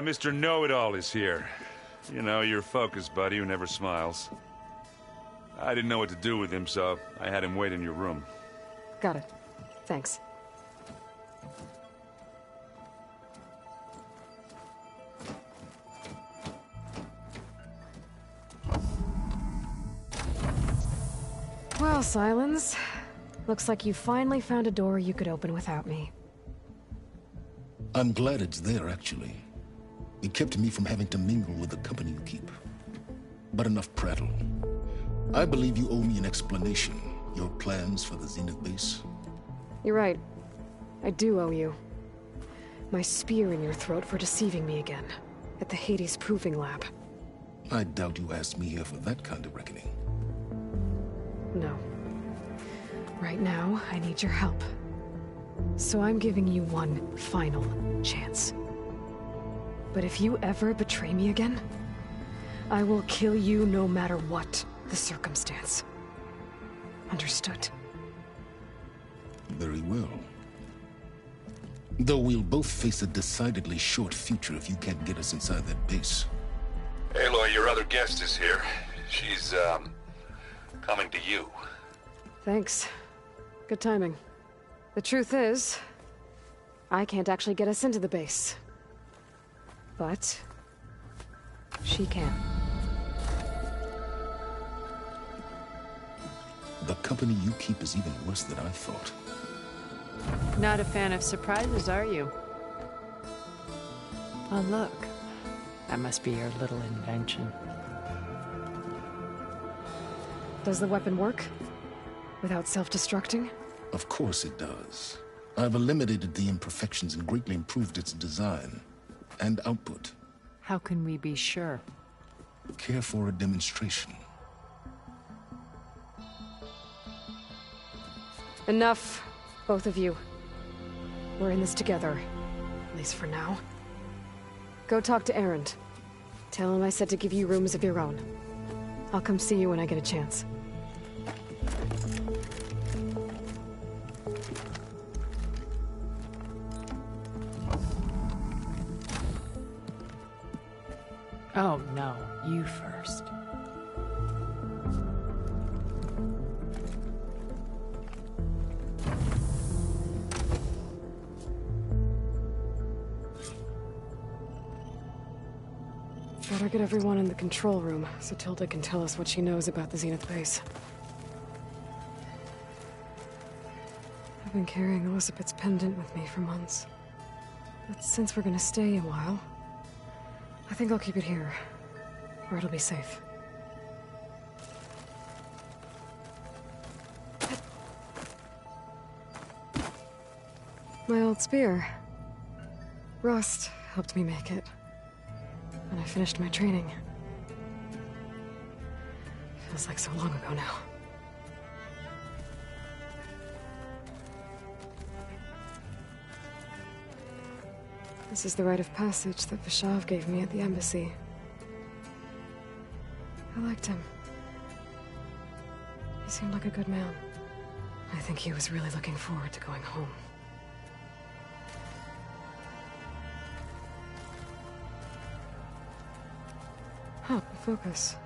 Mr. Know-It-All is here. You know, your focus buddy who never smiles. I didn't know what to do with him, so I had him wait in your room. Got it. Thanks. Well, Silence. Looks like you finally found a door you could open without me. I'm glad it's there, actually. It kept me from having to mingle with the company you keep. But enough prattle. I believe you owe me an explanation. Your plans for the Zenith base? You're right. I do owe you. My spear in your throat for deceiving me again. At the Hades Proving Lab. I doubt you asked me here for that kind of reckoning. No. Right now, I need your help. So I'm giving you one final chance. But if you ever betray me again, I will kill you no matter what the circumstance. Understood? Very well. Though we'll both face a decidedly short future if you can't get us inside that base. Aloy, your other guest is here. She's, coming to you. Thanks. Good timing. The truth is, I can't actually get us into the base. But she can. The company you keep is even worse than I thought. Not a fan of surprises, are you? Oh, look. That must be your little invention. Does the weapon work? Without self-destructing? Of course it does. I've eliminated the imperfections and greatly improved its design and output. How can we be sure? Care for a demonstration? Enough, both of you. We're in this together, at least for now. Go talk to Erend. Tell him I said to give you rooms of your own. I'll come see you when I get a chance. Oh, no. You first. Better get everyone in the control room, so Tilda can tell us what she knows about the Zenith base. I've been carrying Elizabeth's pendant with me for months. But since we're gonna stay a while, I think I'll keep it here, where it'll be safe. My old spear. Rust helped me make it. When I finished my training. Feels like so long ago now. This is the rite of passage that Vishav gave me at the embassy. I liked him. He seemed like a good man. I think he was really looking forward to going home. Huh, focus.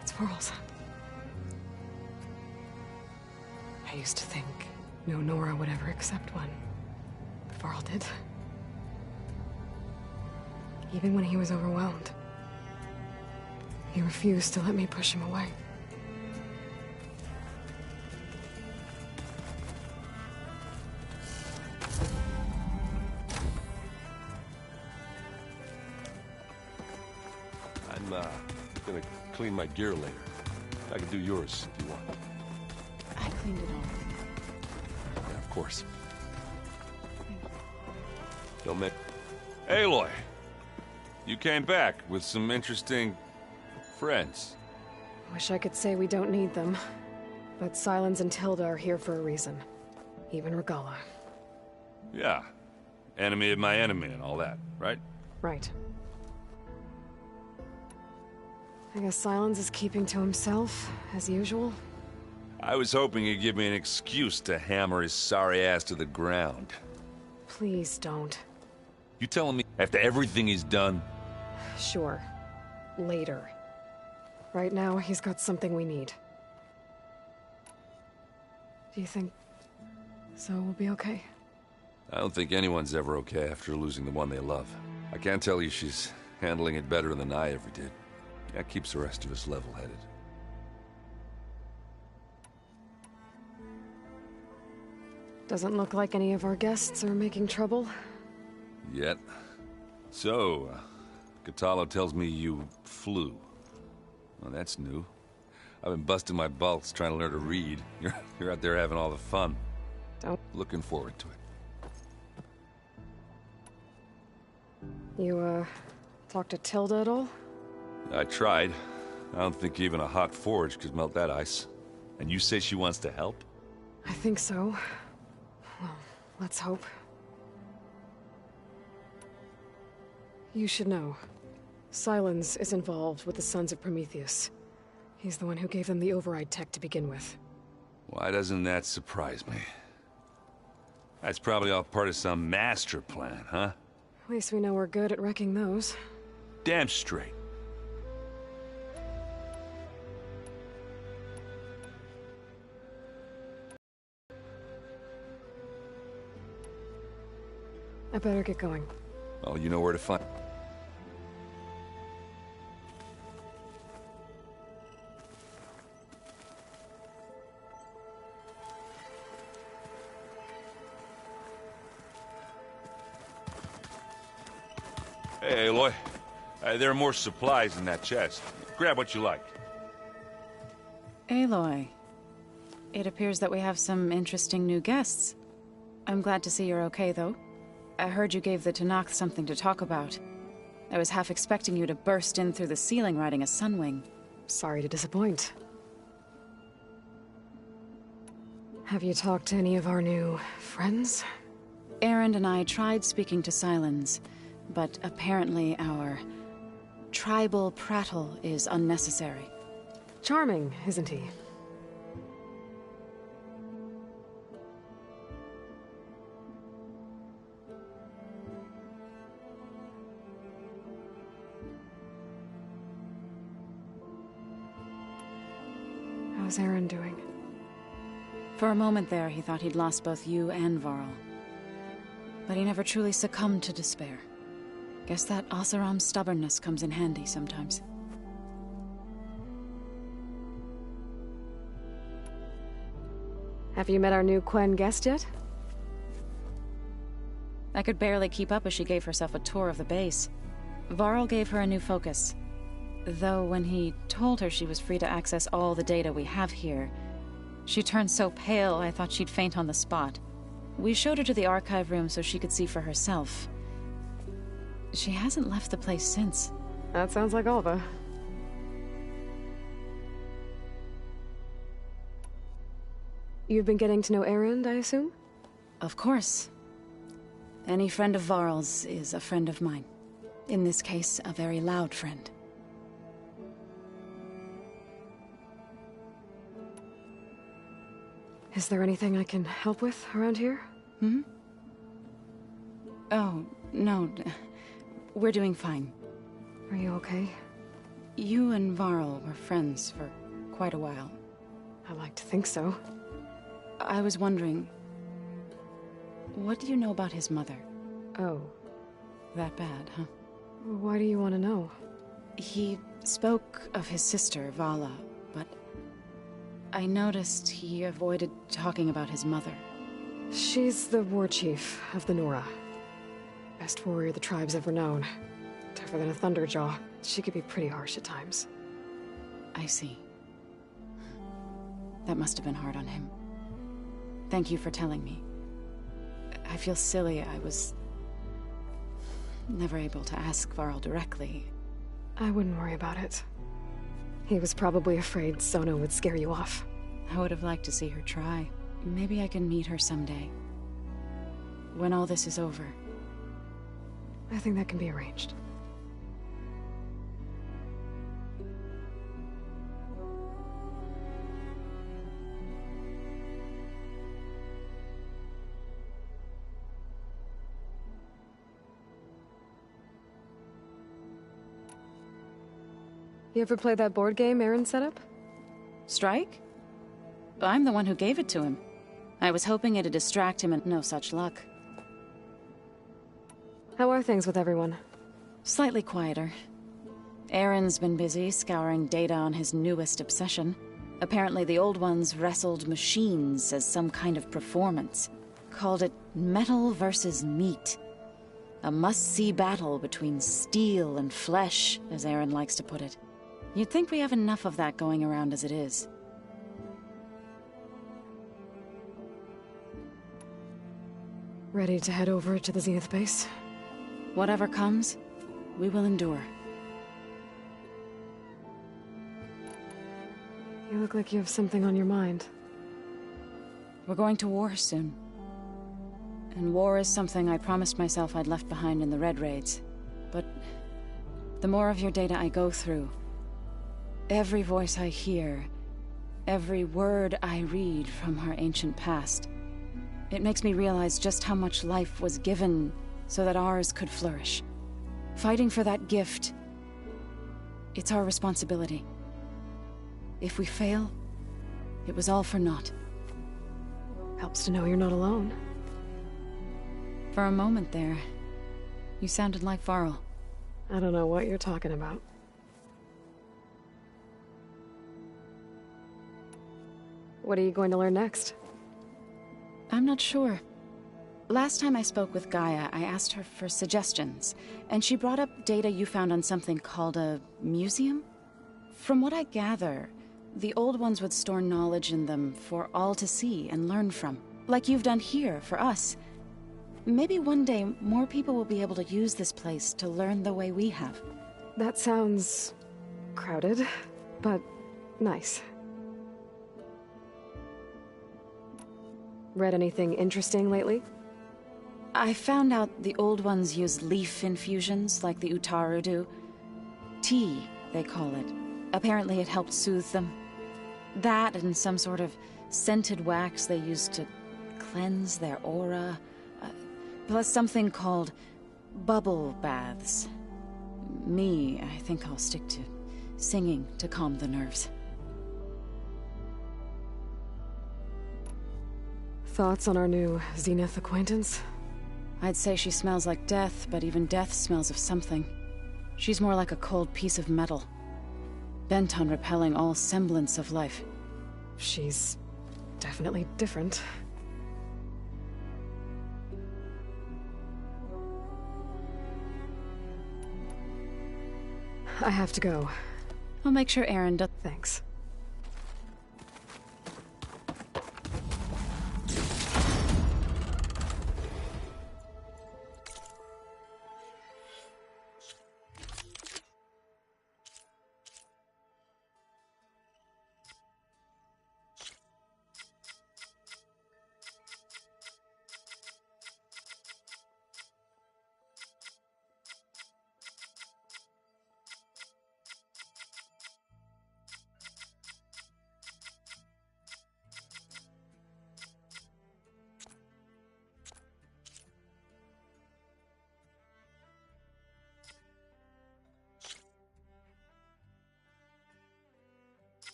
It's Varl's. I used to think no Nora would ever accept one. But Varl did. Even when he was overwhelmed. He refused to let me push him away. I'm gonna clean my gear later. I can do yours if you want. I cleaned it all. Yeah, of course. Don't make... Aloy! You came back with some interesting... friends. Wish I could say we don't need them. But Silence and Tilda are here for a reason. Even Regala. Yeah. Enemy of my enemy and all that, right? Right. I guess Silence is keeping to himself, as usual. I was hoping he'd give me an excuse to hammer his sorry ass to the ground. Please don't. You telling me after everything he's done? Sure. Later. Right now, he's got something we need. Do you think Zoe will be okay? I don't think anyone's ever okay after losing the one they love. I can't tell you she's handling it better than I ever did. That keeps the rest of us level-headed. Doesn't look like any of our guests are making trouble. Yet. So, Catalo tells me you flew. Well, that's new. I've been busting my balls trying to learn to read. You're out there having all the fun. Looking forward to it. You, talked to Tilda at all? I tried. I don't think even a hot forge could melt that ice. And you say she wants to help? I think so. Well, let's hope. You should know. Silence is involved with the Sons of Prometheus. He's the one who gave them the override tech to begin with. Why doesn't that surprise me? That's probably all part of some master plan, huh? At least we know we're good at wrecking those. Damn straight. I better get going. Well, you know where to find... Hey, Aloy. There are more supplies in that chest. Grab what you like. Aloy. It appears that we have some interesting new guests. I'm glad to see you're okay, though. I heard you gave the Tanakh something to talk about. I was half expecting you to burst in through the ceiling riding a sunwing. Sorry to disappoint. Have you talked to any of our new friends? Aaron and I tried speaking to Silence, but apparently our tribal prattle is unnecessary. Charming, isn't he? How's Aaron doing? For a moment there, he thought he'd lost both you and Varl. But he never truly succumbed to despair. Guess that Oseram's stubbornness comes in handy sometimes. Have you met our new Quen guest yet? I could barely keep up as she gave herself a tour of the base. Varl gave her a new focus. Though when he told her she was free to access all the data we have here, she turned so pale I thought she'd faint on the spot. We showed her to the archive room so she could see for herself. She hasn't left the place since. That sounds like Alva. You've been getting to know Aaron, I assume? Of course. Any friend of Varl's is a friend of mine. In this case, a very loud friend. Is there anything I can help with around here? Hmm? Oh, no. We're doing fine. Are you okay? You and Varl were friends for quite a while. I like to think so. I was wondering... what do you know about his mother? Oh. That bad, huh? Why do you want to know? He spoke of his sister, Vala, but... I noticed he avoided talking about his mother. She's the war chief of the Nora. Best warrior the tribe's ever known. Tougher than a Thunderjaw. She could be pretty harsh at times. I see. That must have been hard on him. Thank you for telling me. I feel silly. I was... never able to ask Varl directly. I wouldn't worry about it. He was probably afraid Sona would scare you off. I would have liked to see her try. Maybe I can meet her someday. When all this is over. I think that can be arranged. You ever play that board game Aaron set up? Strike? I'm the one who gave it to him. I was hoping it'd distract him and no such luck. How are things with everyone? Slightly quieter. Aaron's been busy scouring data on his newest obsession. Apparently the old ones wrestled machines as some kind of performance. Called it metal versus meat. A must-see battle between steel and flesh, as Aaron likes to put it. You'd think we have enough of that going around as it is. Ready to head over to the Zenith base? Whatever comes, we will endure. You look like you have something on your mind. We're going to war soon. And war is something I promised myself I'd left behind in the Red Raids. But the more of your data I go through, every voice I hear, every word I read from our ancient past, it makes me realize just how much life was given so that ours could flourish. Fighting for that gift, it's our responsibility. If we fail, it was all for naught. Helps to know you're not alone. For a moment there, you sounded like Varl. I don't know what you're talking about. What are you going to learn next? I'm not sure. Last time I spoke with Gaia, I asked her for suggestions, and she brought up data you found on something called a museum? From what I gather, the old ones would store knowledge in them for all to see and learn from, like you've done here for us. Maybe one day more people will be able to use this place to learn the way we have. That sounds crowded, but nice. Read anything interesting lately? I found out the old ones use leaf infusions like the Utaru do. Tea, they call it. Apparently it helped soothe them. That and some sort of scented wax they used to cleanse their aura. Plus something called bubble baths. I think I'll stick to singing to calm the nerves. Thoughts on our new Zenith acquaintance? I'd say she smells like death, but even death smells of something. She's more like a cold piece of metal, bent on repelling all semblance of life. She's definitely different. I have to go. I'll make sure Aaron does. Thanks.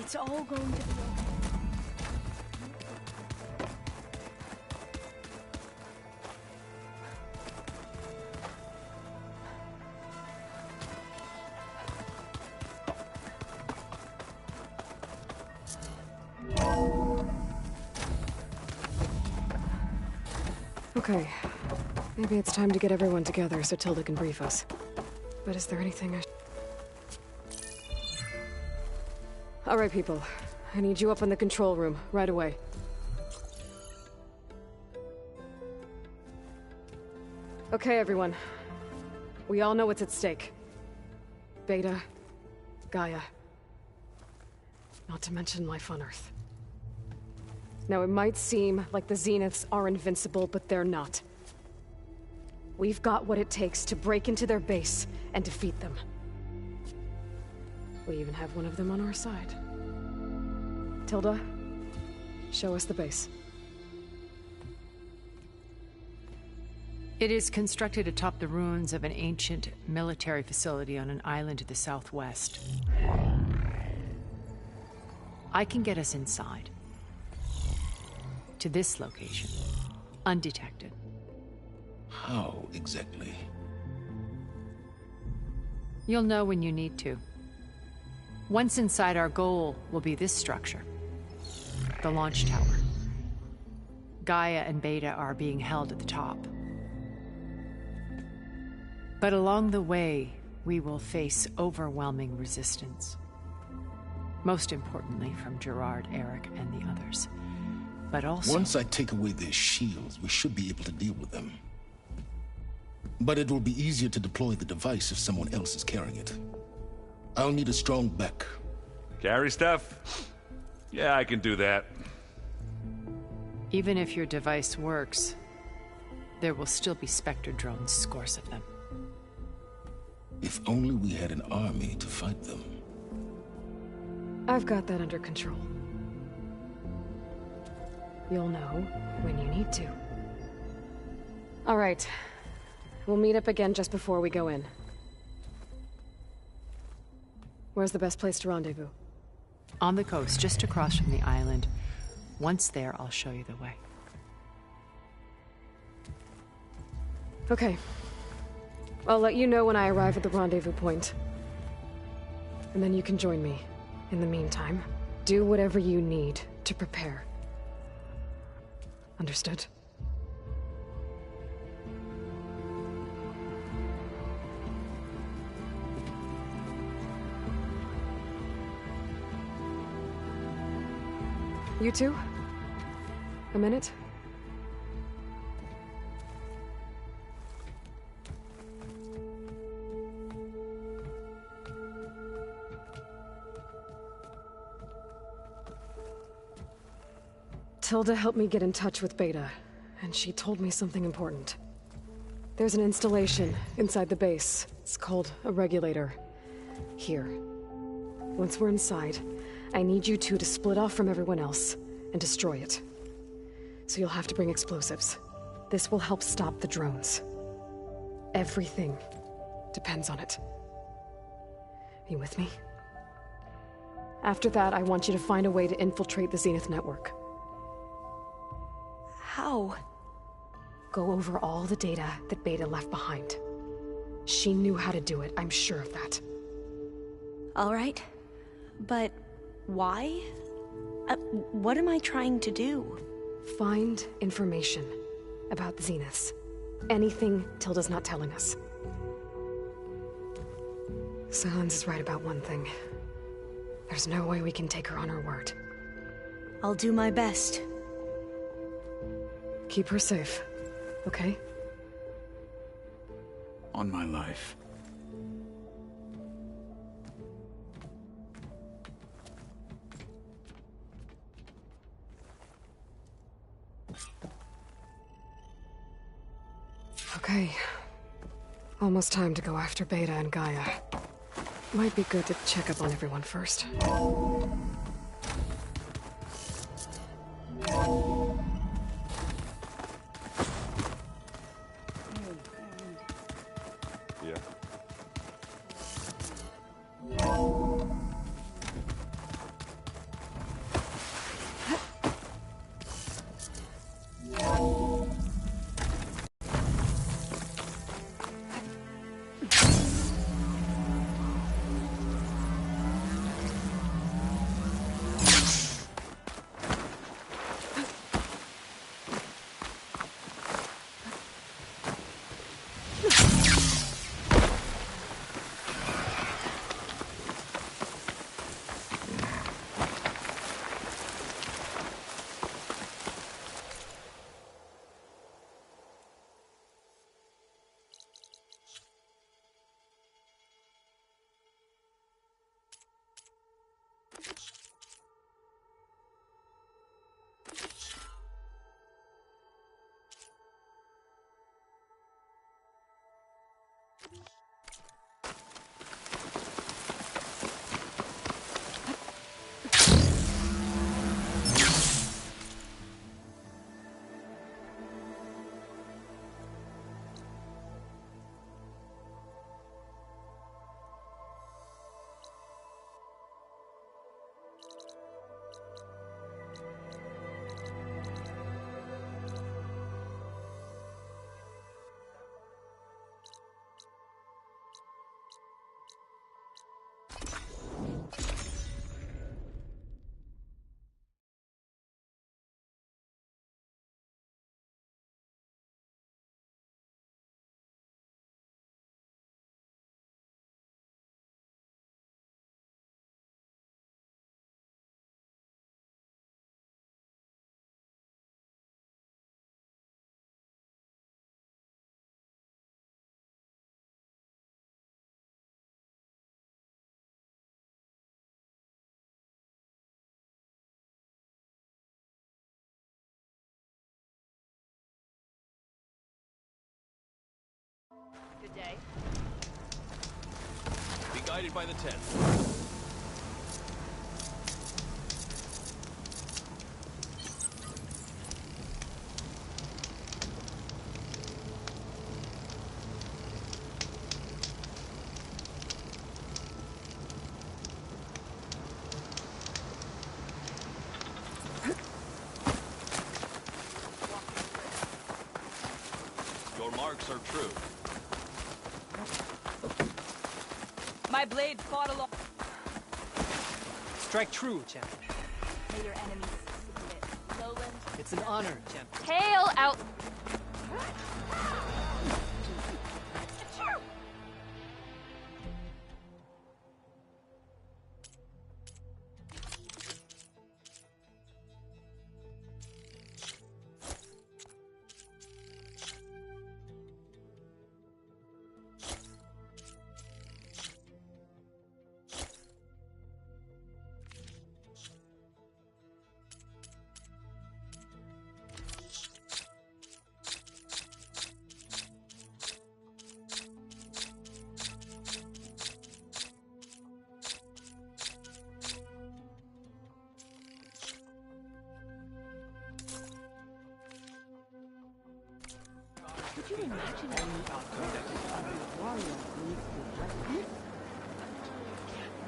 It's all going to be okay. Okay. Maybe it's time to get everyone together so Tilda can brief us. But is there anything I... All right, people. I need you up in the control room, right away. Okay, everyone. We all know what's at stake. Beta, Gaia. Not to mention life on Earth. Now, it might seem like the Zeniths are invincible, but they're not. We've got what it takes to break into their base and defeat them. We even have one of them on our side. Tilda, show us the base. It is constructed atop the ruins of an ancient military facility on an island to the southwest. I can get us inside. To this location, undetected. How exactly? You'll know when you need to. Once inside, our goal will be this structure. The launch tower. Gaia and Beta are being held at the top. But along the way, we will face overwhelming resistance. Most importantly from Gerard, Eric, and the others. But also... Once I take away their shields, we should be able to deal with them. But it will be easier to deploy the device if someone else is carrying it. I'll need a strong back. Carry stuff? Yeah, I can do that. Even if your device works, there will still be Spectre drones, scores of them. If only we had an army to fight them. I've got that under control. You'll know when you need to. All right. We'll meet up again just before we go in. Where's the best place to rendezvous? On the coast, just across from the island. Once there, I'll show you the way. Okay. I'll let you know when I arrive at the rendezvous point. And then you can join me. In the meantime, do whatever you need to prepare. Understood? You two? A minute? Tilda helped me get in touch with Beta, and she told me something important. There's an installation inside the base. It's called a regulator. Here. Once we're inside, I need you two to split off from everyone else and destroy it. So you'll have to bring explosives. This will help stop the drones. Everything depends on it. You with me? After that, I want you to find a way to infiltrate the Zenith network. How? Go over all the data that Beta left behind. She knew how to do it, I'm sure of that. All right. But why? What am I trying to do? Find information about the Zeniths. Anything Tilda's not telling us. Silence is right about one thing. There's no way we can take her on her word. I'll do my best. Keep her safe, okay? On my life. Okay. Almost time to go after Beta and Gaia. Might be good to check up on everyone first. Yeah. the day. Be guided by the tent. Your marks are true. My blade fought along. Strike true, champion. May your enemies submit. Lowland. It's an honor, champion. Tail out. Could you imagine a warrior needs to address this?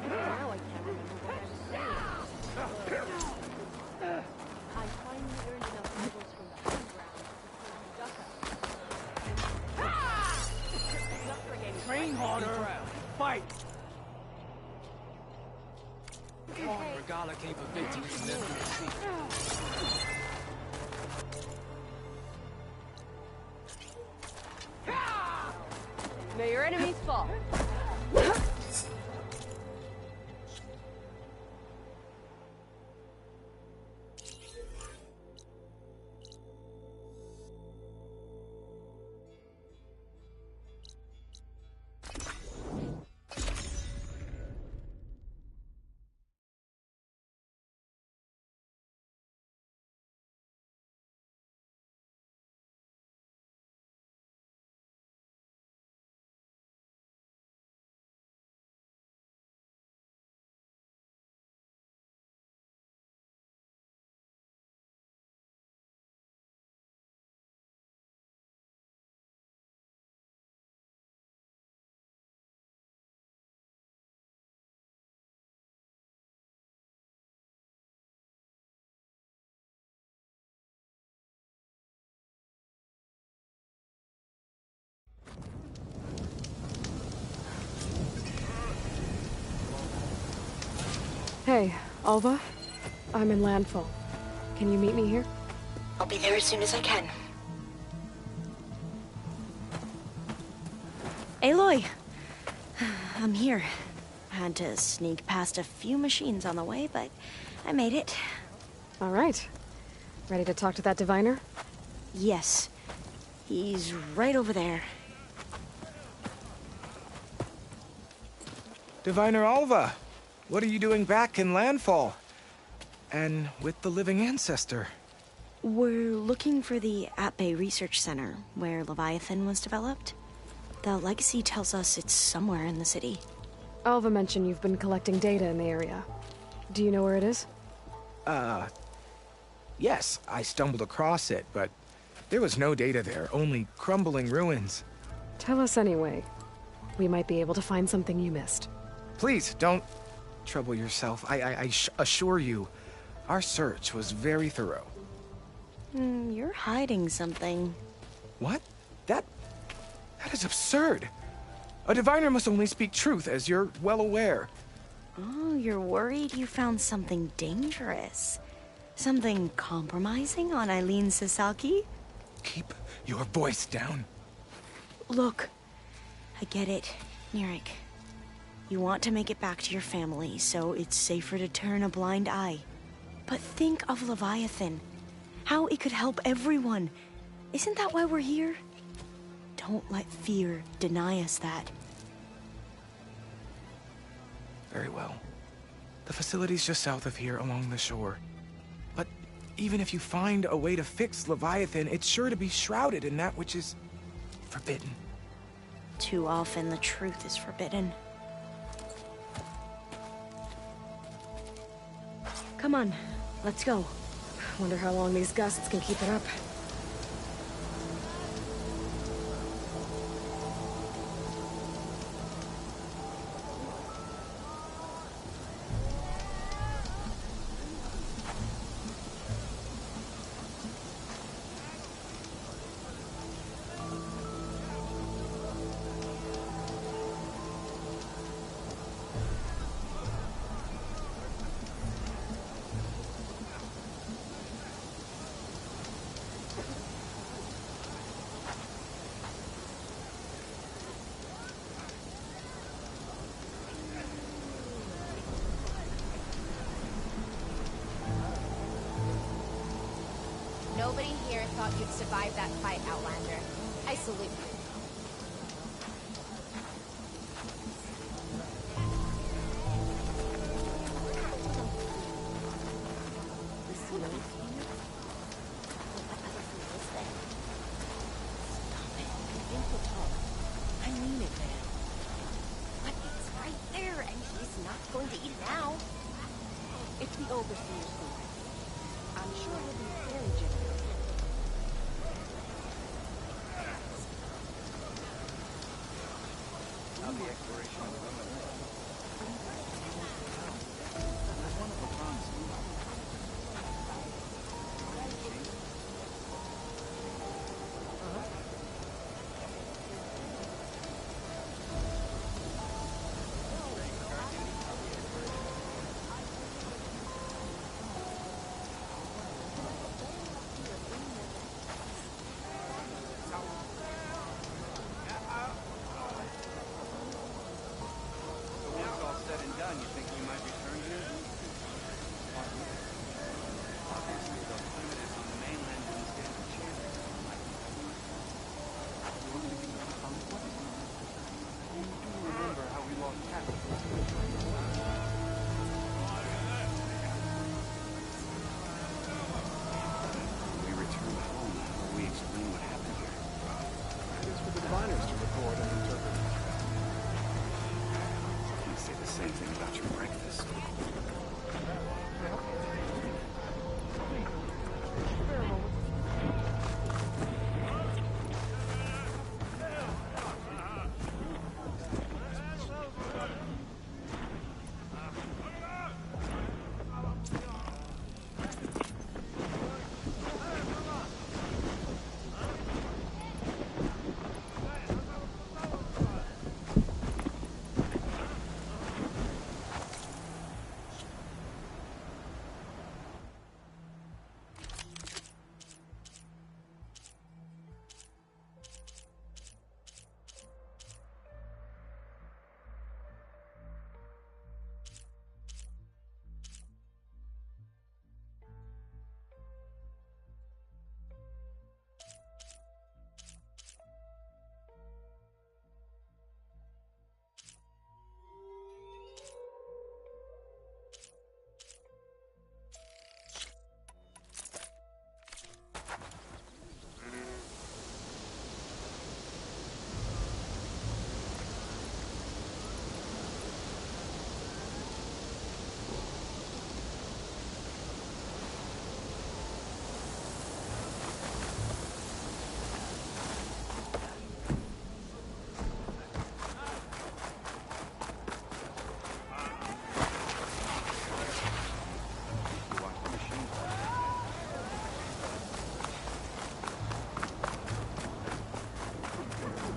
Now I can't remember what I was saying. I finally earned enough medals from the home ground. Train harder. Fight. Regala capabilities never defeat. May your enemies fall. Hey, Alva. I'm in landfall. Can you meet me here? I'll be there as soon as I can. Aloy! I'm here. Had to sneak past a few machines on the way, but I made it. All right. Ready to talk to that diviner? Yes. He's right over there. Diviner Alva, what are you doing back in Landfall? And with the living ancestor? We're looking for the At-Bay Research Center, where Leviathan was developed. The legacy tells us it's somewhere in the city. Alva mentioned you've been collecting data in the area. Do you know where it is? Yes, I stumbled across it, but there was no data there, only crumbling ruins. Tell us anyway. We might be able to find something you missed. Please, don't trouble yourself. I assure you, our search was very thorough. You're hiding something. What? That is absurd. A diviner must only speak truth, as you're well aware. Oh, you're worried you found something dangerous. Something compromising on Eileen Sasaki? Keep your voice down. Look, I get it, Nirik. You want to make it back to your family, so it's safer to turn a blind eye. But think of Leviathan. How it could help everyone. Isn't that why we're here? Don't let fear deny us that. Very well. The facility's just south of here, along the shore. But even if you find a way to fix Leviathan, it's sure to be shrouded in that which is forbidden. Too often the truth is forbidden. Come on, let's go. Wonder how long these gusts can keep it up. Nobody here thought you'd survive that fight, Outlander. I salute you. I mean it, man. But it's right there, and he's not going to eat it now. It's the overseer's food. I'm sure he'll be very generous. Now the exploration of the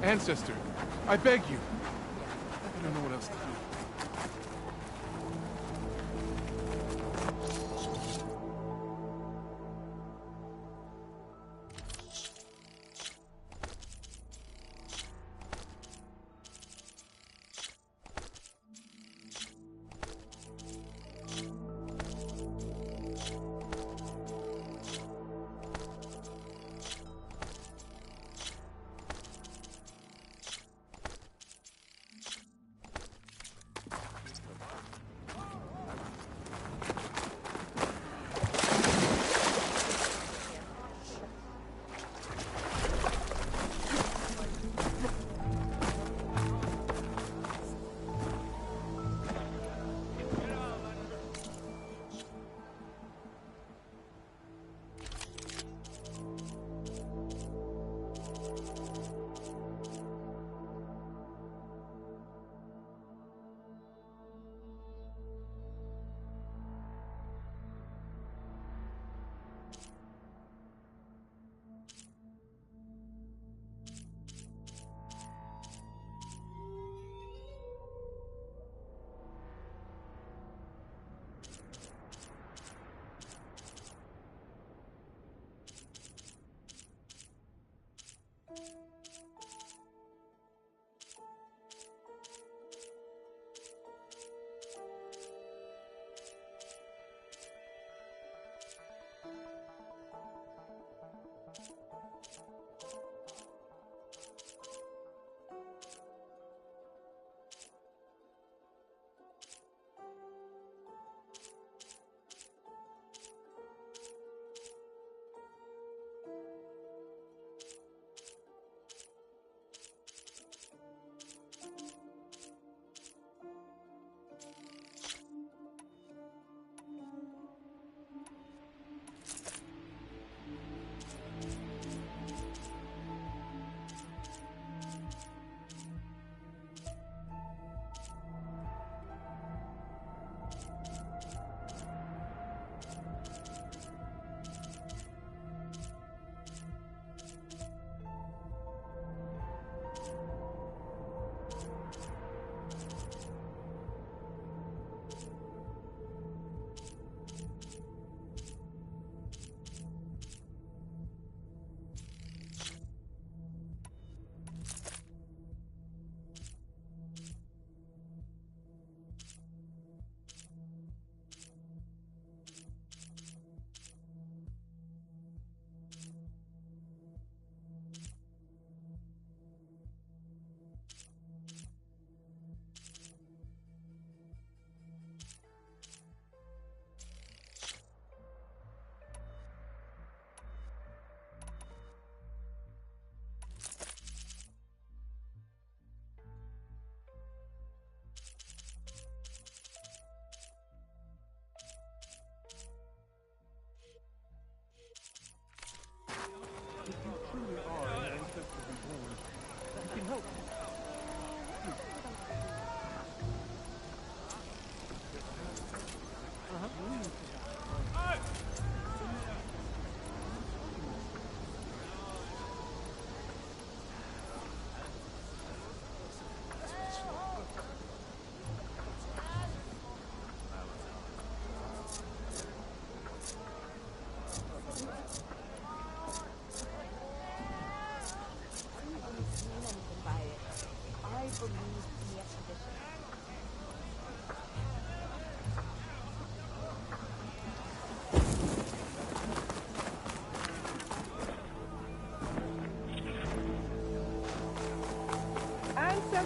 Ancestor, I beg you. I don't know what else to do. Your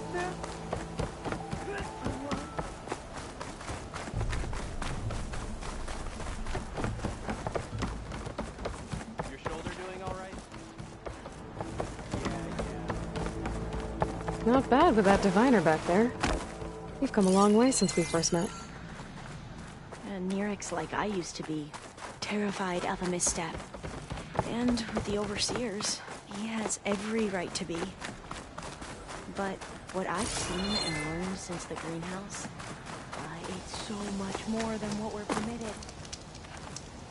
shoulder doing all right? Not bad with that diviner back there. You've come a long way since we first met. And Nirik's like I used to be. Terrified of a misstep. And with the overseers, he has every right to be. But what I've seen and learned since the greenhouse, it's so much more than what we're permitted.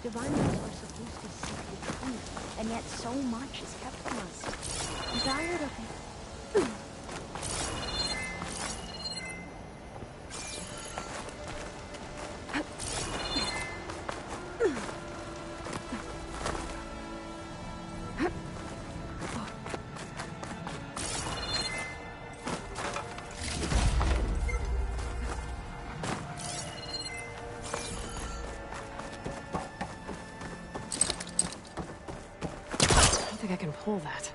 Diviners are supposed to seek the truth, and yet so much is kept from us. I'm tired of it. I can pull that.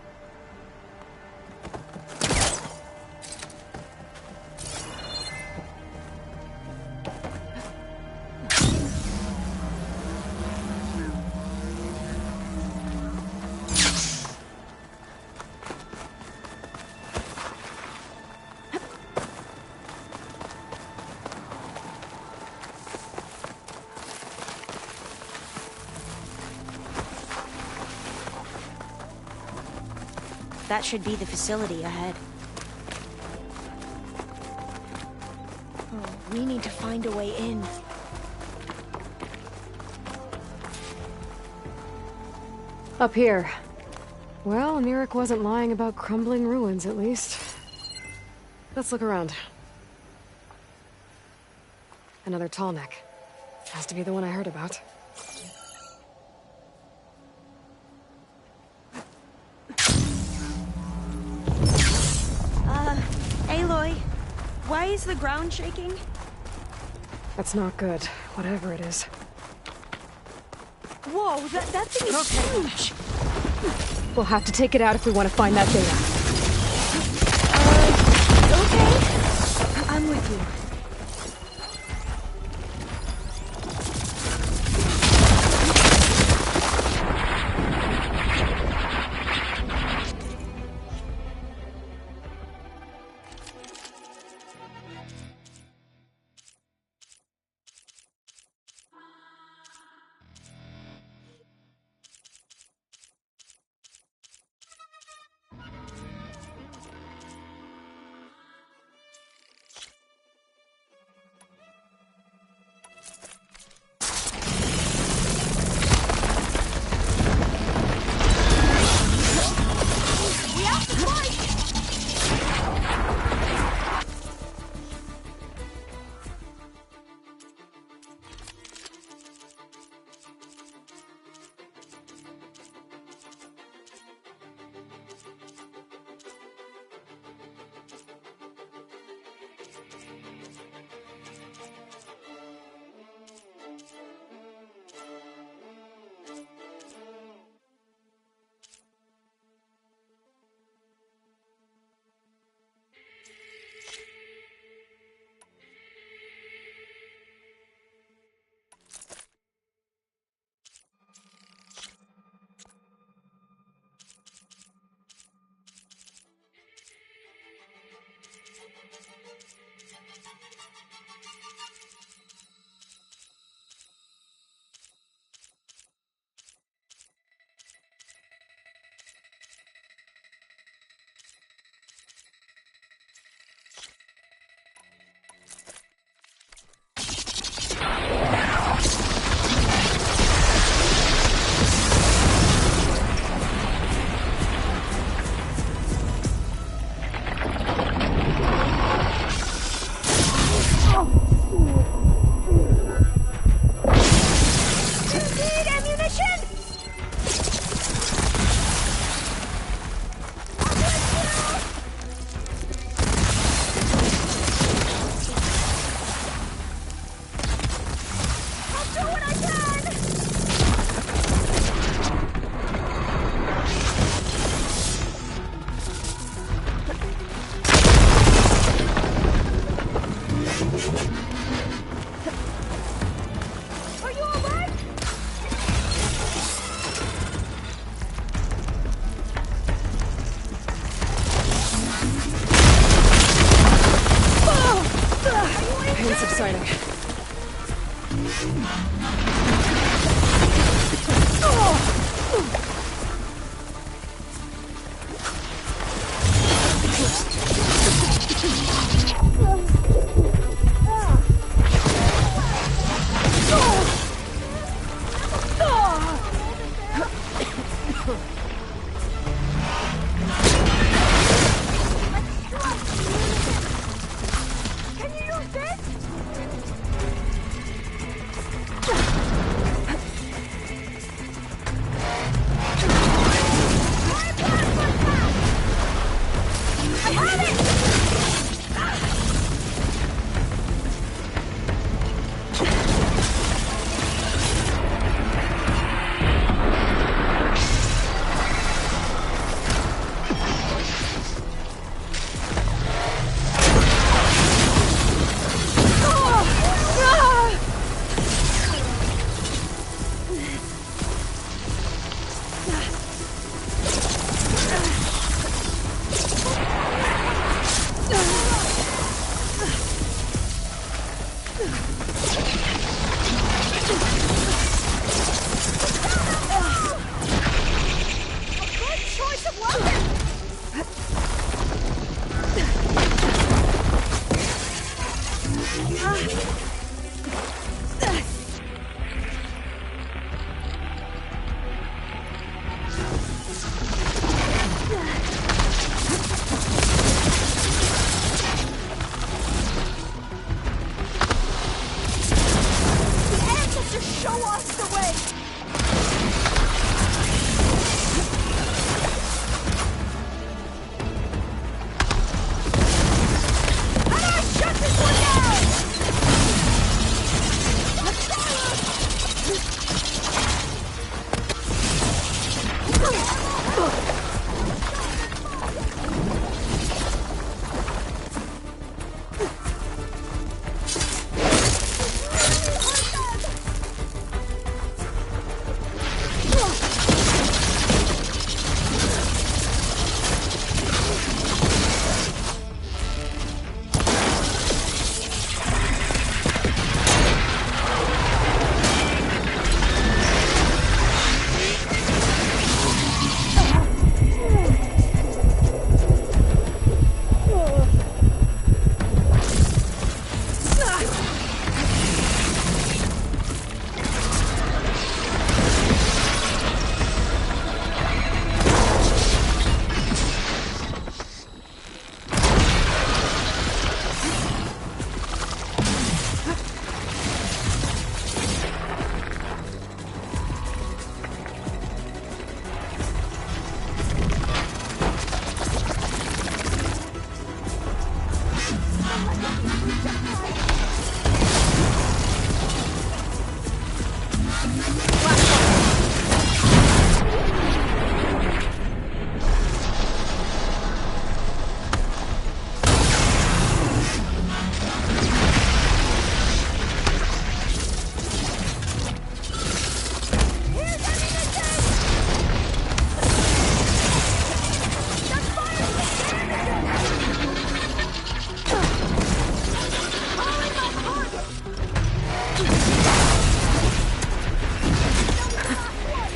That should be the facility ahead. Oh, we need to find a way in. Up here. Well, Nirik wasn't lying about crumbling ruins, at least. Let's look around. Another tall neck. Has to be the one I heard about. Aloy, why is the ground shaking? That's not good, whatever it is. Whoa, that thing is huge! We'll have to take it out if we want to find that data. Okay. I'm with you. exciting.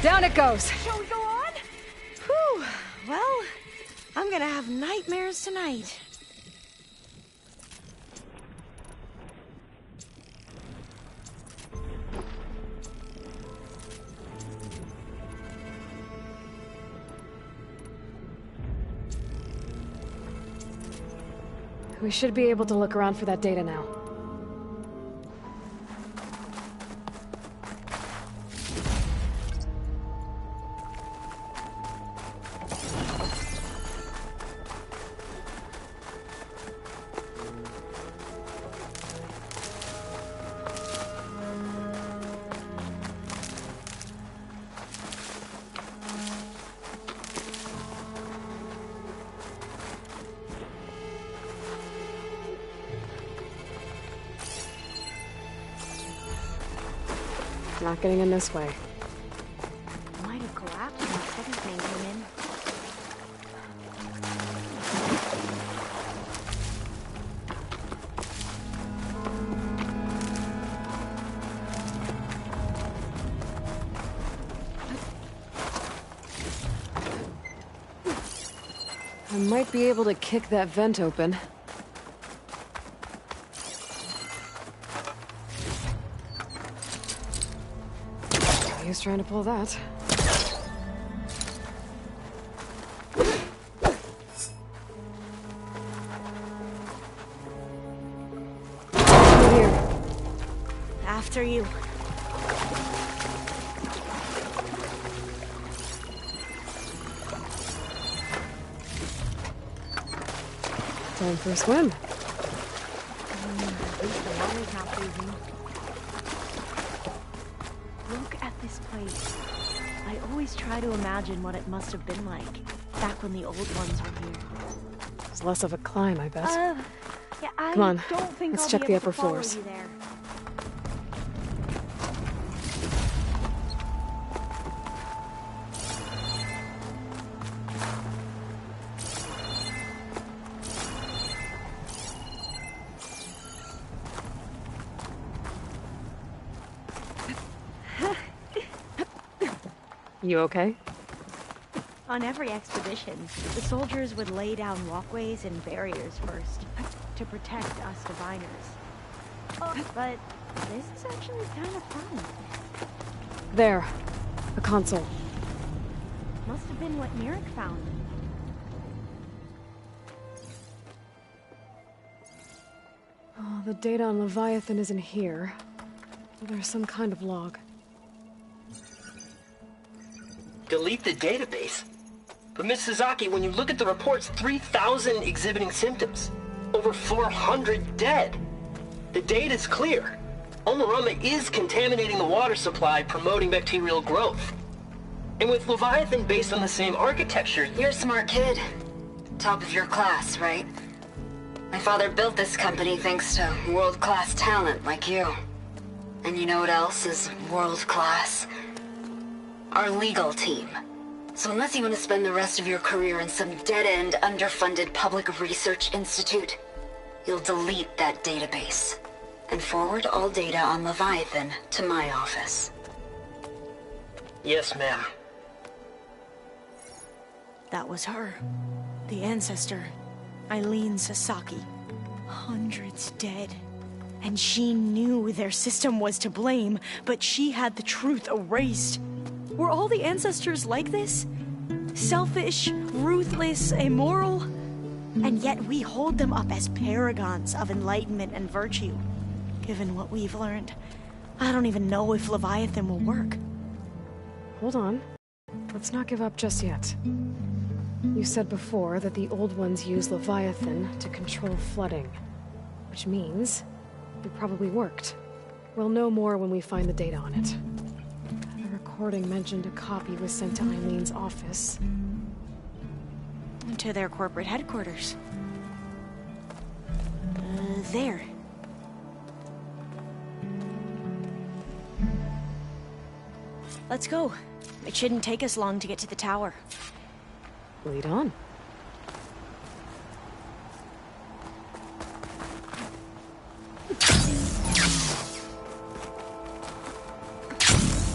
Down it goes. Shall we go on? Whew. Well, I'm gonna have nightmares tonight. We should be able to look around for that data now. Not getting in this way. Might have collapsed when the second thing came in. Might be able to kick that vent open. He was trying to pull that. Over here. After you. Time for a swim. At least the water's not freezing. Look at this place. I always try to imagine what it must have been like back when the old ones were here. It's less of a climb, I bet. Yeah, I Come on, don't think let's I'll check be the able to upper follow floors. you there. You okay? On every expedition, the soldiers would lay down walkways and barriers first to protect us diviners. But this is actually kind of fun. There. A console. Must have been what Nirek found. Oh, the data on Leviathan isn't here. There's some kind of log. Delete the database? But Miss Sasaki, when you look at the reports, 3,000 exhibiting symptoms. Over 400 dead. The data's clear. Omarama is contaminating the water supply, promoting bacterial growth. And with Leviathan based on the same architecture... You're a smart kid. Top of your class, right? My father built this company thanks to world-class talent like you. And you know what else is world-class? Our legal team. So unless you want to spend the rest of your career in some dead-end, underfunded public research institute, you'll delete that database and forward all data on Leviathan to my office. Yes, ma'am. That was her. The ancestor. Eileen Sasaki. Hundreds dead. And she knew their system was to blame, but she had the truth erased. Were all the ancestors like this? Selfish, ruthless, immoral? And yet we hold them up as paragons of enlightenment and virtue. Given what we've learned, I don't even know if Leviathan will work. Hold on. Let's not give up just yet. You said before that the old ones use Leviathan to control flooding. Which means it probably worked. We'll know more when we find the data on it. The recording mentioned a copy was sent to Eileen's office. To their corporate headquarters. There. Let's go. It shouldn't take us long to get to the tower. Lead on.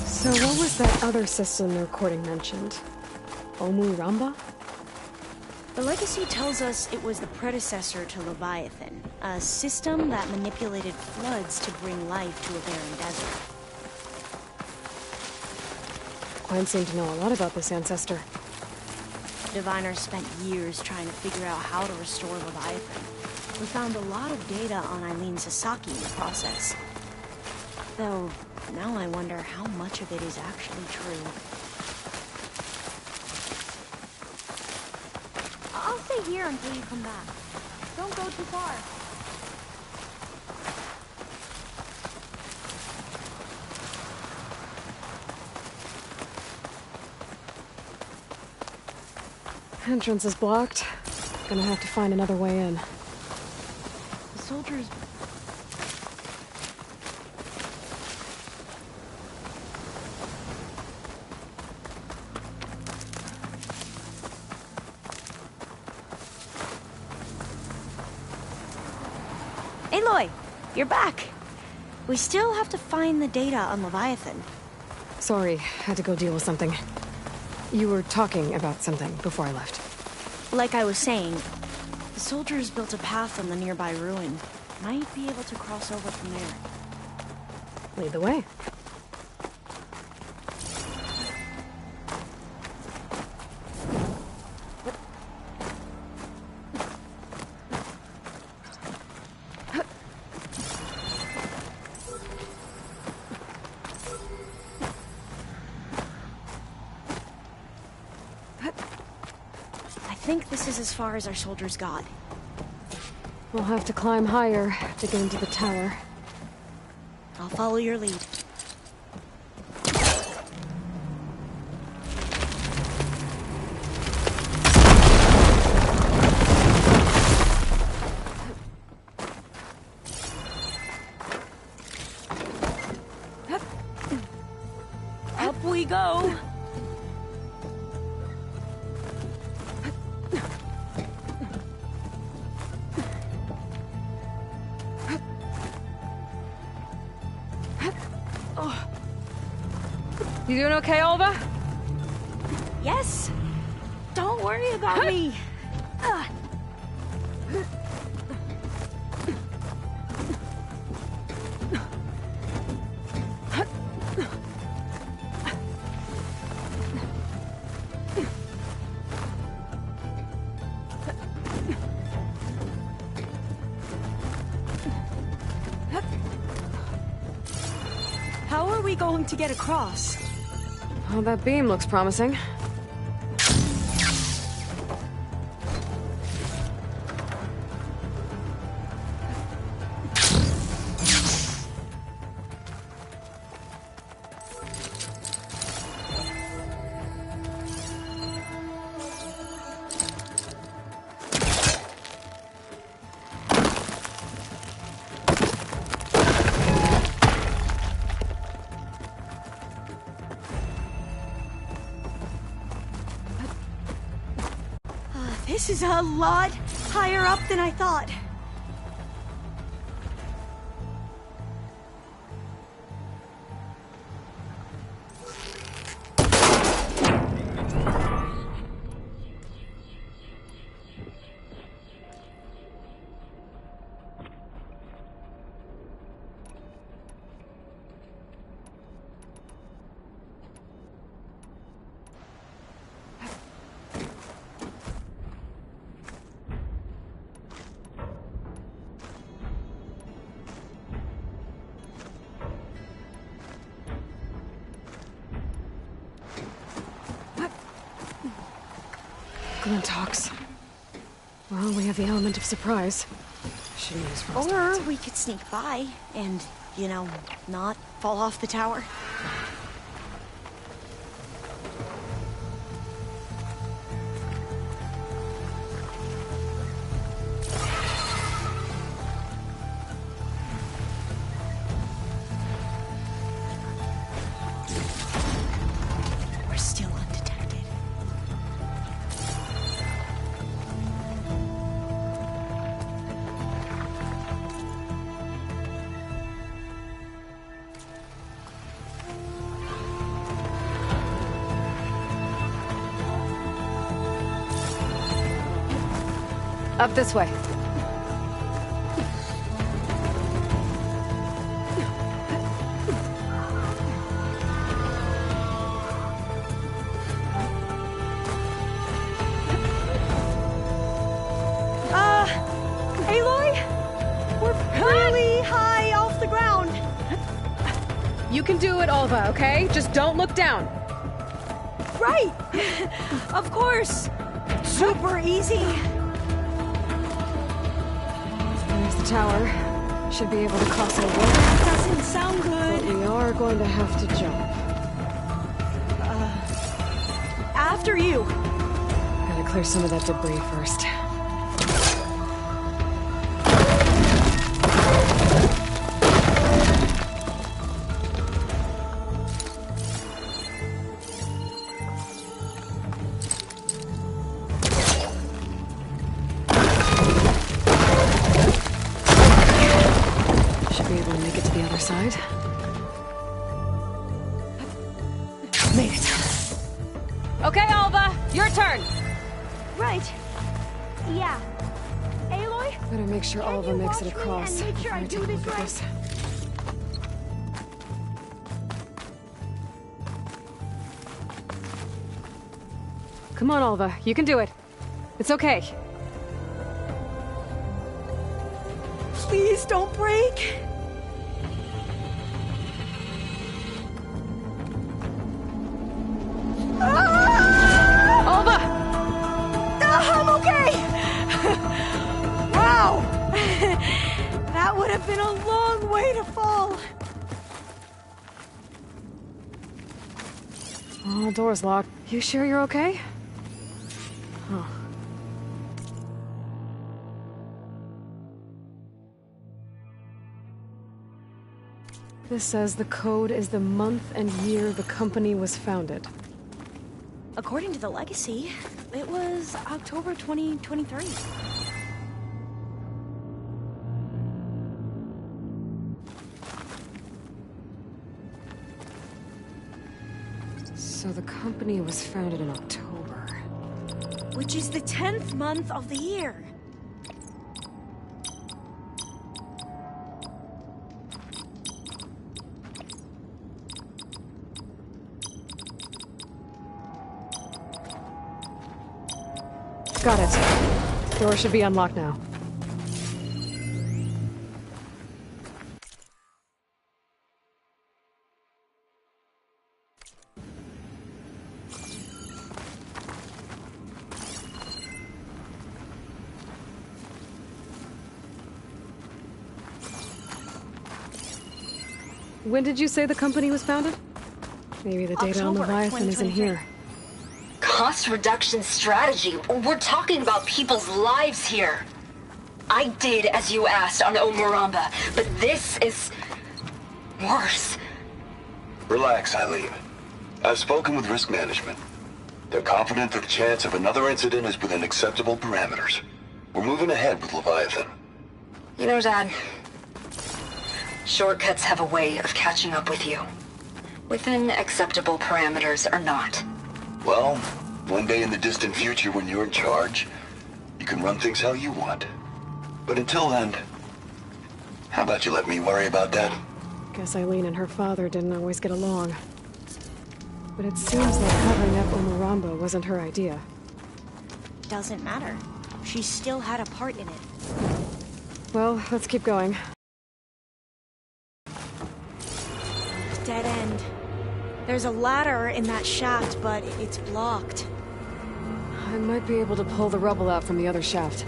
So what was that other system the recording mentioned? Omu-Ramba? The legacy tells us it was the predecessor to Leviathan, a system that manipulated floods to bring life to a barren desert. Quinn seemed to know a lot about this ancestor. Diviners spent years trying to figure out how to restore Leviathan. We found a lot of data on Eileen Sasaki in the process. Though, now I wonder how much of it is actually true. I'll stay here until you come back. Don't go too far. Entrance is blocked. Gonna have to find another way in. The soldiers... Aloy, you're back. We still have to find the data on Leviathan. Sorry, had to go deal with something. You were talking about something before I left. Like I was saying, the soldiers built a path on the nearby ruin. Might be able to cross over from there. Lead the way. I think this is as far as our soldiers got. We'll have to climb higher to get into the tower. I'll follow your lead. Up we go! You doing okay, Alva? Yes! Don't worry about me! How are we going to get across? Oh, that beam looks promising. This is a lot higher up than I thought. Talks. Well, we have the element of surprise. Shouldn't use frostbite. Or we could sneak by and, you know, not fall off the tower. We're still undetected. Up this way. Aloy? We're really high off the ground. You can do it, Alva, okay? Just don't look down. Right! Of course! Super easy! There's the tower. Should be able to cross over. Doesn't sound good. But we are going to have to jump. After you. Gotta clear some of that debris first. Side. Made it. Okay, Alva, your turn. Right. Yeah. Aloy? Better make sure all of them makes it across. Make sure I do this right. Come on, Alva. You can do it. It's okay. Please don't break. Alva! I'm okay! Wow! That would have been a long way to fall. Oh, door's locked. You sure you're okay? Huh. This says the code is the month and year the company was founded. According to the legacy, it was October 2023. So the company was founded in October. Which is the 10th month of the year. Got it. Door should be unlocked now. When did you say the company was founded? Maybe the data on Leviathan isn't here. Cost reduction strategy? We're talking about people's lives here. I did as you asked on Omuramba, but this is worse. Relax, Eileen. I've spoken with risk management. They're confident that the chance of another incident is within acceptable parameters. We're moving ahead with Leviathan. You know, Dad, shortcuts have a way of catching up with you. Within acceptable parameters or not. Well, one day in the distant future when you're in charge, you can run things how you want. But until then, how about you let me worry about that? Guess Eileen and her father didn't always get along. But it seems like covering up Omuramba wasn't her idea. Doesn't matter. She still had a part in it. Well, let's keep going. Dead end. There's a ladder in that shaft, but it's blocked. I might be able to pull the rubble out from the other shaft.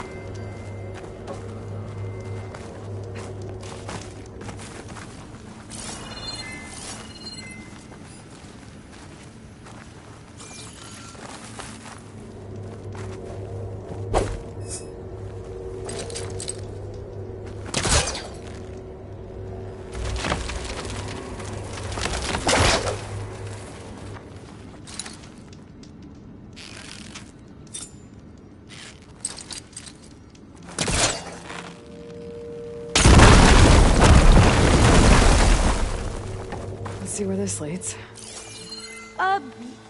See where this leads.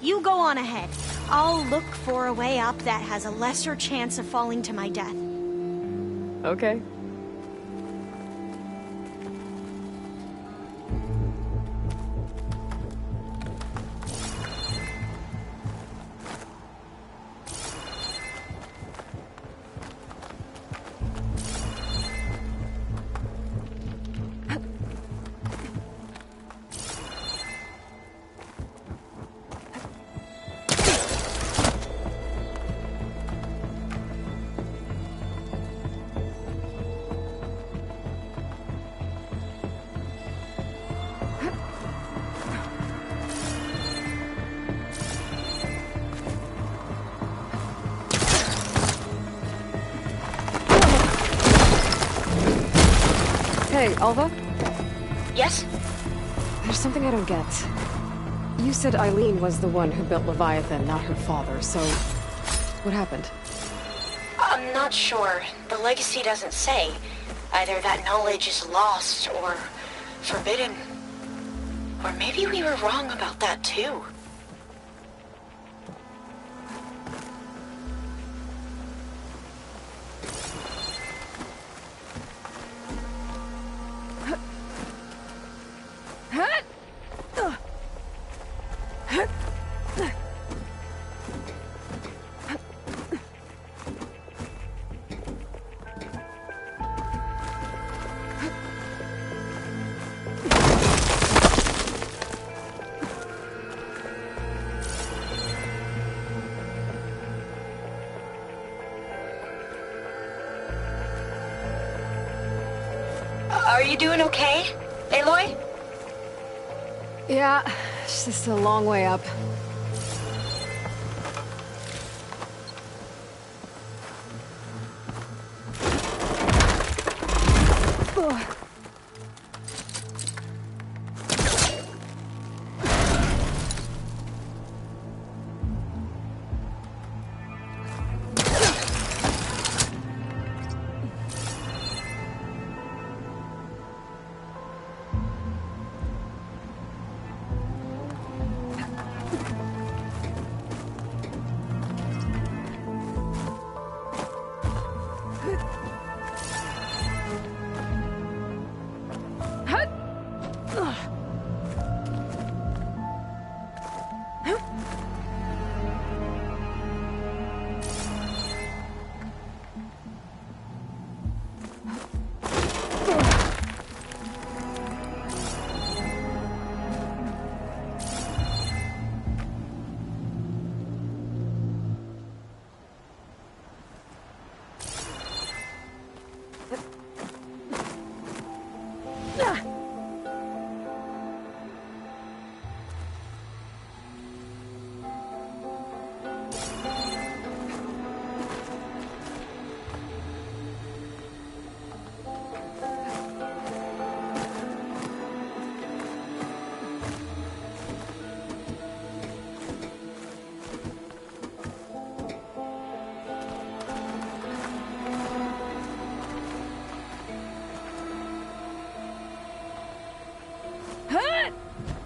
You go on ahead. I'll look for a way up that has a lesser chance of falling to my death. Okay. Hey, Alva? Yes? There's something I don't get. You said Eileen was the one who built Leviathan, not her father, so... what happened? I'm not sure. The legacy doesn't say. Either that knowledge is lost or forbidden. Or maybe we were wrong about that too. Are you doing okay, Aloy? Yeah, it's just a long way up.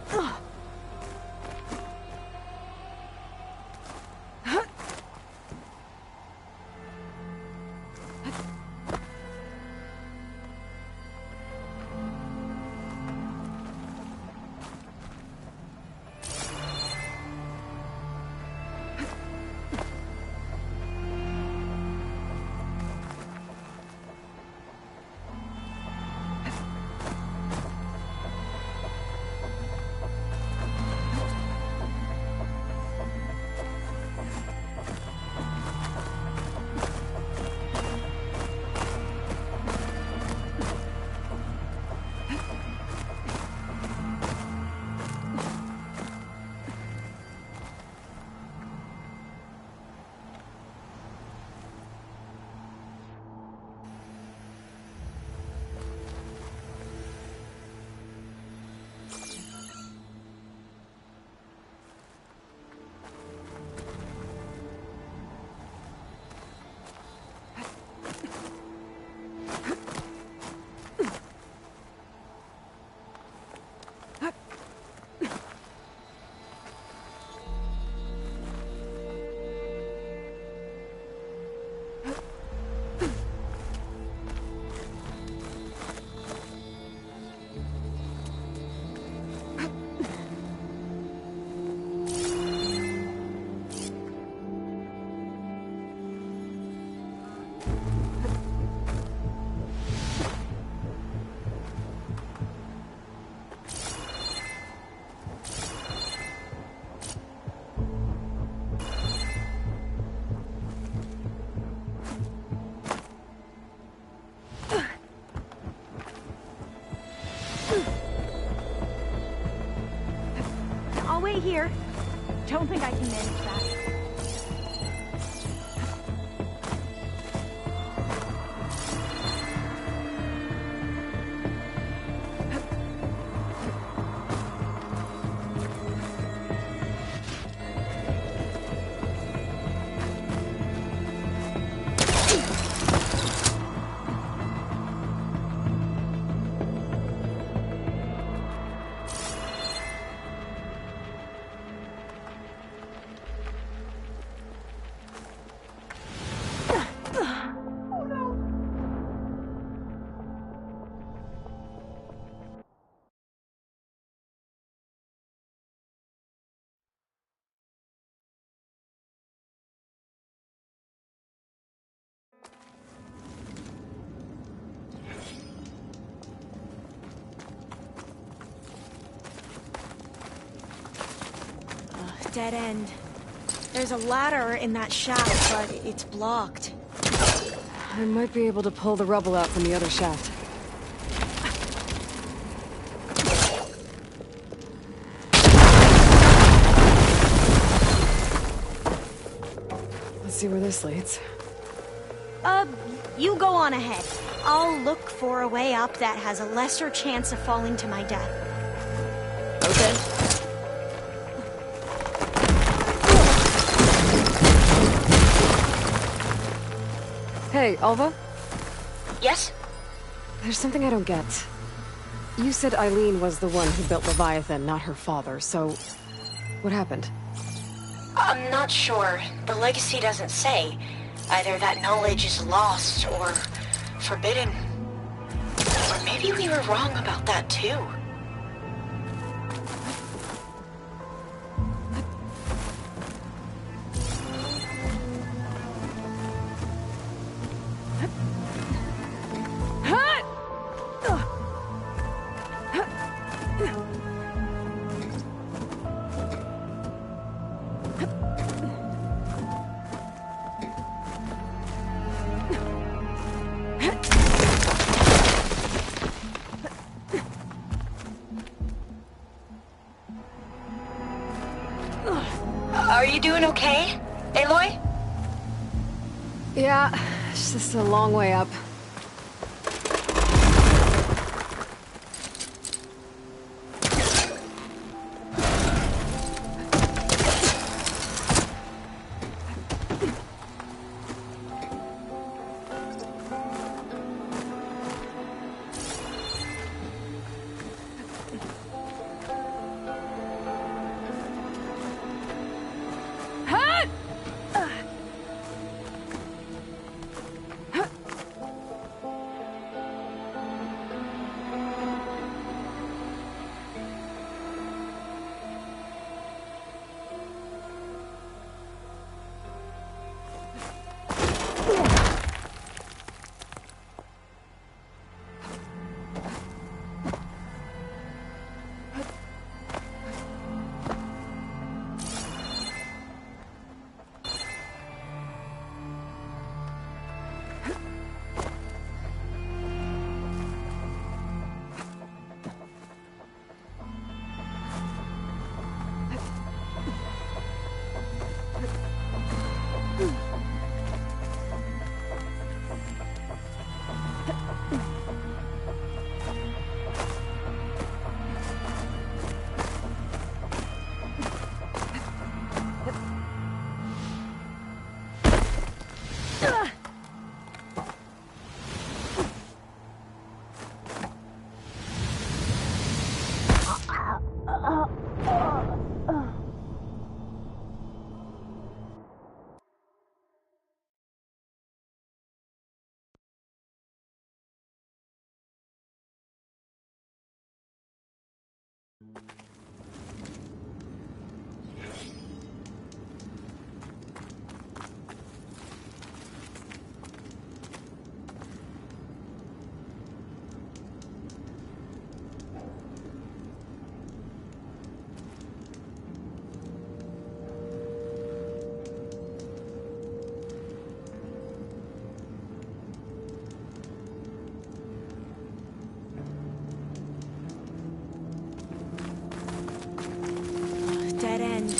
Ugh. I'll wait here. Don't think I can manage that. Dead end. There's a ladder in that shaft, but it's blocked. I might be able to pull the rubble out from the other shaft. see where this leads. You go on ahead. I'll look for a way up that has a lesser chance of falling to my death. Okay. Hey, Alva? Yes? There's something I don't get. You said Eileen was the one who built Leviathan, not her father, so... what happened? I'm not sure. The legacy doesn't say. Either that knowledge is lost or forbidden. Or maybe we were wrong about that too. Are you doing okay, Aloy? Yeah, it's just a long way up. Dead end.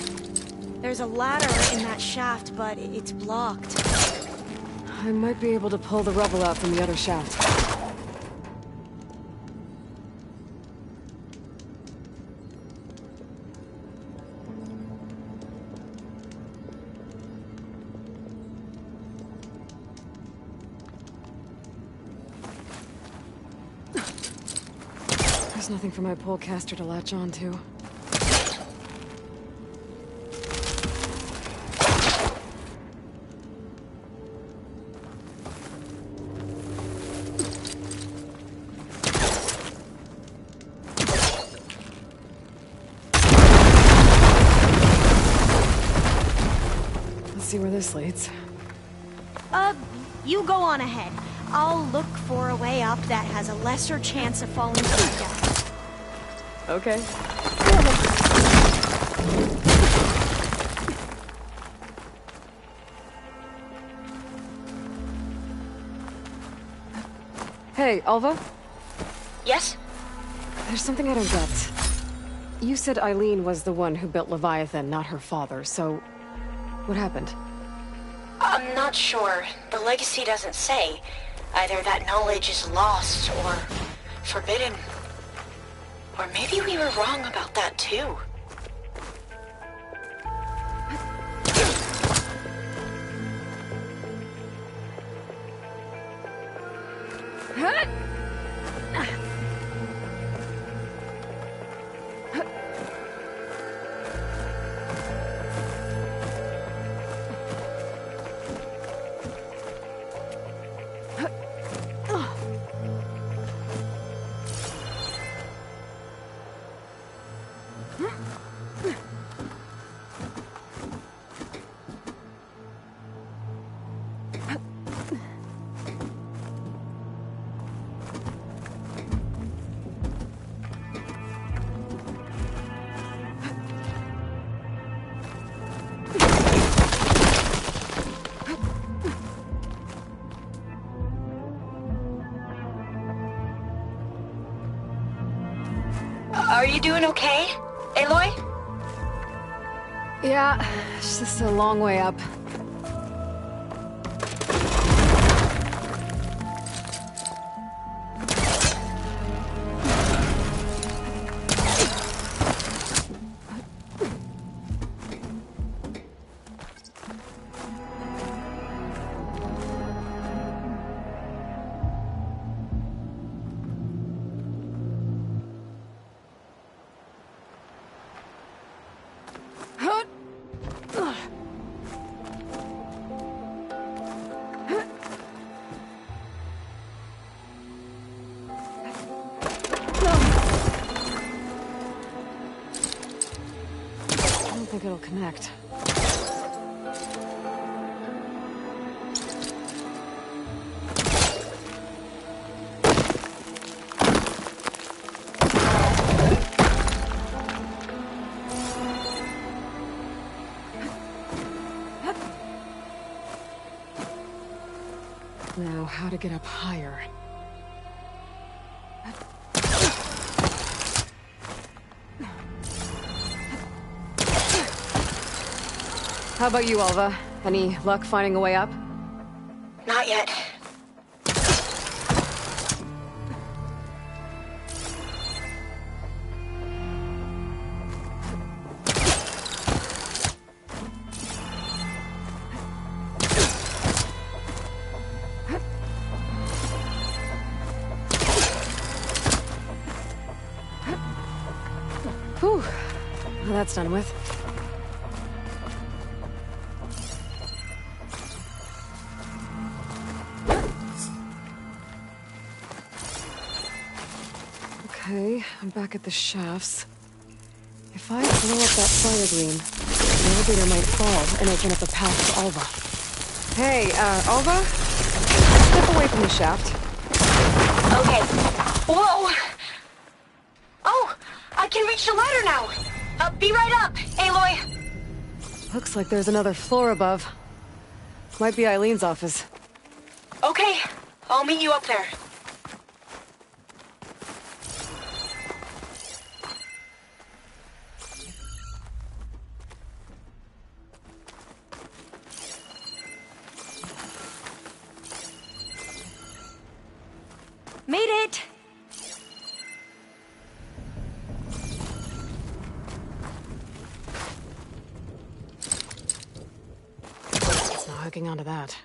There's a ladder in that shaft, but it's blocked. I might be able to pull the rubble out from the other shaft. There's nothing for my polecaster to latch onto. See where this leads. You go on ahead. I'll look for a way up that has a lesser chance of falling to my death. Okay. Hey, Alva? Yes? There's something I don't get. You said Eileen was the one who built Leviathan, not her father, so... what happened? I'm not sure. The legacy doesn't say. Either that knowledge is lost or forbidden. Or maybe we were wrong about that too. Are you doing okay, Aloy? Yeah, it's just a long way up. I don't think it'll connect. Now, how to get up higher? How about you, Alva? Any luck finding a way up? Not yet. Whew. Well, that's done with. Okay, I'm back at the shafts. If I blow up that fire green, the elevator might fall and open up a path to Alva. Hey, Alva? Step away from the shaft. Okay. Whoa! Oh! I can reach the ladder now! Be right up, Aloy! Looks like there's another floor above. Might be Eileen's office. Okay, I'll meet you up there. Made it! It's not hooking onto that.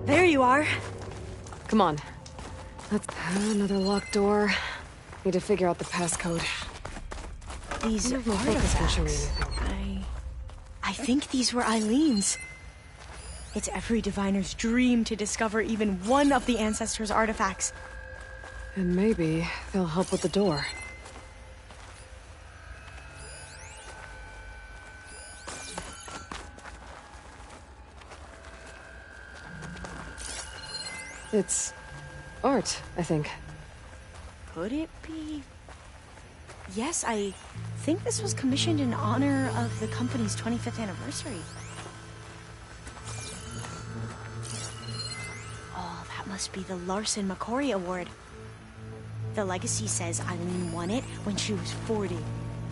There you are. Come on. Let's... Another locked door. Need to figure out the passcode. These Wonder if my focus can show me artifacts. anything. I think these were Eileen's. It's every diviner's dream to discover even one of the Ancestors' artifacts. And maybe they'll help with the door. It's art, I think. Could it be? Yes, I think this was commissioned in honor of the company's 25th anniversary. Oh, that must be the Larson McCory Award. The legacy says Eileen won it when she was 40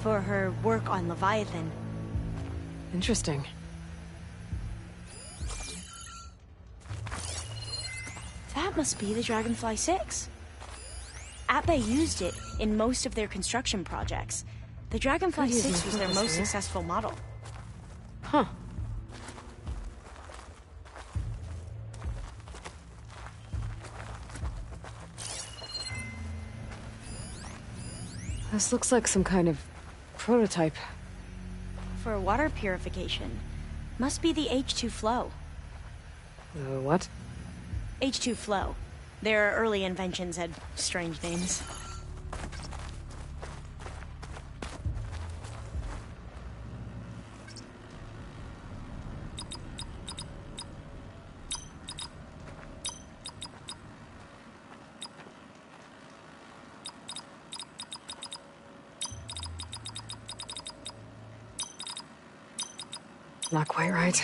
for her work on Leviathan. Interesting. That must be the Dragonfly 6. Ape used it in most of their construction projects. The Dragonfly Could use 6 my was their focus most here. successful model. Huh. This looks like some kind of prototype. For water purification. Must be the H2 flow. What? H2 flow. Their early inventions had strange names. Not quite right.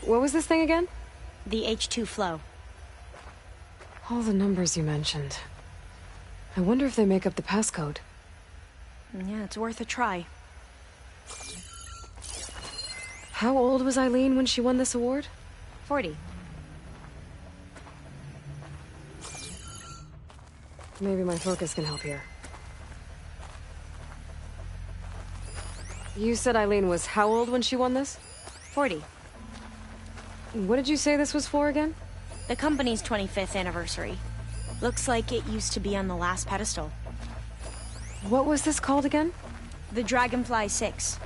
What was this thing again? The H2 flow. All the numbers you mentioned. I wonder if they make up the passcode. Yeah, it's worth a try. How old was Eileen when she won this award? 40. Maybe my focus can help here. You said Eileen was how old when she won this? 40. What did you say this was for again? The company's 25th anniversary. Looks like it used to be on the last pedestal. What was this called again? The Dragonfly 6.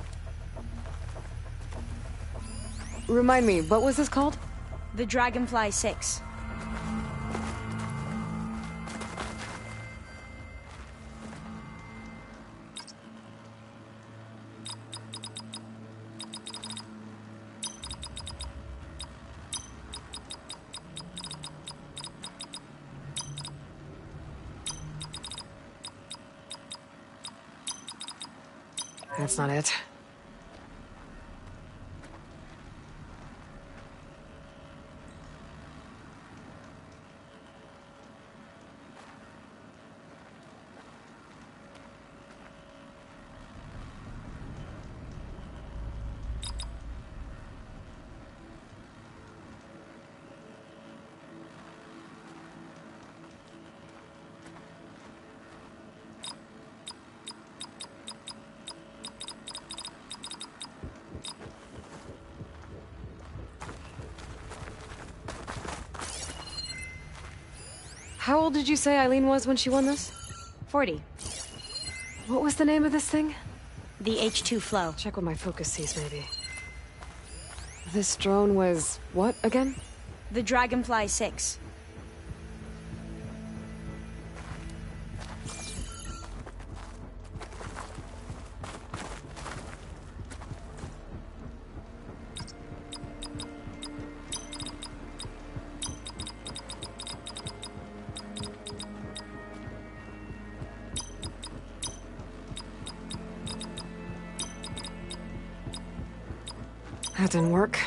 Remind me, what was this called? The Dragonfly 6. That's not it. How old did you say Eileen was when she won this? 40. What was the name of this thing? The H2 flow. Check what my focus sees, maybe. This drone was what again? The Dragonfly 6. That didn't work.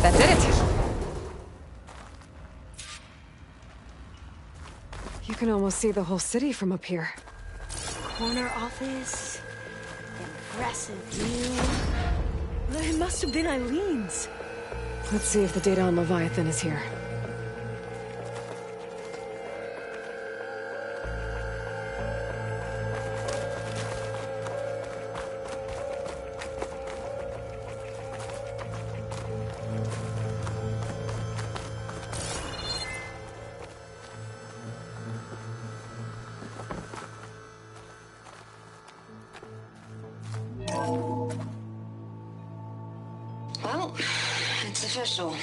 That did it! You can almost see the whole city from up here. Corner office. Impressive view. It must have been Eileen's. Let's see if the data on Leviathan is here. Well, it's official.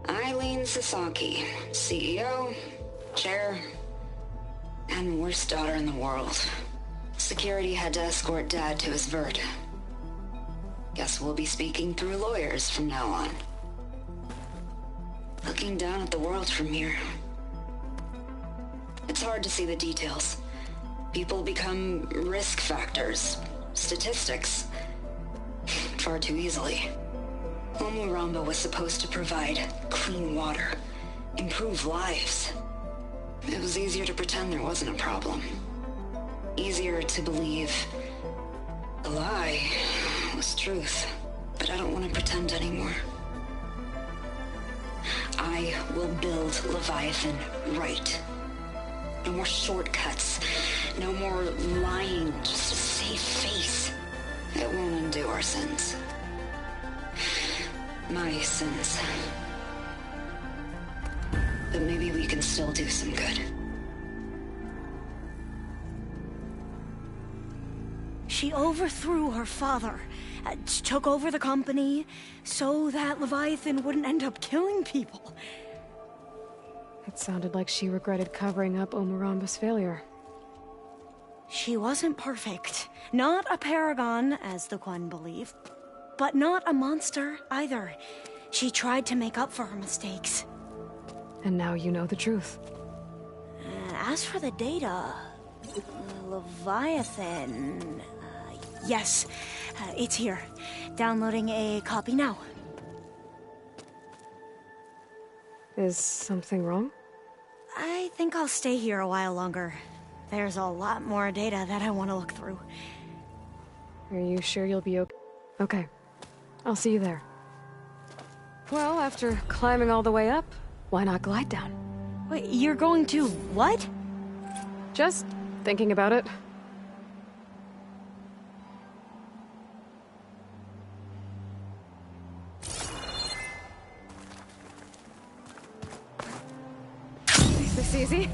Eileen Sasaki, CEO, chair, and worst daughter in the world. Security had to escort Dad to his vert. Guess we'll be speaking through lawyers from now on. Looking down at the world from here. It's hard to see the details. People become risk factors, statistics, far too easily. Omuramba was supposed to provide clean water, improve lives. It was easier to pretend there wasn't a problem. Easier to believe the lie was truth. But I don't want to pretend anymore. I will build Leviathan right. No more shortcuts. No more lying just to save face. It won't undo our sins. My sins. But maybe we can still do some good. She overthrew her father, took over the company, so that Leviathan wouldn't end up killing people. It sounded like she regretted covering up Omuramba's failure. She wasn't perfect. Not a paragon, as the Quan believe, but not a monster either. She tried to make up for her mistakes. And now you know the truth. As for the data, Leviathan... yes, it's here. Downloading a copy now. Is something wrong? I think I'll stay here a while longer. There's a lot more data that I want to look through. Are you sure you'll be okay? Okay. I'll see you there. Well, after climbing all the way up, why not glide down? Wait, you're going to what? Just thinking about it. Is this easy?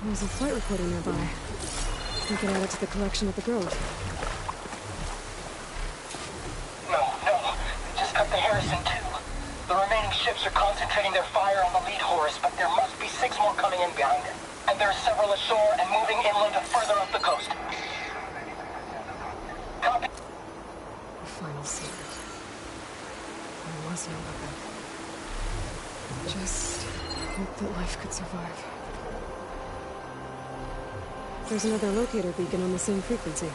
There's a flight recording nearby. We could add it to the collection at the Grove. No. Just cut the Harrison too. The remaining ships are concentrating their fire on the lead Horus, but there must be 6 more coming in behind it. And there are several ashore and moving inland further up the coast. Copy. The final secret. There was no weapon. Just hope that life could survive. There's another locator beacon on the same frequency.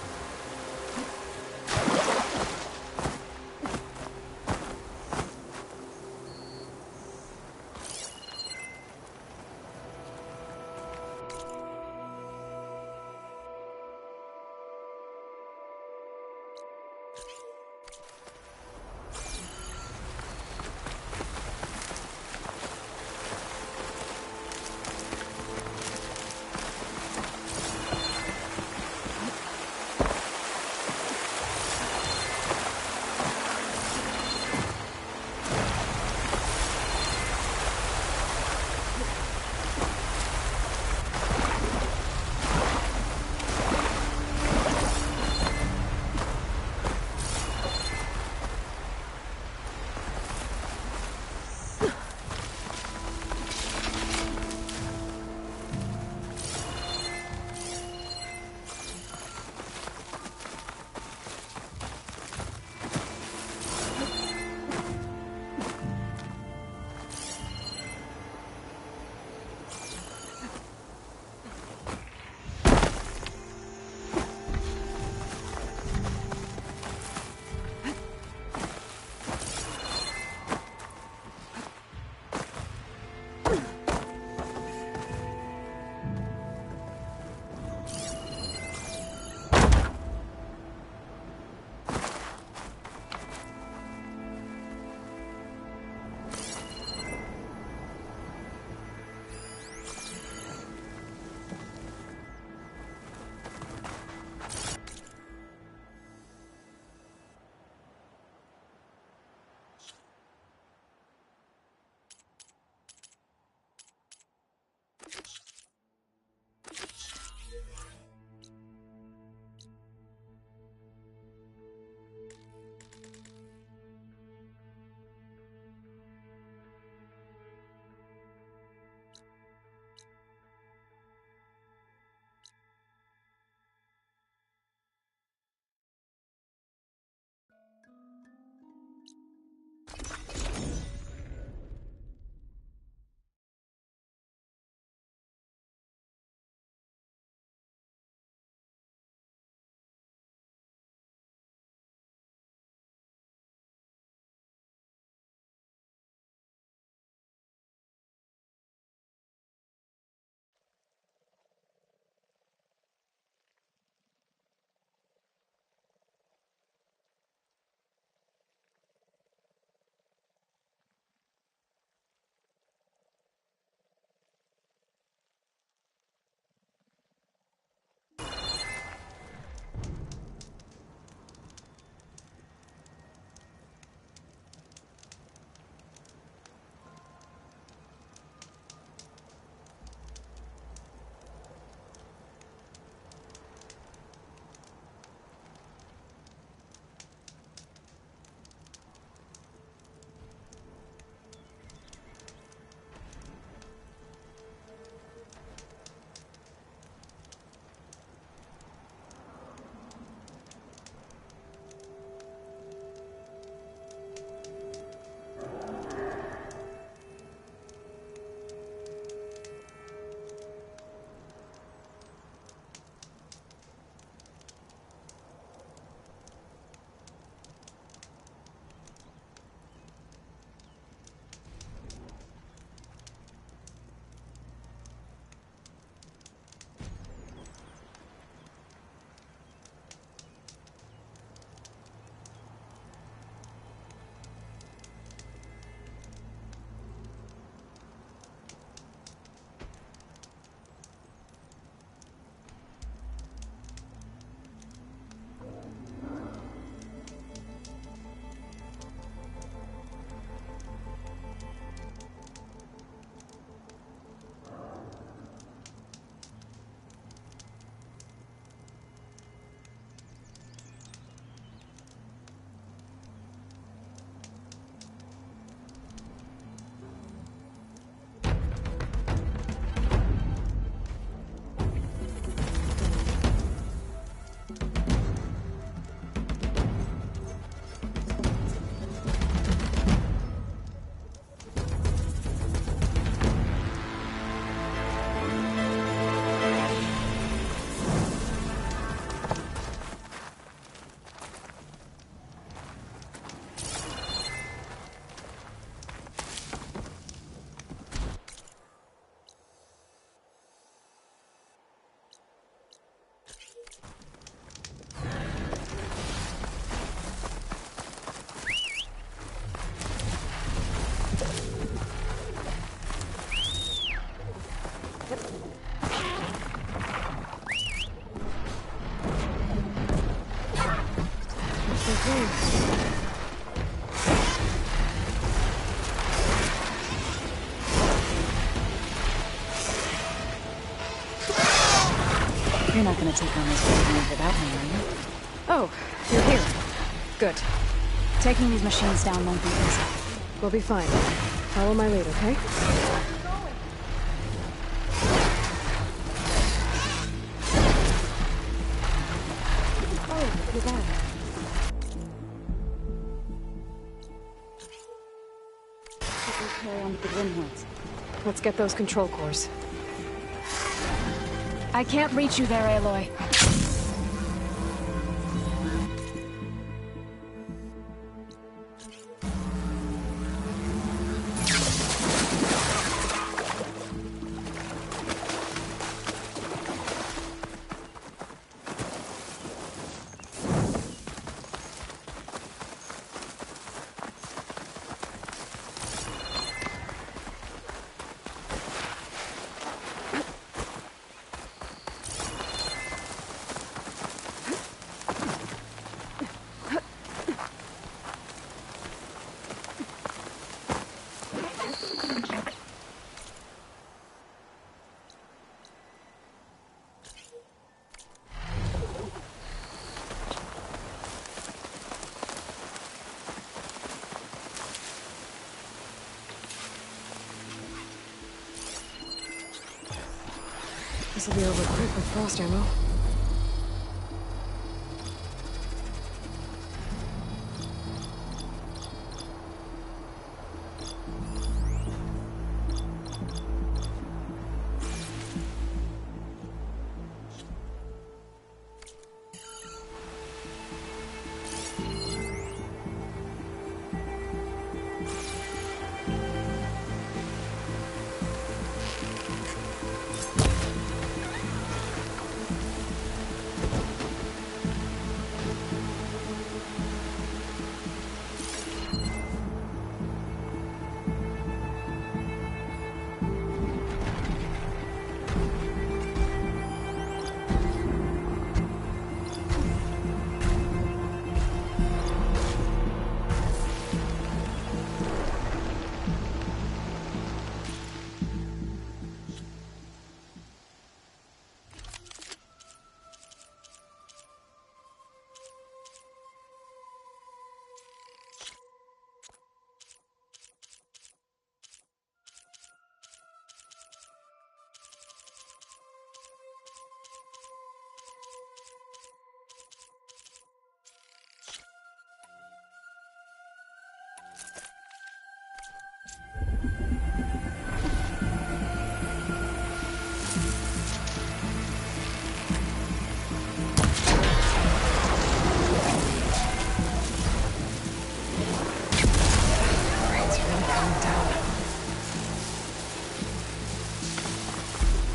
You're not gonna take on this big without me, are you? Oh, you're here. Good. Taking these machines down won't be easy. We'll be fine. Follow my lead, okay? Oh, you're back. Carry on with the Grimhorns. Let's get those control cores. I can't reach you there, Aloy. This'll be over quick with frost ammo.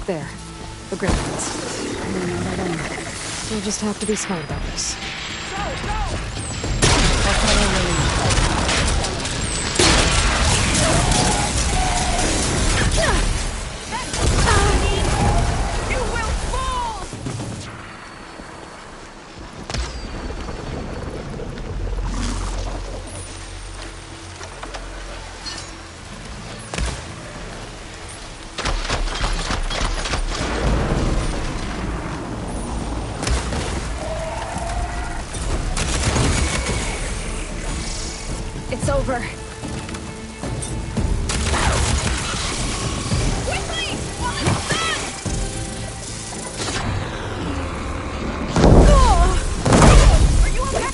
There. The Griffins. We'll just have to be smart about this. You will fall! It's over. Quickly! While it's done! Are you okay?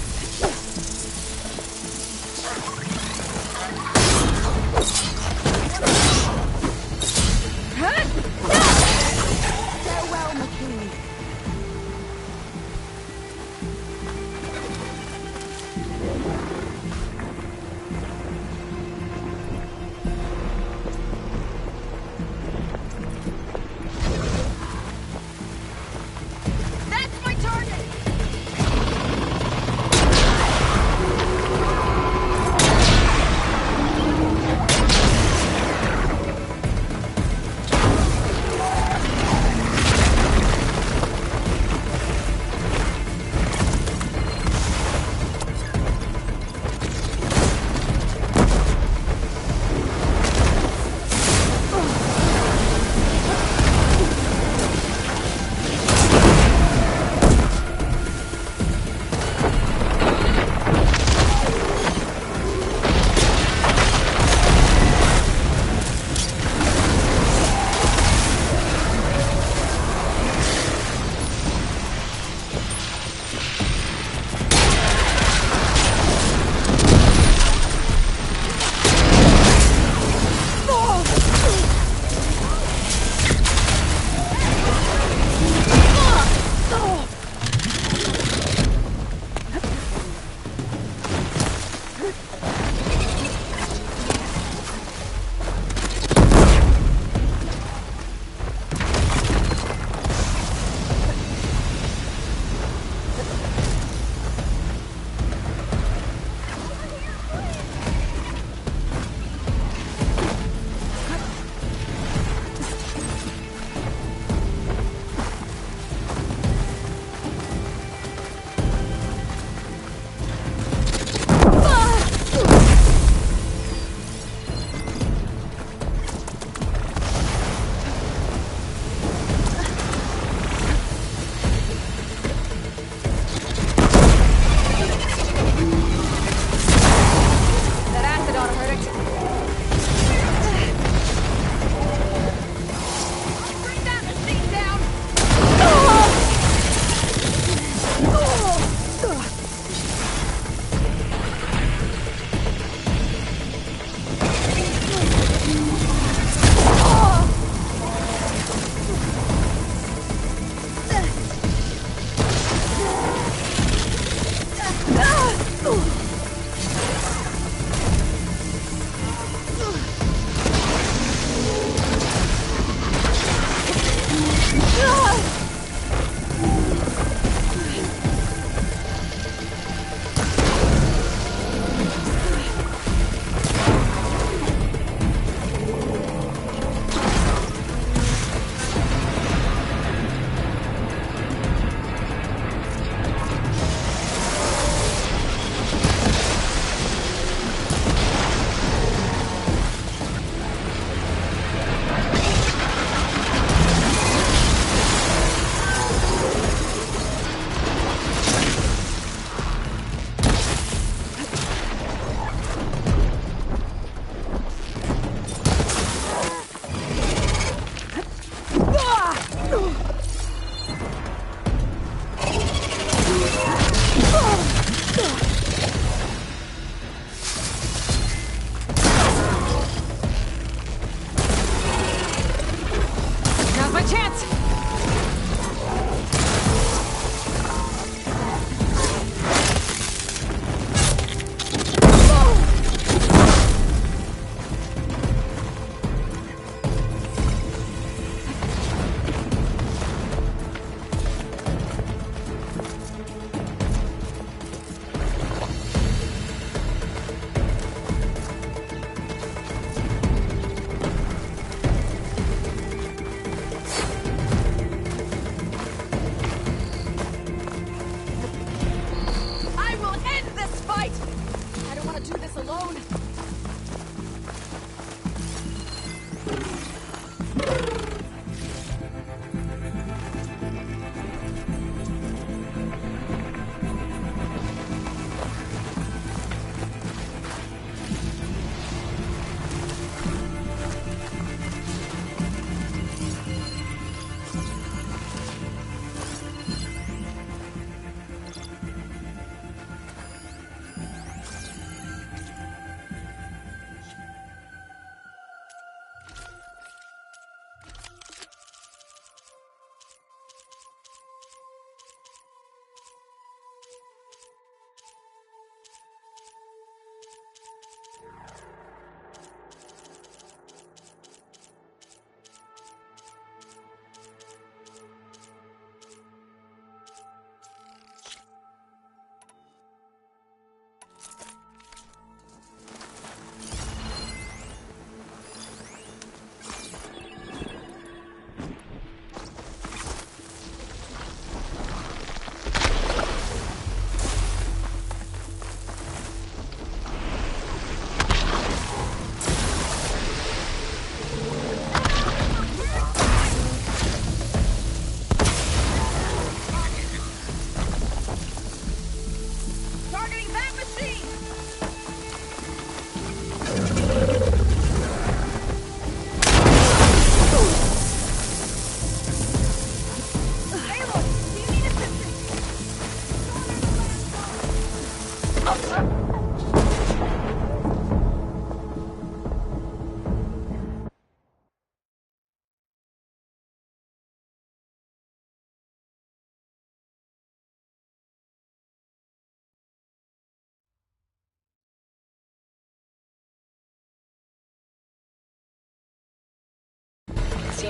Farewell, McKinney.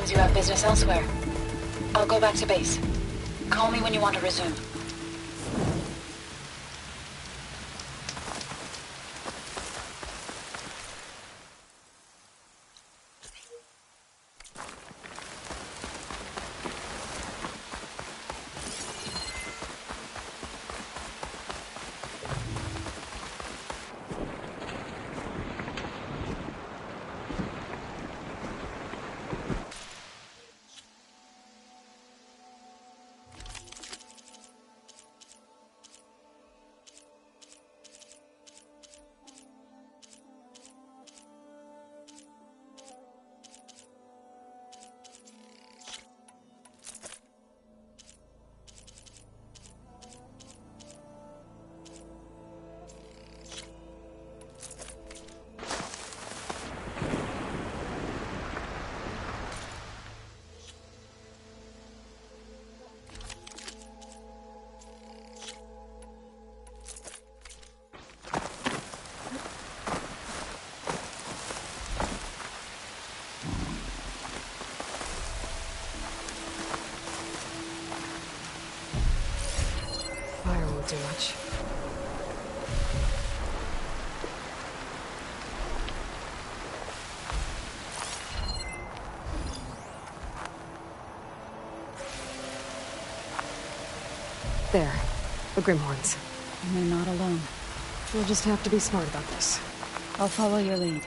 Seems you have business elsewhere. I'll go back to base. Call me when you want to resume. Too much. There. The Grimhorns. And they're not alone. We'll just have to be smart about this. I'll follow your lead.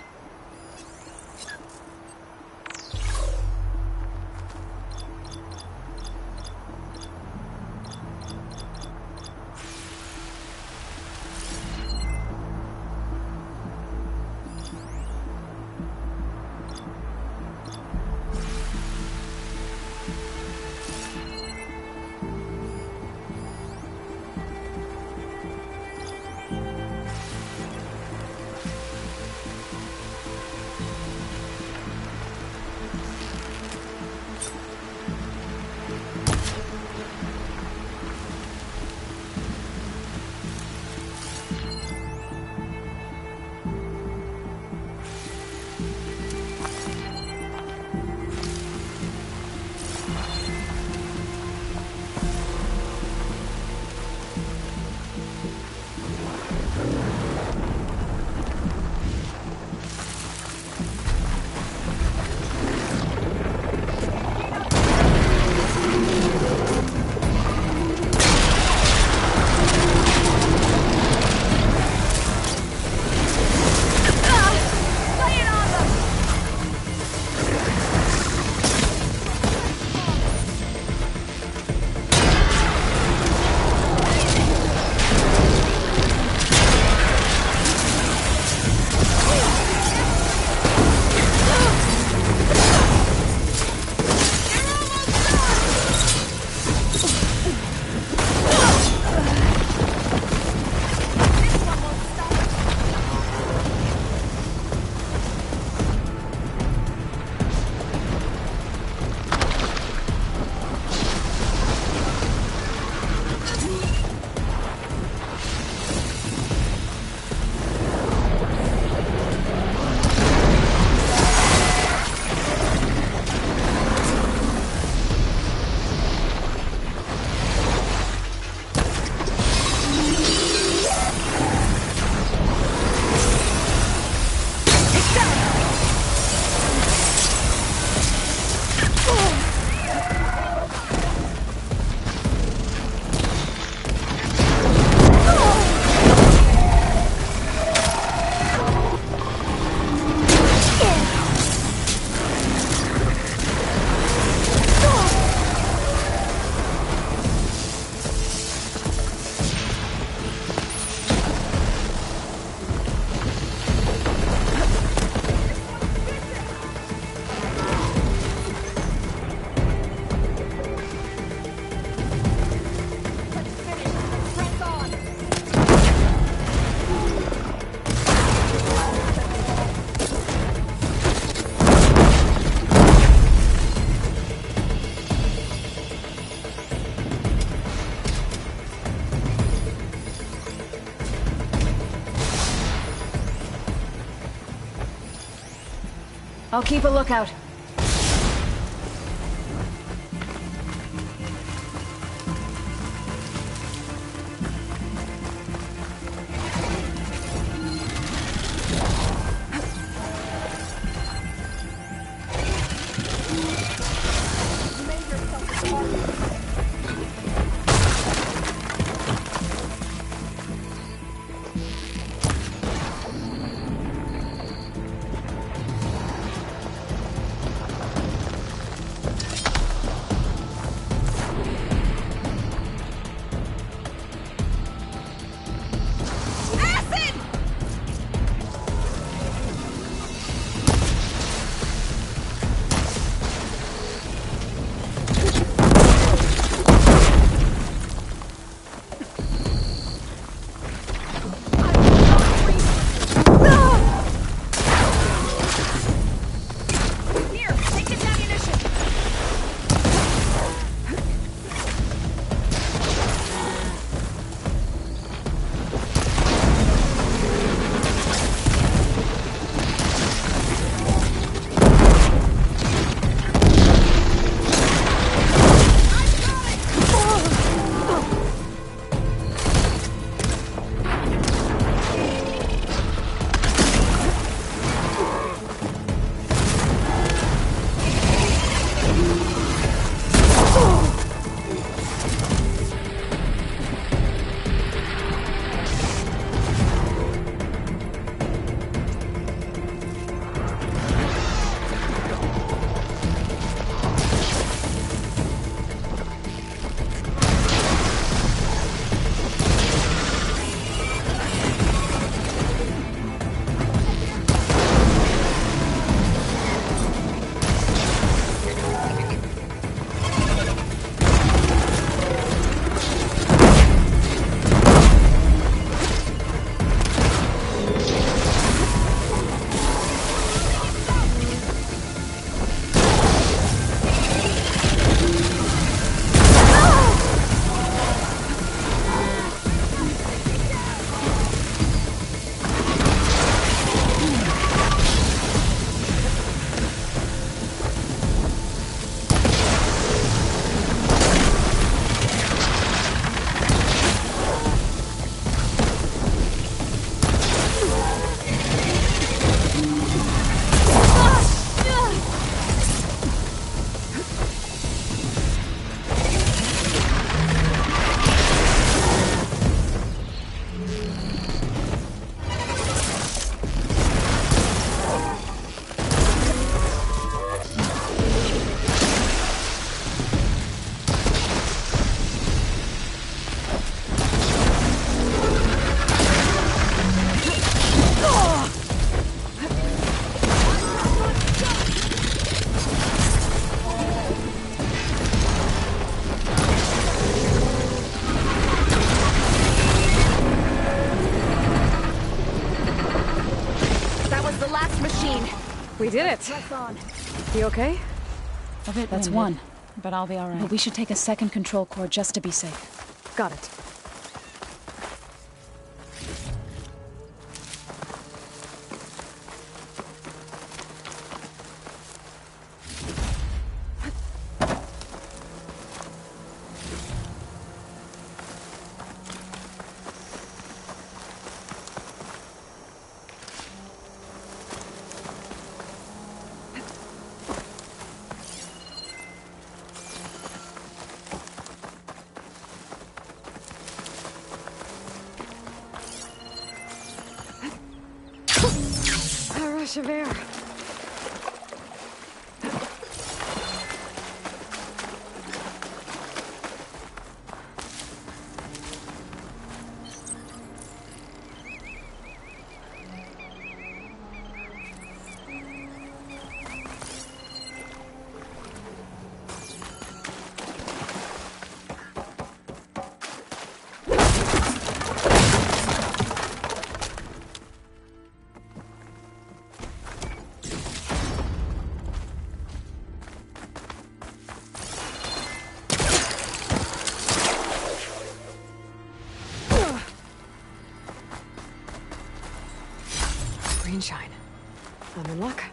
I'll keep a lookout. We did it! Press on. You okay? A bit That's winded. One, but I'll be alright. But we should take a second control core just to be safe. Got it. Rush of air. Green shine. I'm in luck.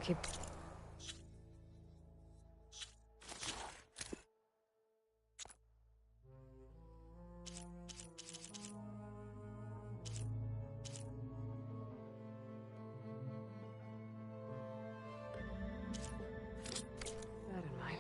Keep... that in mind.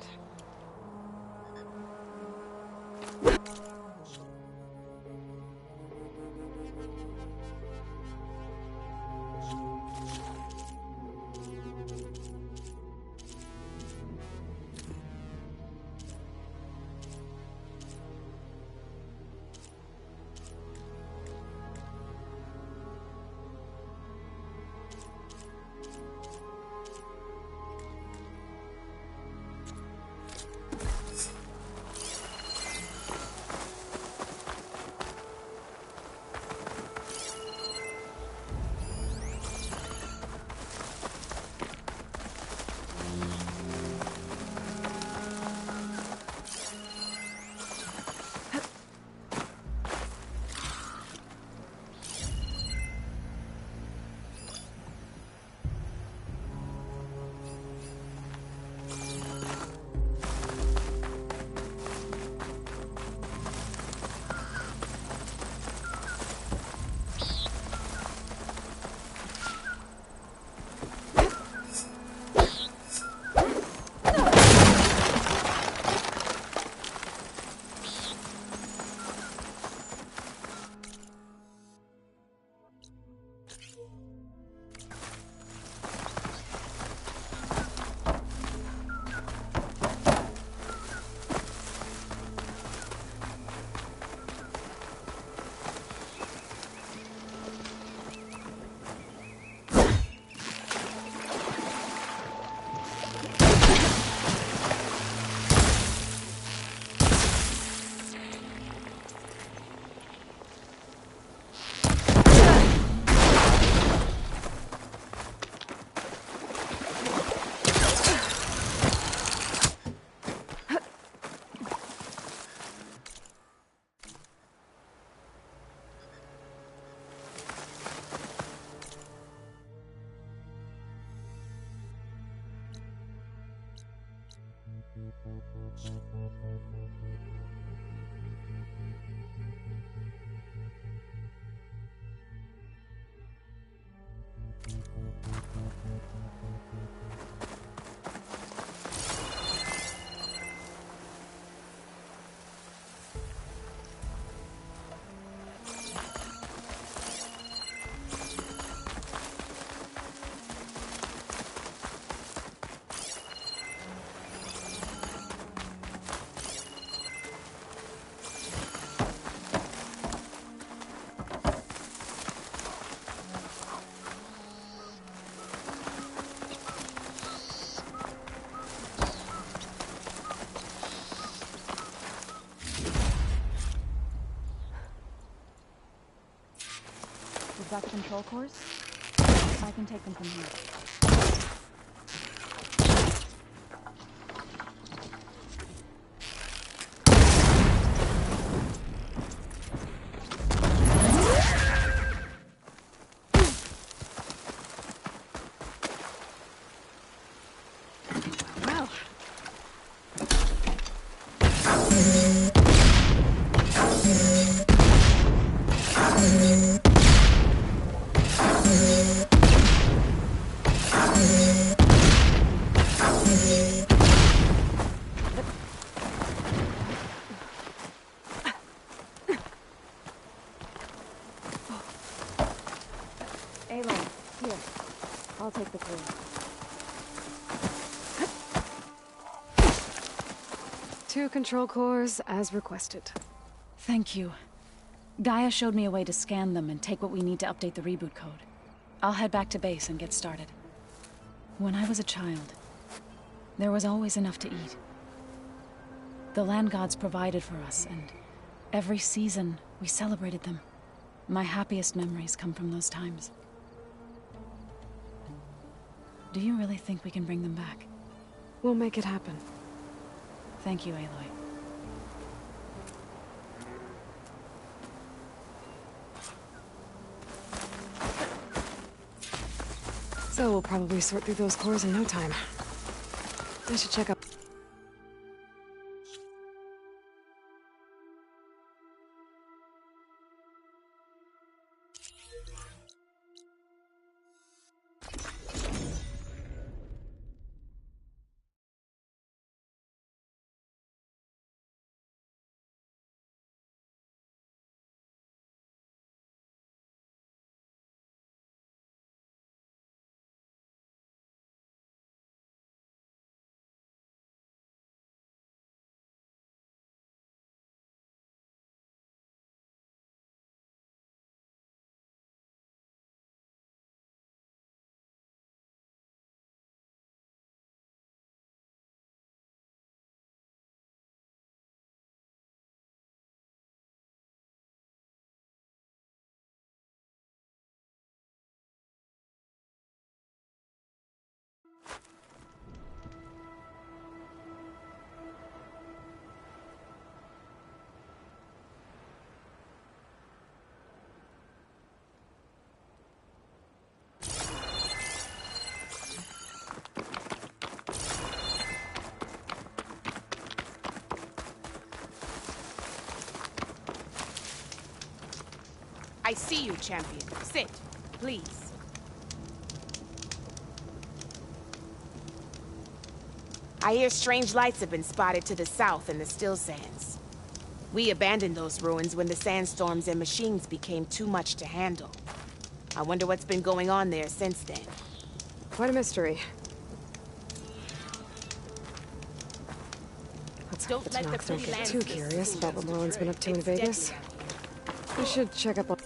You've got the control cores? I can take them from here. Well. Aloy, here. I'll take the core. 2 control cores, as requested. Thank you. Gaia showed me a way to scan them and take what we need to update the reboot code. I'll head back to base and get started. When I was a child, there was always enough to eat. The land gods provided for us, and every season we celebrated them. My happiest memories come from those times. Do you really think we can bring them back? We'll make it happen. Thank you, Aloy. So we'll probably sort through those cores in no time. I should check up. I see you, champion. Sit, please. I hear strange lights have been spotted to the south in the still sands. We abandoned those ruins when the sandstorms and machines became too much to handle. I wonder what's been going on there since then. Quite a mystery. Let's hope the Tanaks don't get too curious about what Merlin's been up to in Vegas. I should check up on...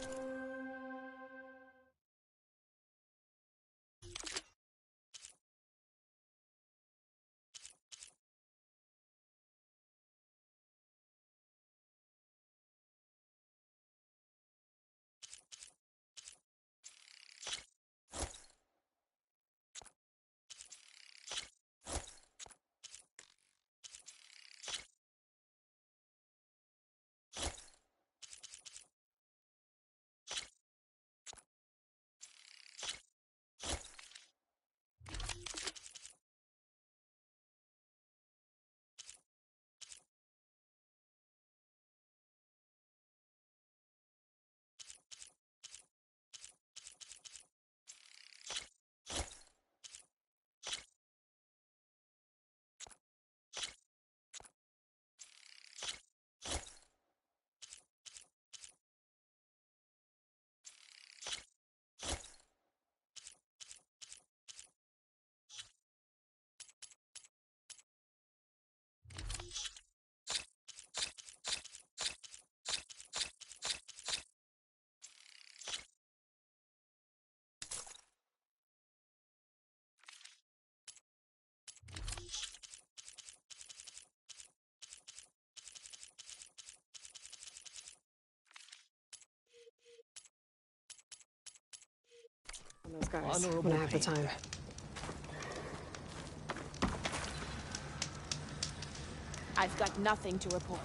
Those guys, when I have the time. I've got nothing to report.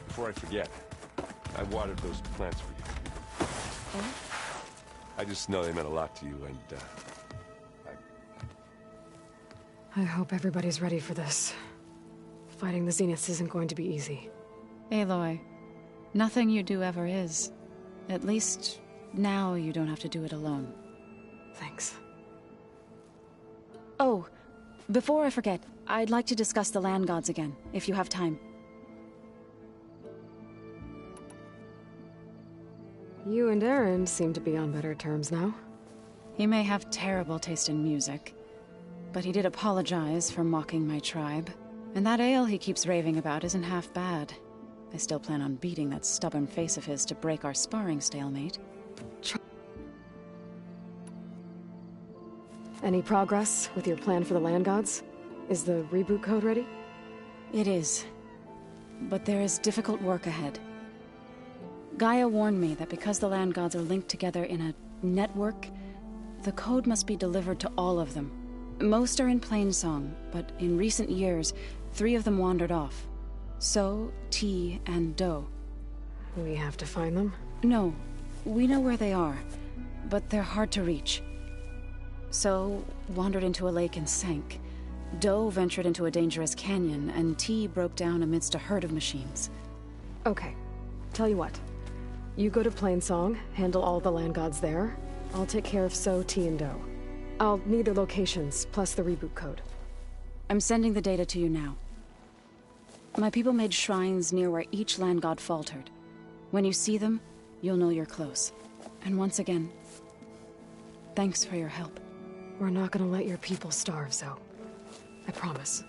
Before I forget, I watered those plants for you. Oh? I just know they meant a lot to you, and, I hope everybody's ready for this. Fighting the Zeniths isn't going to be easy. Aloy, nothing you do ever is. At least, now you don't have to do it alone. Thanks. Oh, before I forget, I'd like to discuss the land gods again, if you have time. You and Aaron seem to be on better terms now. He may have terrible taste in music, but he did apologize for mocking my tribe. And that ale he keeps raving about isn't half bad. I still plan on beating that stubborn face of his to break our sparring stalemate. Any progress with your plan for the land gods? Is the reboot code ready? It is. But there is difficult work ahead. Gaia warned me that because the land gods are linked together in a network, the code must be delivered to all of them. Most are in Plainsong, but in recent years, 3 of them wandered off. So, T, and Do. We have to find them? No, we know where they are, but they're hard to reach. So, wandered into a lake and sank. Do ventured into a dangerous canyon, and T broke down amidst a herd of machines. Okay, tell you what. You go to Plainsong, handle all the land gods there. I'll take care of So, T, and Do. I'll need their locations, plus the reboot code. I'm sending the data to you now. My people made shrines near where each land god faltered. When you see them, you'll know you're close. And once again, thanks for your help. We're not gonna let your people starve, Zo. I promise.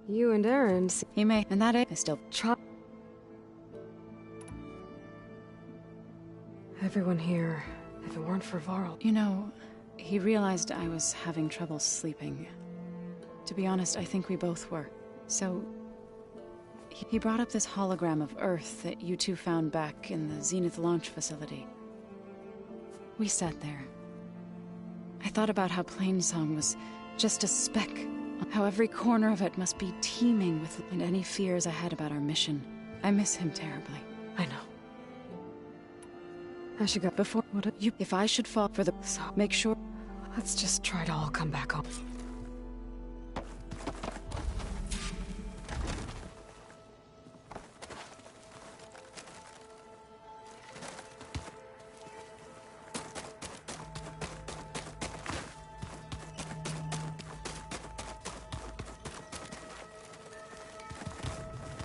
You and Aaron... He may, and that I still try... Everyone here, if it weren't for Varl... You know, he realized I was having trouble sleeping. To be honest, I think we both were. So... he brought up this hologram of Earth that you two found back in the Zenith launch facility. We sat there. I thought about how Plainsong was just a speck. How every corner of it must be teeming with and any fears I had about our mission. I miss him terribly. I know. I should go before... What you... If I should fall for the... So, make sure... Let's just try to all come back home.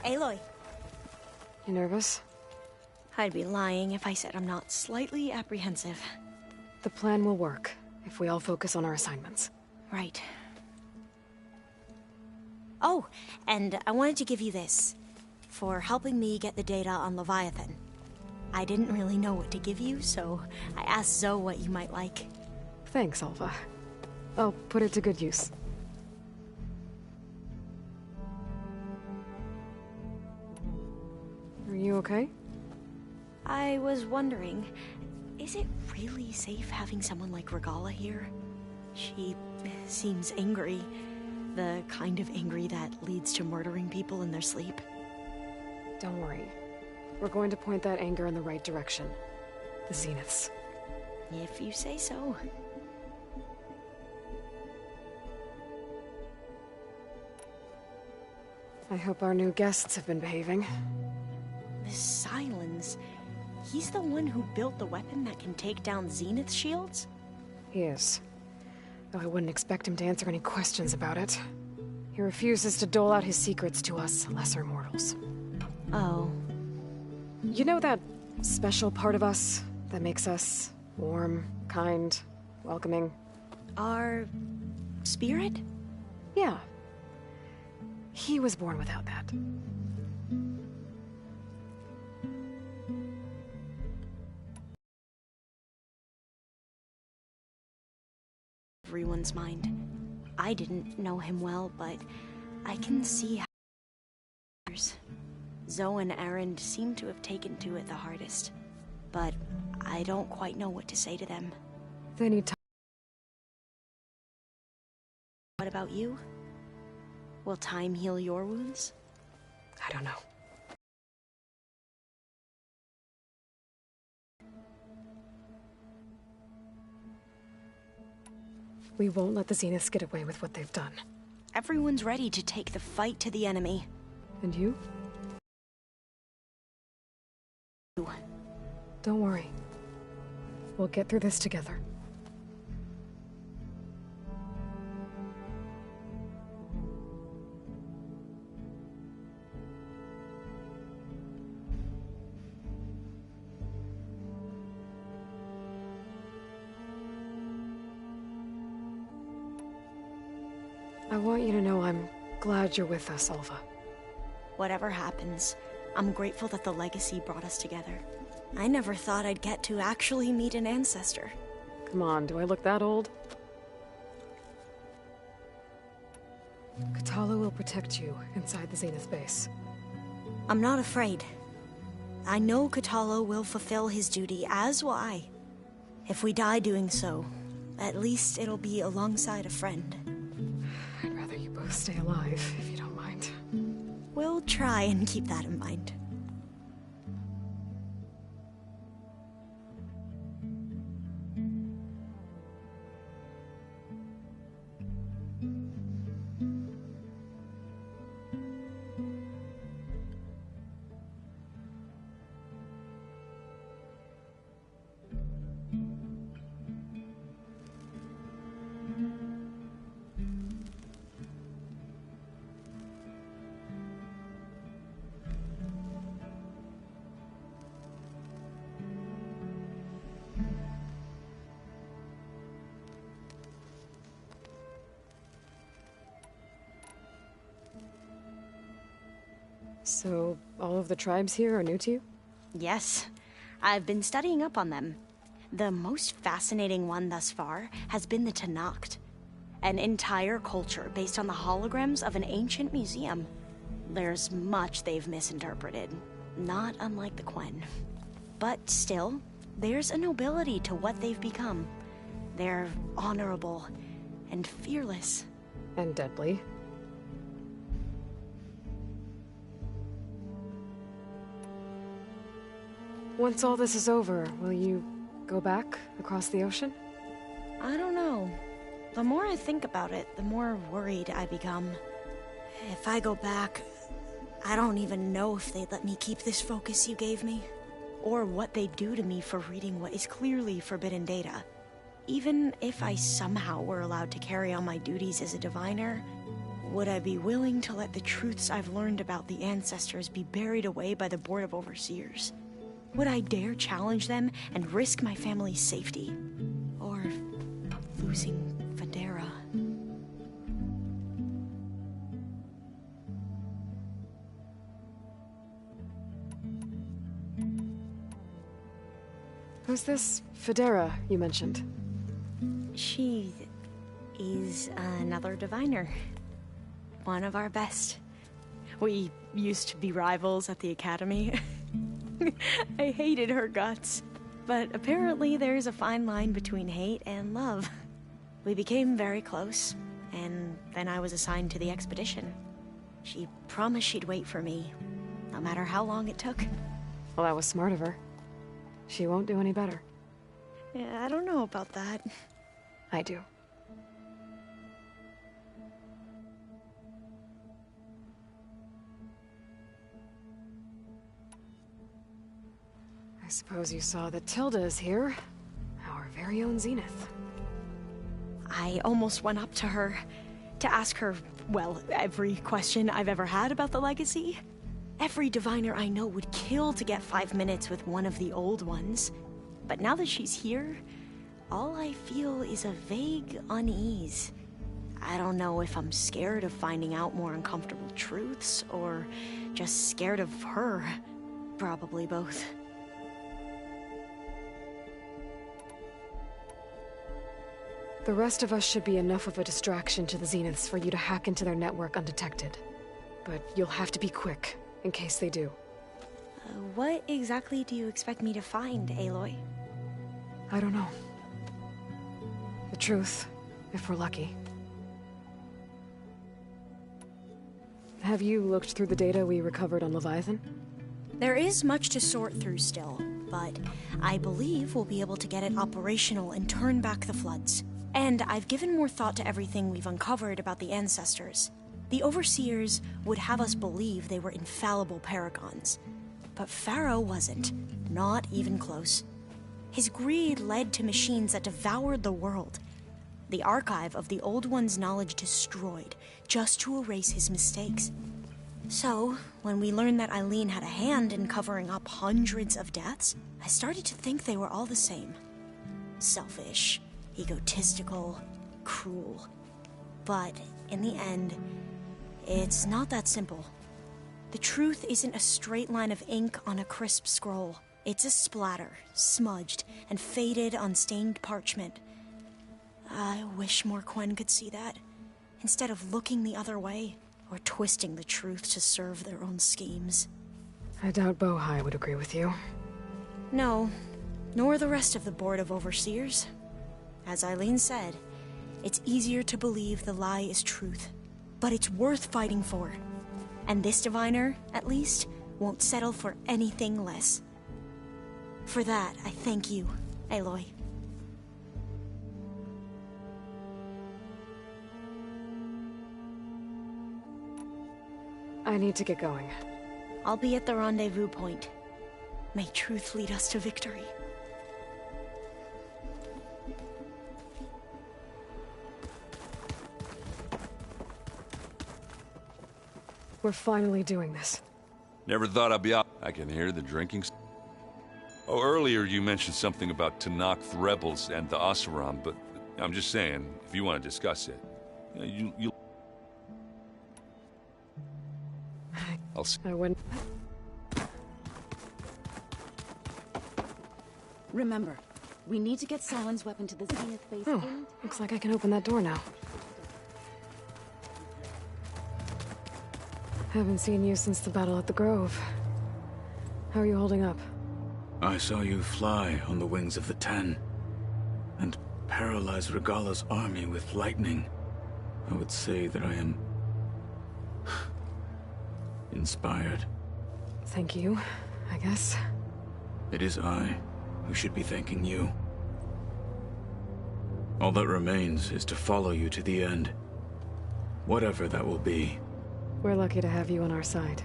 Aloy. You nervous? I'd be lying if I said I'm not slightly apprehensive. The plan will work, if we all focus on our assignments. Right. Oh, and I wanted to give you this, for helping me get the data on Leviathan. I didn't really know what to give you, so I asked Zo what you might like. Thanks, Alva. I'll put it to good use. Are you okay? I was wondering, is it really safe having someone like Regala here? She seems angry. The kind of angry that leads to murdering people in their sleep. Don't worry. We're going to point that anger in the right direction. The Zeniths. If you say so. I hope our new guests have been behaving. This Silence... He's the one who built the weapon that can take down Zenith shields? He is. Though I wouldn't expect him to answer any questions about it. He refuses to dole out his secrets to us lesser mortals. Oh. You know that special part of us that makes us warm, kind, welcoming? Our spirit? Yeah. He was born without that. Everyone's mind. I didn't know him well, but I can see how Zoe and Aaron seem to have taken to it the hardest. But I don't quite know what to say to them. They need time. What about you? Will time heal your wounds? I don't know. We won't let the Zeniths get away with what they've done. Everyone's ready to take the fight to the enemy. And you? Don't worry. We'll get through this together. I want you to know I'm glad you're with us, Alva. Whatever happens, I'm grateful that the legacy brought us together. I never thought I'd get to actually meet an ancestor. Come on, do I look that old? Katala will protect you inside the Zenith base. I'm not afraid. I know Katala will fulfill his duty, as will I. If we die doing so, at least it'll be alongside a friend. I'd rather you both stay alive, if you don't mind. We'll try and keep that in mind. So, all of the tribes here are new to you? Yes. I've been studying up on them. The most fascinating one thus far has been the Tenakth, an entire culture based on the holograms of an ancient museum. There's much they've misinterpreted, not unlike the Quen. But still, there's a nobility to what they've become. They're honorable and fearless. And deadly. Once all this is over, will you go back across the ocean? I don't know. The more I think about it, the more worried I become. If I go back, I don't even know if they'd let me keep this focus you gave me, or what they'd do to me for reading what is clearly forbidden data. Even if I somehow were allowed to carry on my duties as a diviner, would I be willing to let the truths I've learned about the ancestors be buried away by the Board of Overseers? Would I dare challenge them and risk my family's safety? Or losing Federa? Who's this Federa you mentioned? She is another diviner. One of our best. We used to be rivals at the academy. I hated her guts. But apparently there's a fine line between hate and love. We became very close, and then I was assigned to the expedition. She promised she'd wait for me, no matter how long it took. Well, that was smart of her. She won't do any better. Yeah, I don't know about that. I do. I suppose you saw that Tilda is here. Our very own Zenith. I almost went up to her to ask her, well, every question I've ever had about the legacy. Every diviner I know would kill to get 5 minutes with one of the old ones. But now that she's here, all I feel is a vague unease. I don't know if I'm scared of finding out more uncomfortable truths, or just scared of her. Probably both. The rest of us should be enough of a distraction to the Zeniths for you to hack into their network undetected. But you'll have to be quick, in case they do. What exactly do you expect me to find, Aloy? I don't know. The truth, if we're lucky. Have you looked through the data we recovered on Leviathan? There is much to sort through still, but I believe we'll be able to get it operational and turn back the floods. And I've given more thought to everything we've uncovered about the ancestors. The Overseers would have us believe they were infallible paragons. But Pharaoh wasn't. Not even close. His greed led to machines that devoured the world. The archive of the Old One's knowledge destroyed, just to erase his mistakes. So, when we learned that Eileen had a hand in covering up hundreds of deaths, I started to think they were all the same. Selfish, egotistical, cruel. But, in the end, it's not that simple. The truth isn't a straight line of ink on a crisp scroll. It's a splatter, smudged, and faded on stained parchment. I wish more Quen could see that, instead of looking the other way, or twisting the truth to serve their own schemes. I doubt Bohai would agree with you. No, nor the rest of the Board of Overseers. As Eileen said, it's easier to believe the lie is truth, but it's worth fighting for. And this diviner, at least, won't settle for anything less. For that, I thank you, Aloy. I need to get going. I'll be at the rendezvous point. May truth lead us to victory. We're finally doing this. Never thought I'd be out. I can hear the drinking. Oh, earlier you mentioned something about Tanakh rebels and the Oseram, but I'm just saying, if you want to discuss it, you I'll see. I wouldn't. Remember, we need to get Silen's weapon to the Zenith base. Oh, looks like I can open that door now. Haven't seen you since the battle at the Grove. How are you holding up? I saw you fly on the wings of the Ten, and paralyze Regala's army with lightning. I would say that I am inspired. Thank you, I guess. It is I who should be thanking you. All that remains is to follow you to the end. Whatever that will be. We're lucky to have you on our side.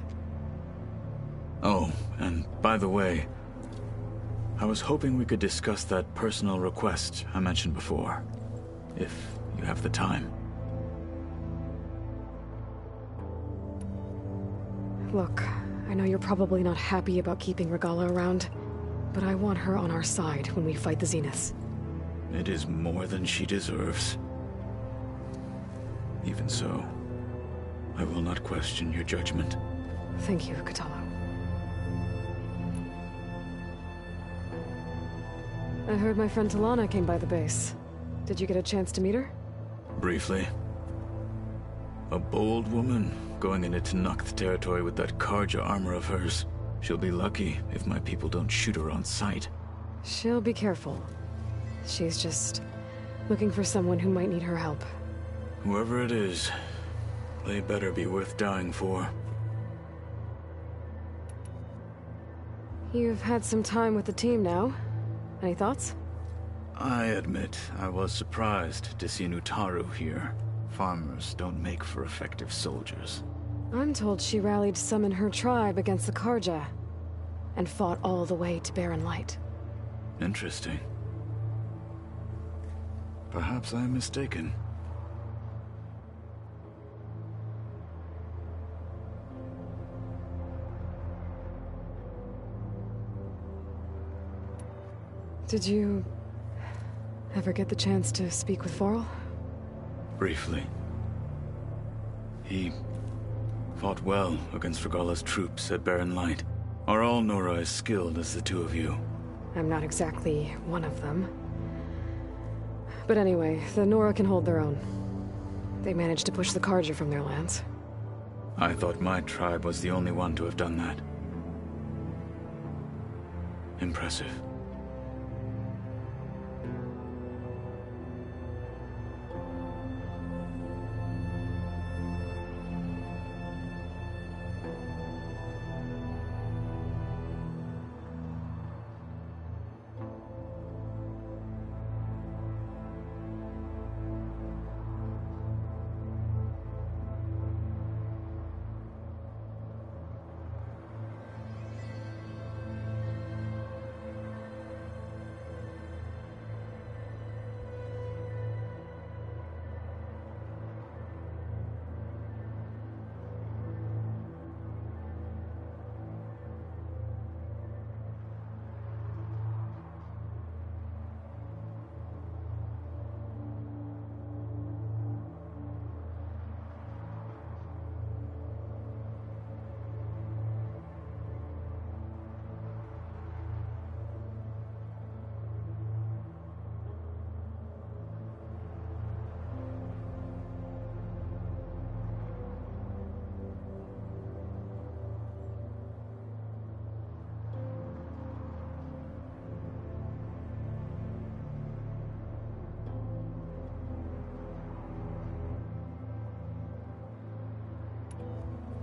Oh, and by the way, I was hoping we could discuss that personal request I mentioned before, if you have the time. Look, I know you're probably not happy about keeping Regala around, but I want her on our side when we fight the Zeniths. It is more than she deserves. Even so, I will not question your judgment. Thank you, Katalo. I heard my friend Talana came by the base. Did you get a chance to meet her? Briefly. A bold woman going into Tanakh territory with that Karja armor of hers. She'll be lucky if my people don't shoot her on sight. She'll be careful. She's just looking for someone who might need her help. Whoever it is, they better be worth dying for. You've had some time with the team now. Any thoughts? I admit I was surprised to see Nutaru here. Farmers don't make for effective soldiers. I'm told she rallied some in her tribe against the Karja, and fought all the way to Barren Light. Interesting. perhaps I am mistaken. Did you ever get the chance to speak with Varl? Briefly. He fought well against Regalla's troops at Barren Light. Are all Nora as skilled as the two of you? I'm not exactly one of them. But anyway, the Nora can hold their own. They managed to push the Carja from their lands. I thought my tribe was the only one to have done that. Impressive.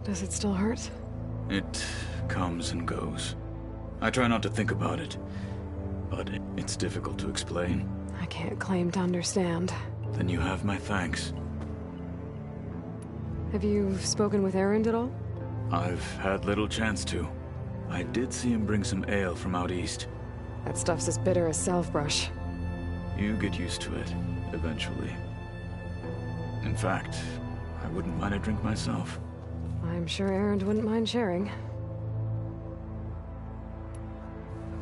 Does it still hurt? It comes and goes. I try not to think about it, but it's difficult to explain. I can't claim to understand. Then you have my thanks. Have you spoken with Erend at all? I've had little chance to. I did see him bring some ale from out east. That stuff's as bitter as self-brush. You get used to it, eventually. In fact, I wouldn't mind a drink myself. I'm sure Erend wouldn't mind sharing.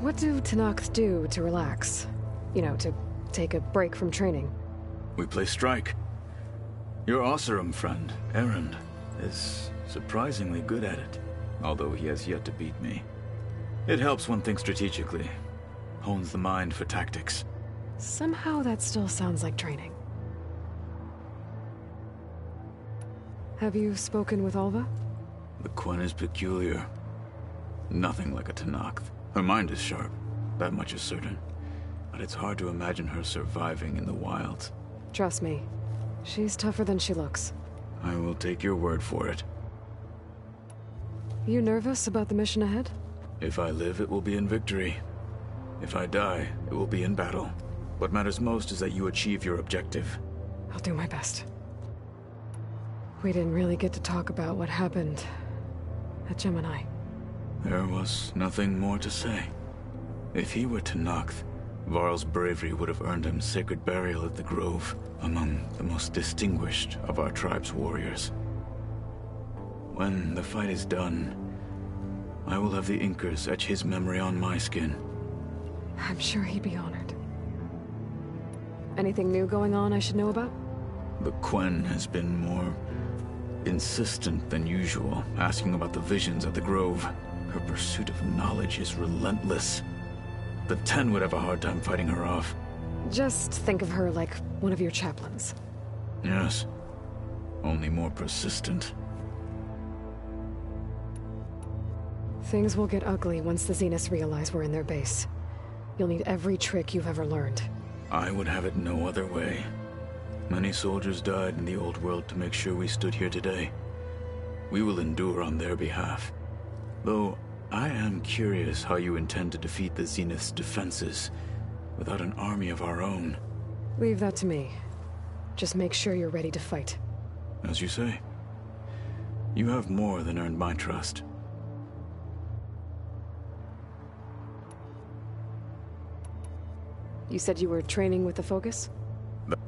What do Tenakth do to relax? You know, to take a break from training? We play strike. Your Oseram friend, Erend, is surprisingly good at it, although he has yet to beat me. It helps one think strategically, hones the mind for tactics. Somehow that still sounds like training. Have you spoken with Alva? The Quen is peculiar. Nothing like a Tenakth. Her mind is sharp, that much is certain. But it's hard to imagine her surviving in the wilds. Trust me, she's tougher than she looks. I will take your word for it. You nervous about the mission ahead? If I live, it will be in victory. If I die, it will be in battle. What matters most is that you achieve your objective. I'll do my best. We didn't really get to talk about what happened at Gemini. There was nothing more to say. If he were Tenakth, Varl's bravery would have earned him sacred burial at the Grove, among the most distinguished of our tribe's warriors. When the fight is done, I will have the Inkers etch his memory on my skin. I'm sure he'd be honored. Anything new going on I should know about? The Quen has been more insistent than usual, asking about the visions at the Grove. Her pursuit of knowledge is relentless. The Ten would have a hard time fighting her off. Just think of her like one of your chaplains. Yes. Only more persistent. Things will get ugly once the Zeniths realize we're in their base. You'll need every trick you've ever learned. I would have it no other way. Many soldiers died in the old world to make sure we stood here today. We will endure on their behalf. Though, I am curious how you intend to defeat the Zenith's defenses without an army of our own. Leave that to me. Just make sure you're ready to fight. As you say. You have more than earned my trust. You said you were training with the Focus?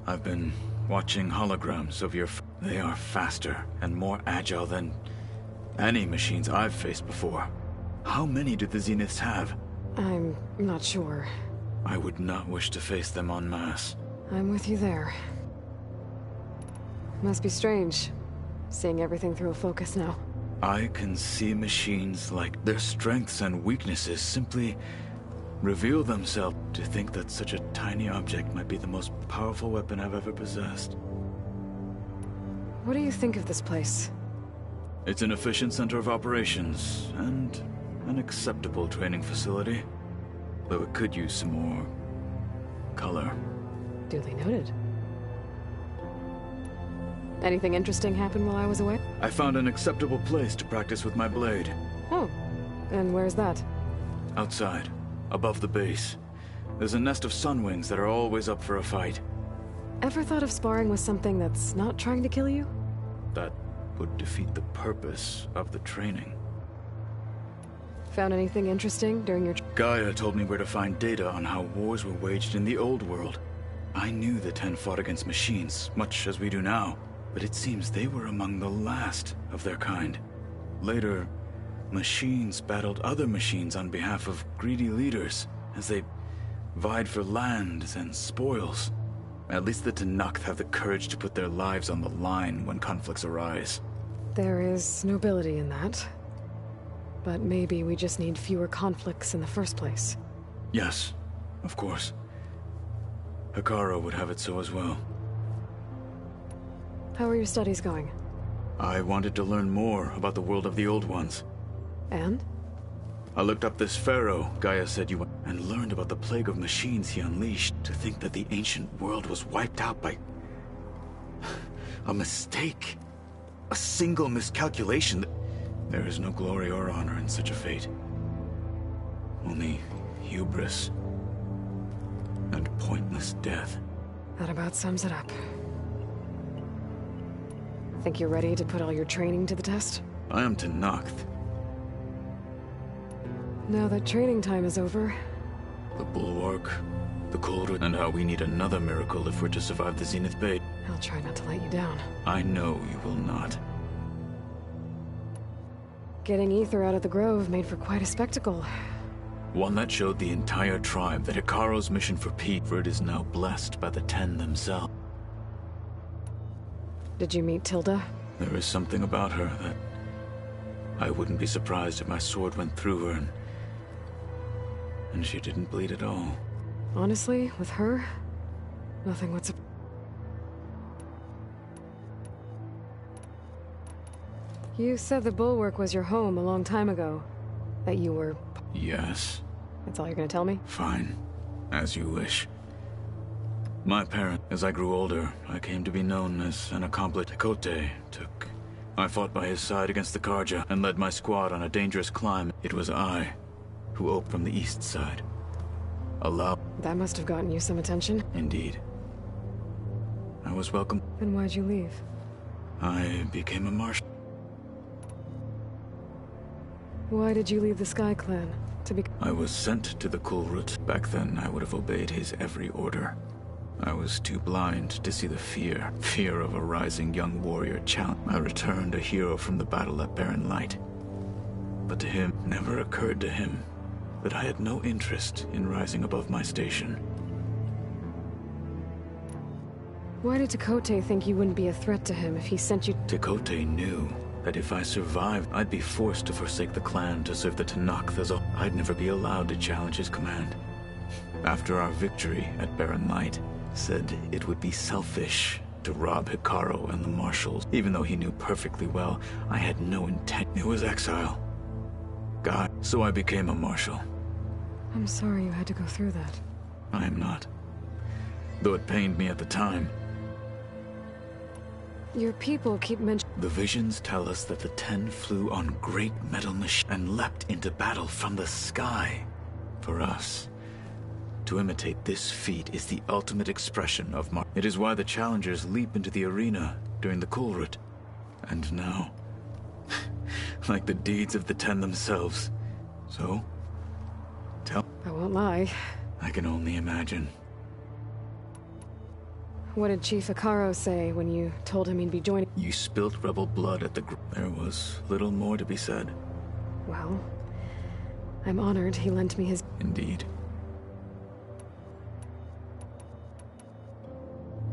I've been watching holograms of your... They are faster and more agile than any machines I've faced before. How many do the Zeniths have? I'm not sure. I would not wish to face them en masse. I'm with you there. Must be strange, seeing everything through a focus now. I can see machines like their strengths and weaknesses simply reveal themselves. To think that such a tiny object might be the most powerful weapon I've ever possessed. What do you think of this place? It's an efficient center of operations, and an acceptable training facility. Though it could use some more color. Duly noted. Anything interesting happen while I was away? I found an acceptable place to practice with my blade. Oh, and where's that? Outside, above the base. There's a nest of sunwings that are always up for a fight. Ever thought of sparring with something that's not trying to kill you? That would defeat the purpose of the training. Found anything interesting during your... Gaia told me where to find data on how wars were waged in the old world. I knew the Ten fought against machines, much as we do now. But it seems they were among the last of their kind. Later, machines battled other machines on behalf of greedy leaders, as they vied for lands and spoils. At least the Tenakth have the courage to put their lives on the line when conflicts arise. There is nobility in that. But maybe we just need fewer conflicts in the first place. Yes, of course. Hekarro would have it so as well. How are your studies going? I wanted to learn more about the world of the Old Ones. And? I looked up this pharaoh Gaia said you were, and learned about the plague of machines he unleashed. To think that the ancient world was wiped out by... a mistake. A single miscalculation. There is no glory or honor in such a fate. Only hubris. And pointless death. That about sums it up. Think you're ready to put all your training to the test? I am Tenakth. Now that training time is over... The Bulwark, the Cold, and how we need another miracle if we're to survive the Zenith Base. I'll try not to let you down. I know you will not. Getting Ether out of the Grove made for quite a spectacle. One that showed the entire tribe that Hekarro's mission for peace is now blessed by the Ten themselves. Did you meet Tilda? There is something about her that... I wouldn't be surprised if my sword went through her and she didn't bleed at all. Honestly, with her, nothing would You said the Bulwark was your home a long time ago. That you were... Yes. That's all you're gonna tell me? Fine. As you wish. My parent, as I grew older, I came to be known as an accomplished Tekote. I fought by his side against the Karja and led my squad on a dangerous climb. It was I who opened from the east side. That must have gotten you some attention. Indeed. I was welcome. Then why'd you leave? I became a marshal. Why did you leave the Sky Clan? I was sent to the Kulrut. Back then, I would have obeyed his every order. I was too blind to see the fear of a rising young warrior challenge. I returned a hero from the battle at Barren Light. But to him, never occurred to him that I had no interest in rising above my station. Why did Tekote think you wouldn't be a threat to him if he sent you? Tekote knew that if I survived, I'd be forced to forsake the clan to serve the Tenakth as I'd never be allowed to challenge his command. After our victory at Barren Light, said it would be selfish to rob Hekarro and the marshals, even though he knew perfectly well I had no intent. It was exile. God, so I became a marshal. I'm sorry you had to go through that. I am not. Though it pained me at the time. Your people keep mentioning... The visions tell us that the Ten flew on great metal machines and leapt into battle from the sky. For us, to imitate this feat is the ultimate expression of It is why the challengers leap into the arena during the Kulrut. And now, like the deeds of the Ten themselves. So, I won't lie. I can only imagine. What did Chief Akaro say when you told him he'd be joining? You spilt rebel blood at the There was little more to be said. Well, I'm honored he lent me his... Indeed.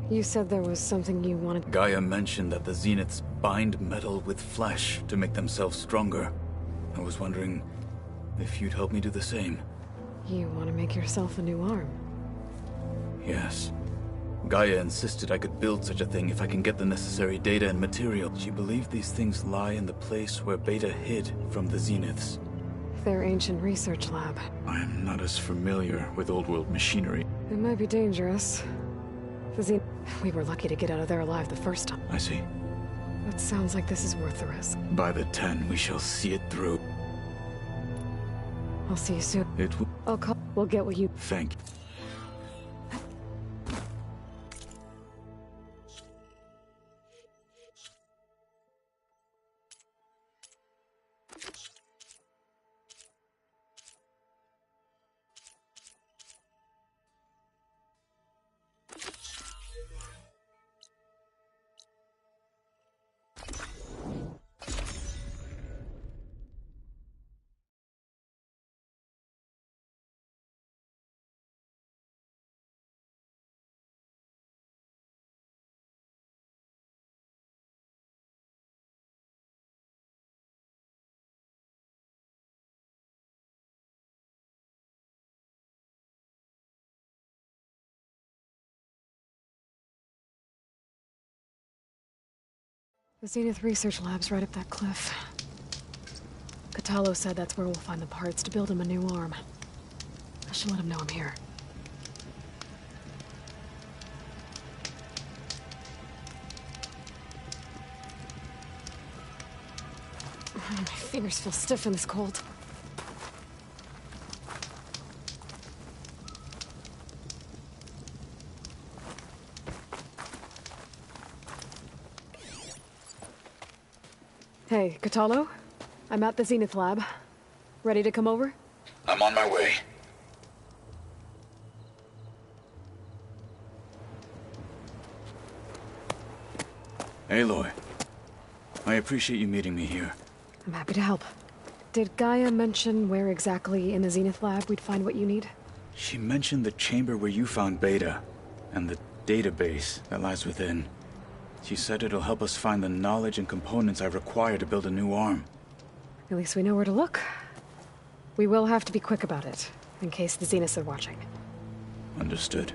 You said there was something you wanted... Gaia mentioned that the Zeniths bind metal with flesh to make themselves stronger. I was wondering if you'd help me do the same. You want to make yourself a new arm? Yes. Gaia insisted I could build such a thing if I can get the necessary data and material. She believed these things lie in the place where Beta hid from the Zeniths. Their ancient research lab. I am not as familiar with old-world machinery. It might be dangerous. We were lucky to get out of there alive the first time. I see. It sounds like this is worth the risk. By the 10, we shall see it through. I'll see you soon. It will... I'll call... We'll get what you... Thank you. The Zenith Research Lab's right up that cliff. Katalo said that's where we'll find the parts to build him a new arm. I should let him know I'm here. My fingers feel stiff in this cold. Hey, Katalo? I'm at the Zenith Lab. Ready to come over? I'm on my way. Aloy. I appreciate you meeting me here. I'm happy to help. Did Gaia mention where exactly in the Zenith Lab we'd find what you need? She mentioned the chamber where you found Beta, and the database that lies within. She said it'll help us find the knowledge and components I require to build a new arm. At least we know where to look. We will have to be quick about it, in case the Zeniths are watching. Understood.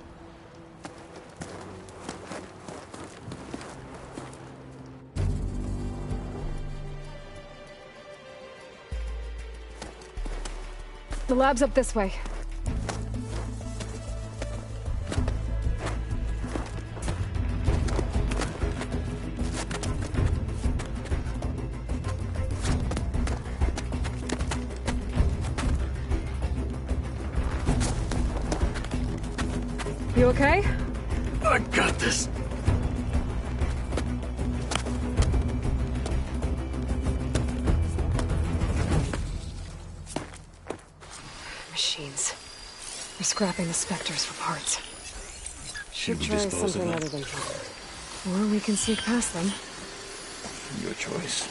The lab's up this way. You okay? I got this. Machines. We're scrapping the Spectres for parts. Should we try dispose of something them? other than fire. Or we can sneak past them. Your choice.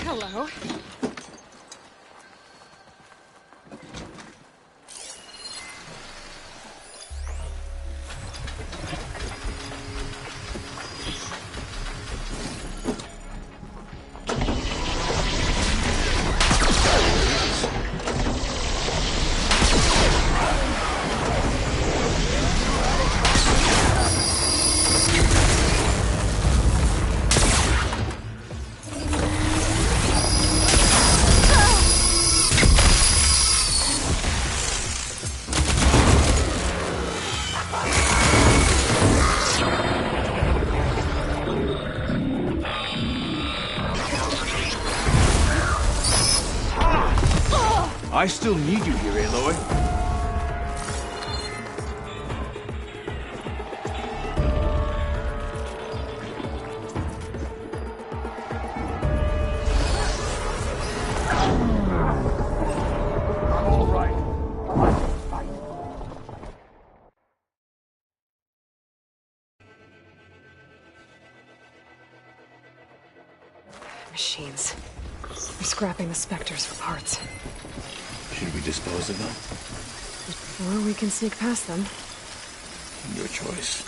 Hello. I still need you here, Aloy. Machines. They're scrapping the specters for parts. Should we dispose of them? Or we can sneak past them. Your choice.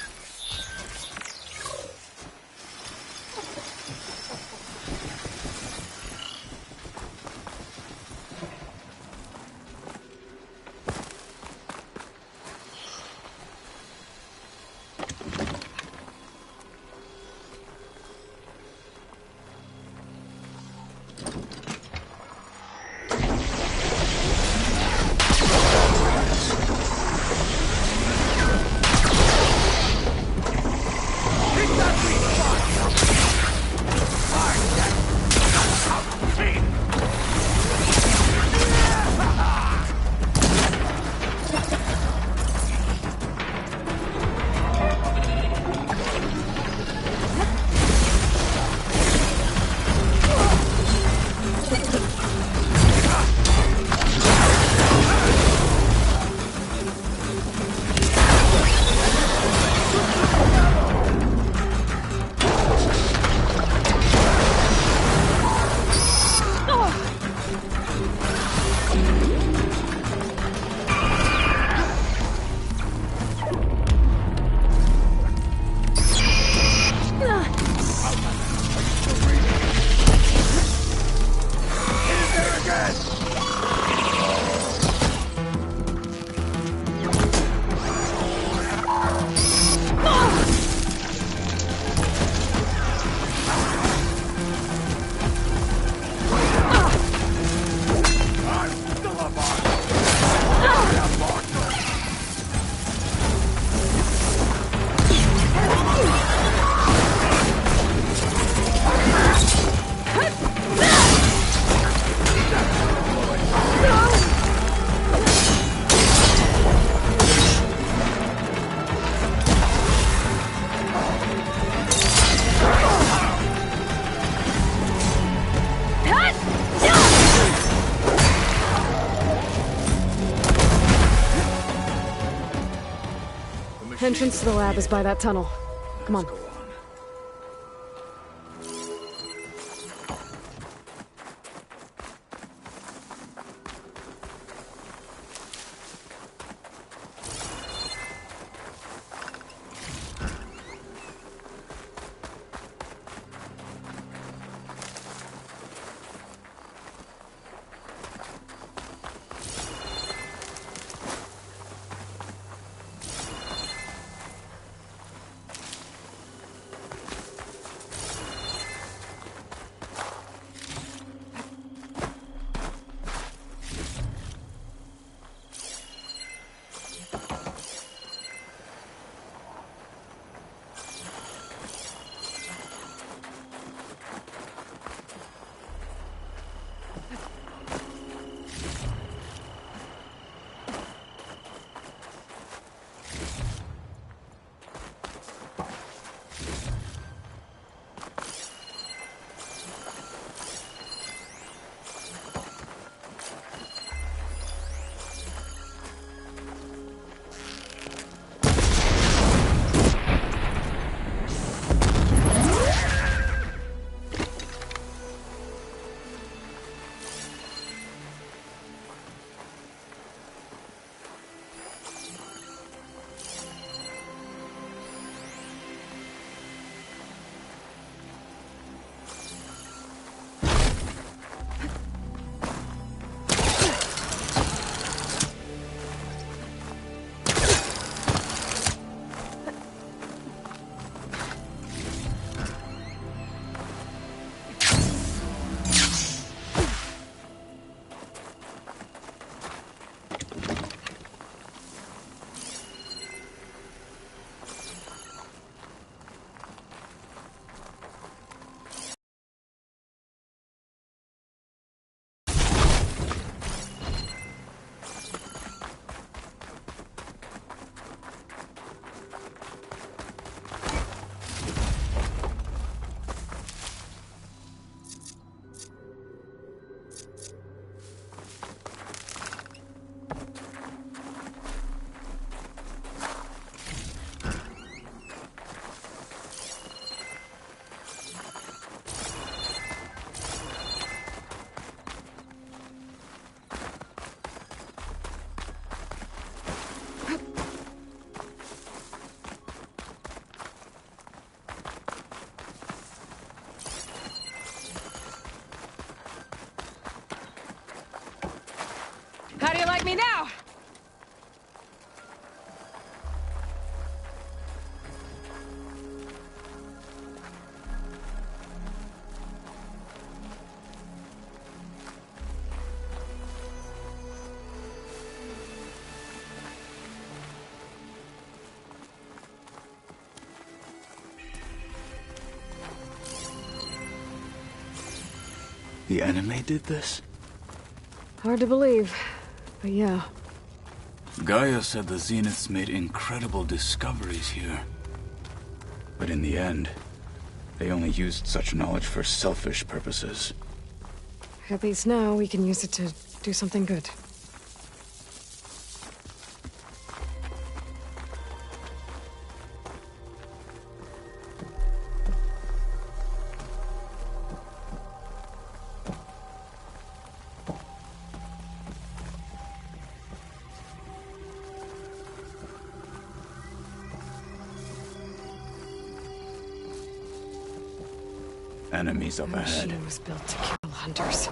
Entrance to the lab is by that tunnel. Come on. How do you like me now? The enemy did this? Hard to believe, but yeah. Gaia said the Zeniths made incredible discoveries here. But in the end, they only used such knowledge for selfish purposes. At least now we can use it to do something good. Enemies up The ahead. machine was built to kill hunters.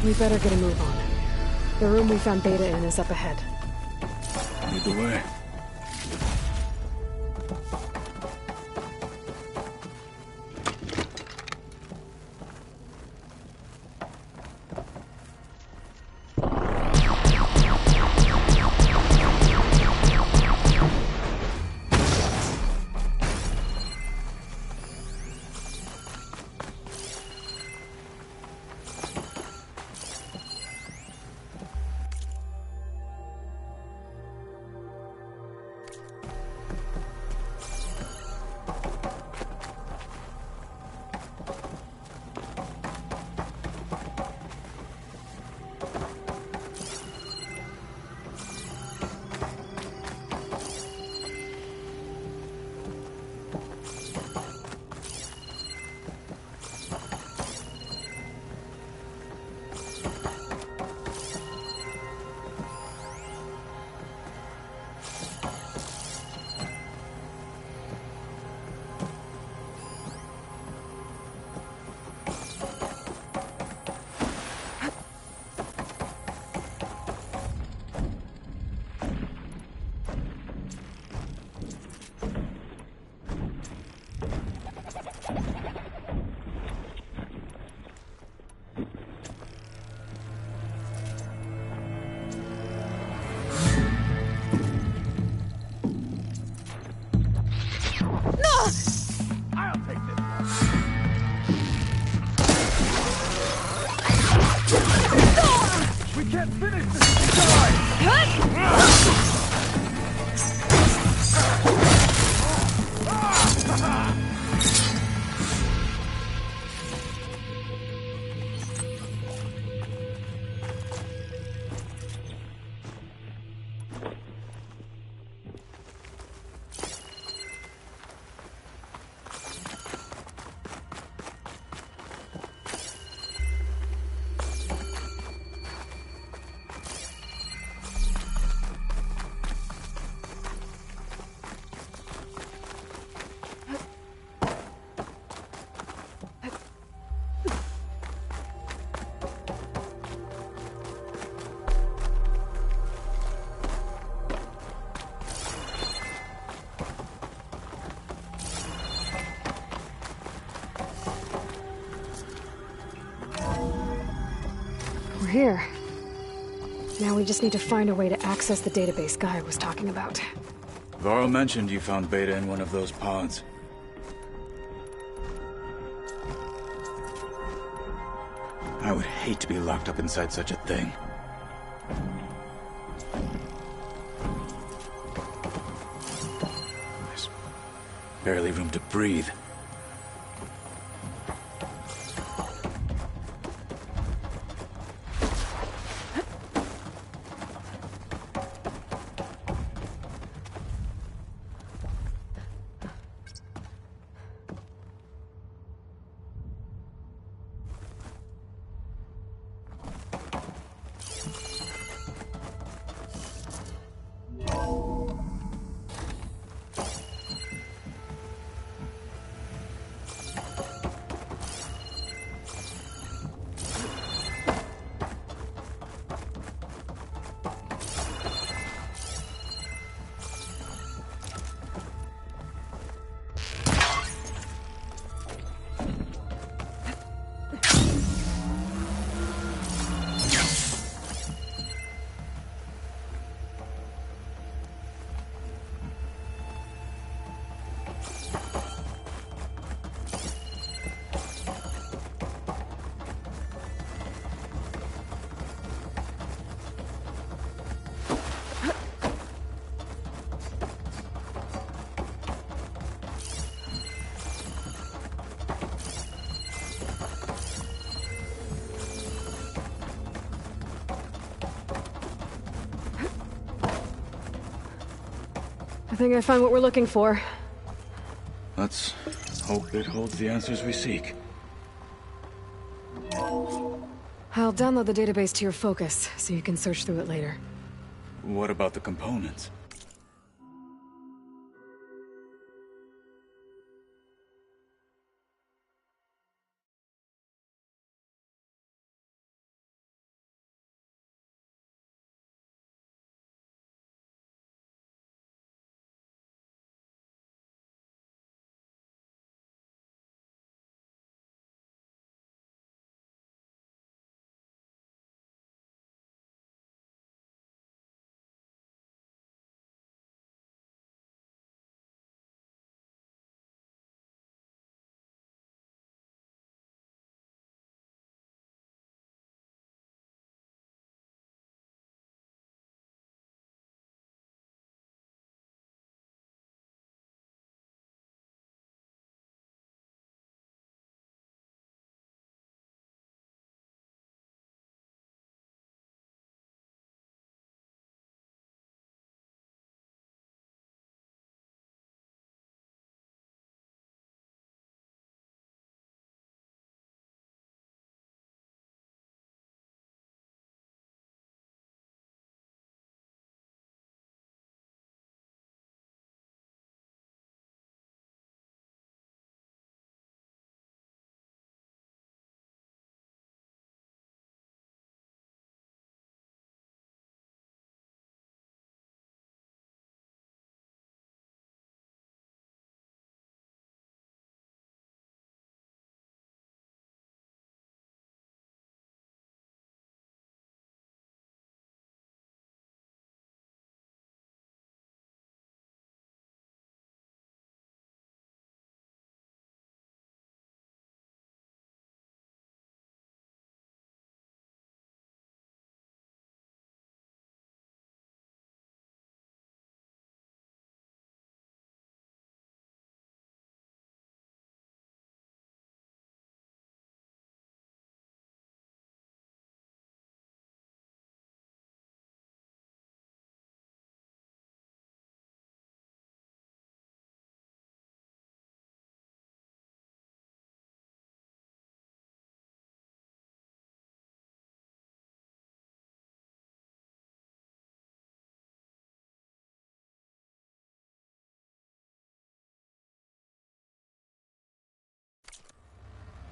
We better get a move on. The room we found Beta in is up ahead. Lead the way. We're here. Now we just need to find a way to access the database Gaia was talking about. Varl mentioned you found Beta in one of those pods. I would hate to be locked up inside such a thing. Barely room to breathe. I think I found what we're looking for. Let's hope it holds the answers we seek. I'll download the database to your Focus, so you can search through it later. What about the components?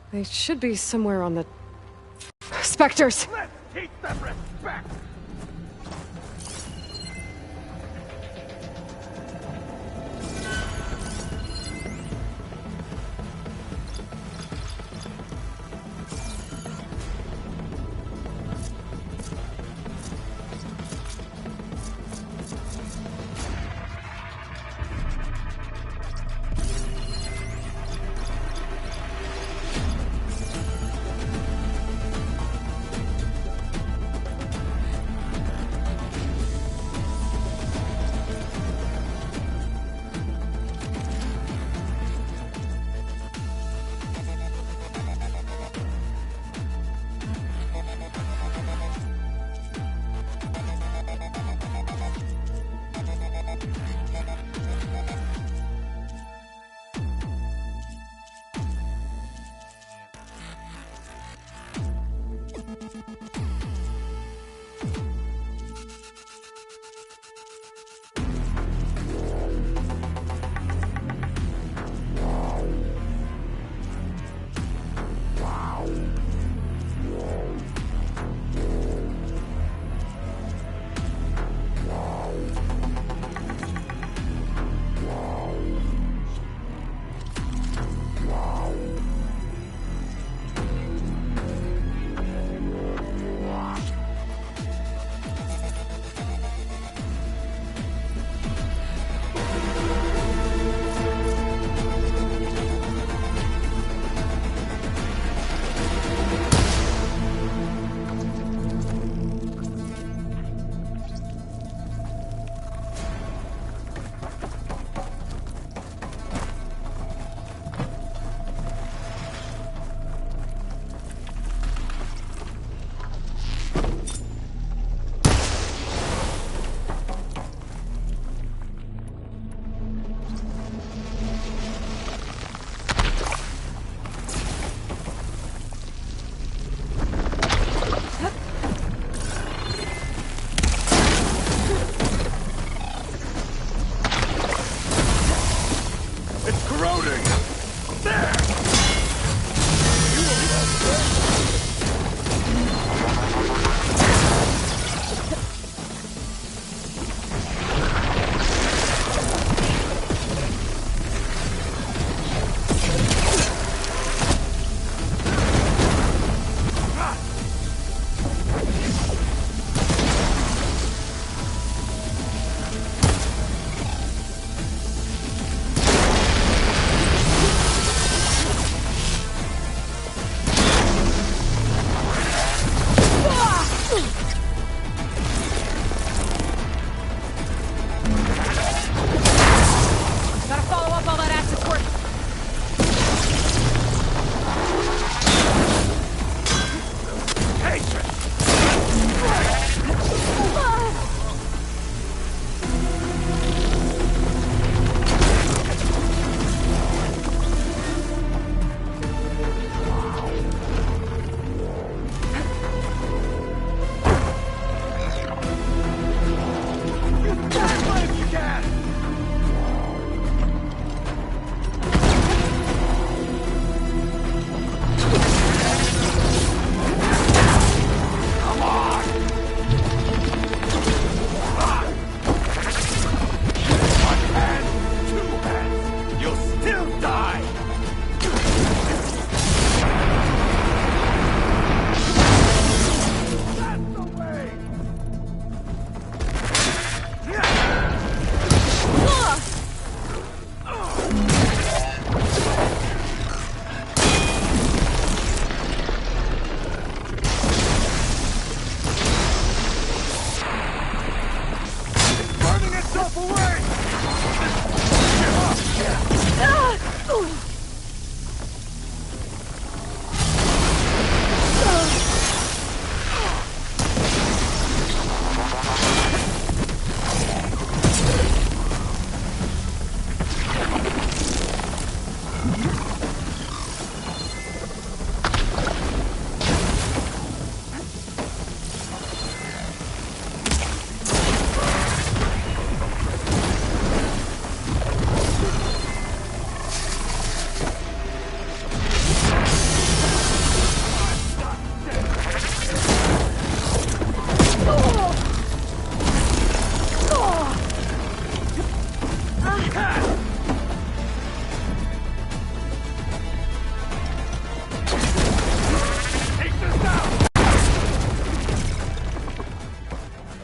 They should be somewhere on the... Spectres! Let's teach them respect!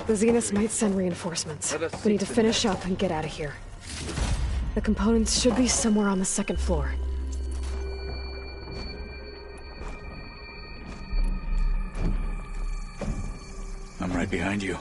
The Zeniths might send reinforcements. We need to finish up and get out of here. The components should be somewhere on the second floor. I'm right behind you.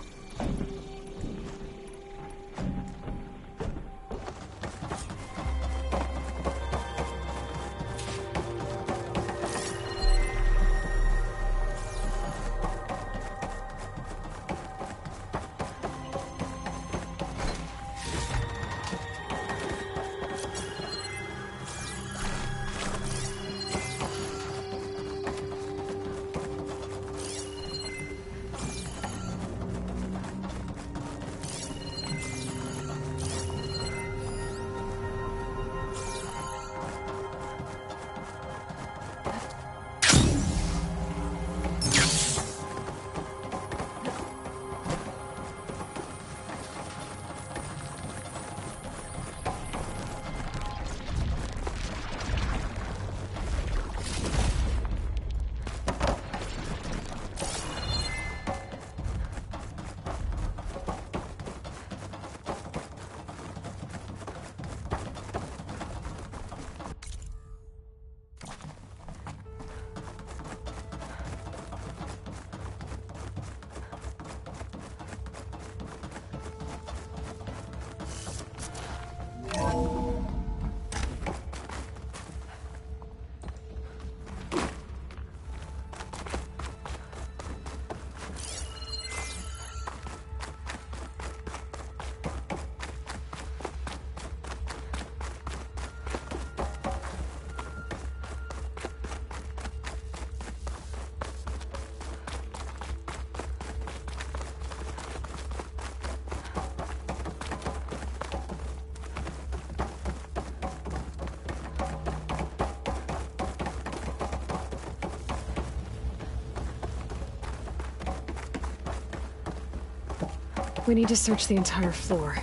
We need to search the entire floor.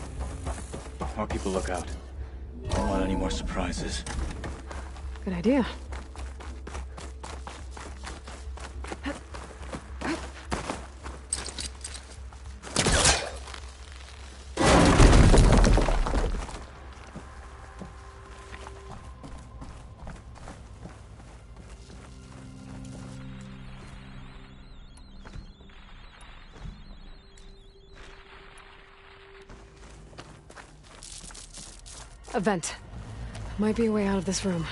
More people look out. Don't want any more surprises. Good idea. A vent. Might be a way out of this room.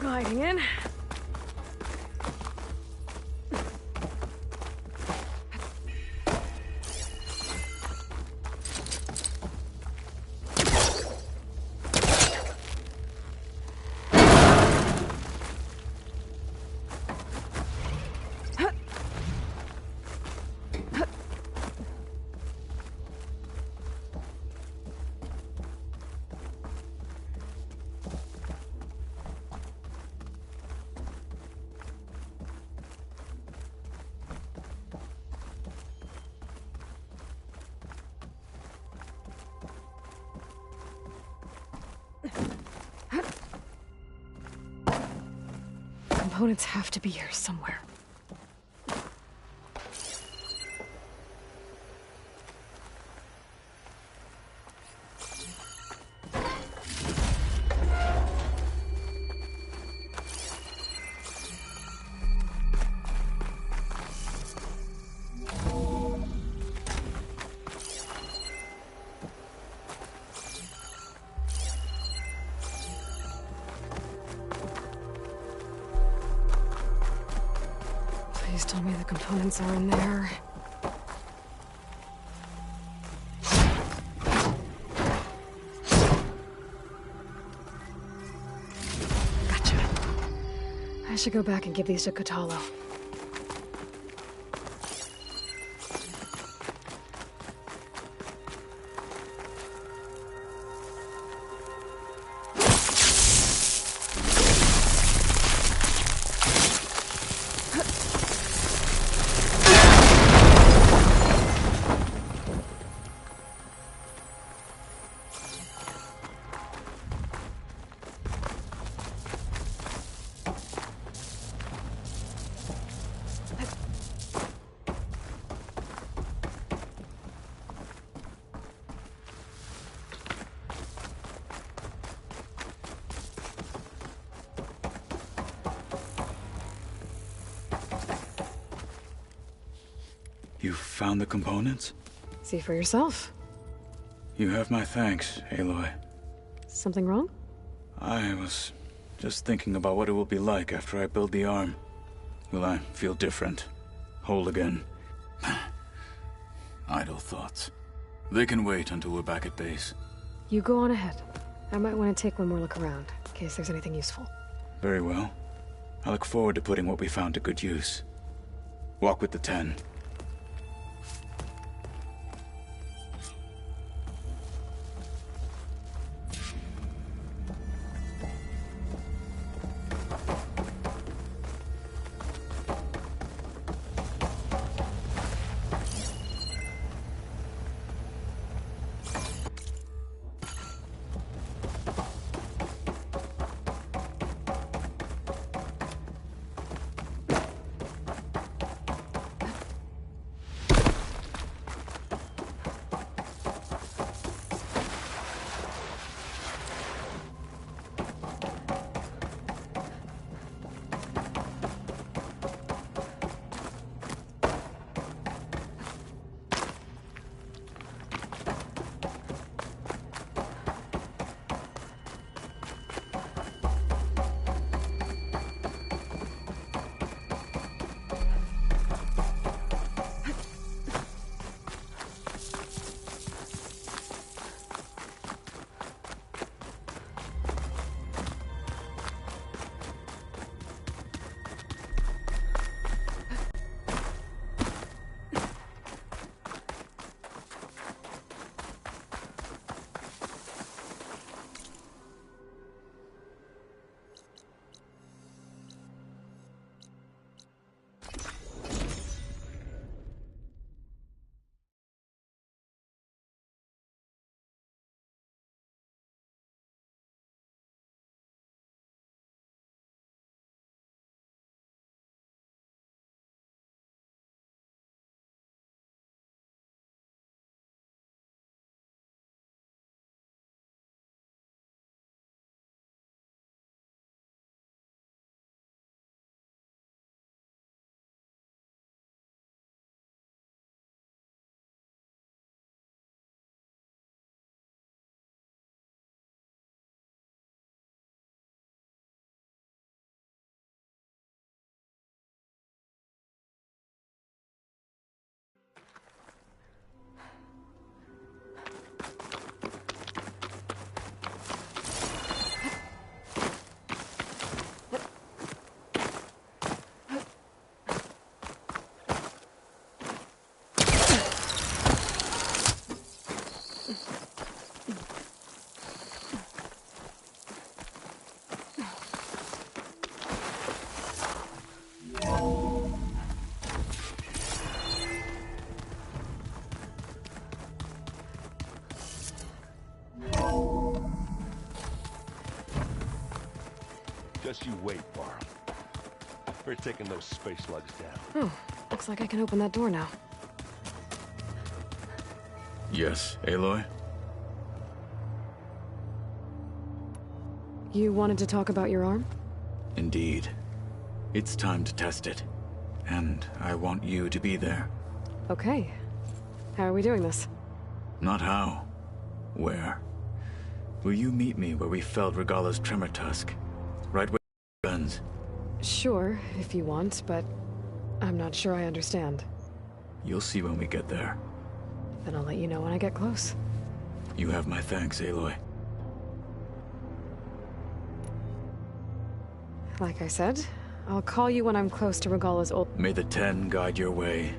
Gliding in. components have to be here somewhere. Please tell me the components are in there. Gotcha. I should go back and give these to Kotalo. You found the components? See for yourself. You have my thanks, Aloy. Something wrong? I was just thinking about what it will be like after I build the arm. Will I feel different? Whole again? Idle thoughts. They can wait until we're back at base. You go on ahead. I might want to take one more look around, in case there's anything useful. Very well. I look forward to putting what we found to good use. Walk with the 10. Just you wait, Varl. We're taking those space slugs down. Oh, looks like I can open that door now. Yes, Aloy? You wanted to talk about your arm? Indeed. It's time to test it. And I want you to be there. Okay. How are we doing this? Not how. Where? Will you meet me where we felled Regala's tremor tusk? Right where guns. Sure, if you want, but I'm not sure I understand. You'll see when we get there. Then I'll let you know when I get close. You have my thanks, Aloy. Like I said, I'll call you when I'm close to Regala's old— May the Ten guide your way.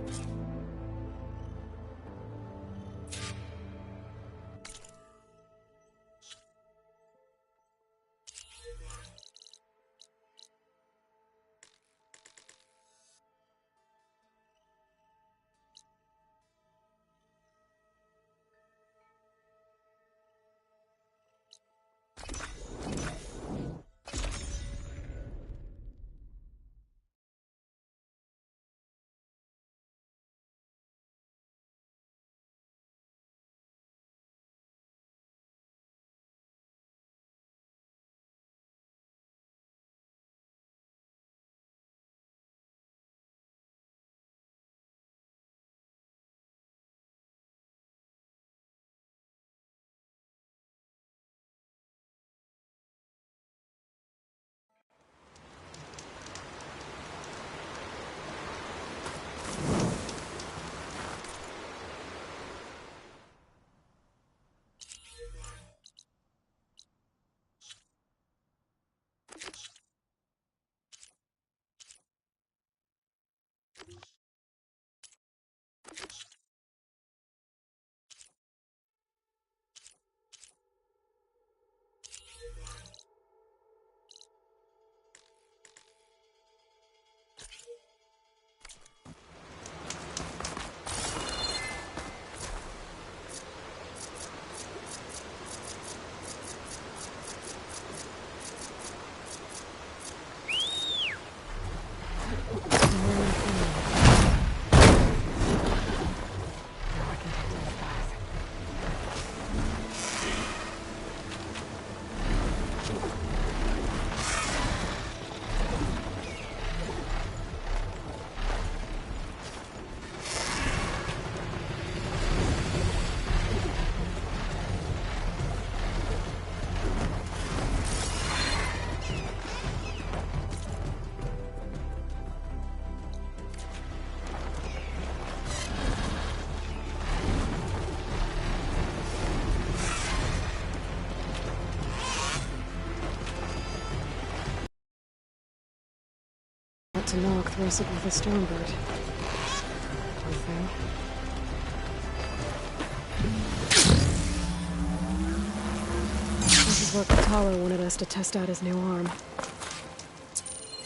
To knock throws it with a stormbird. Anything? This is where Katalo wanted us to test out his new arm.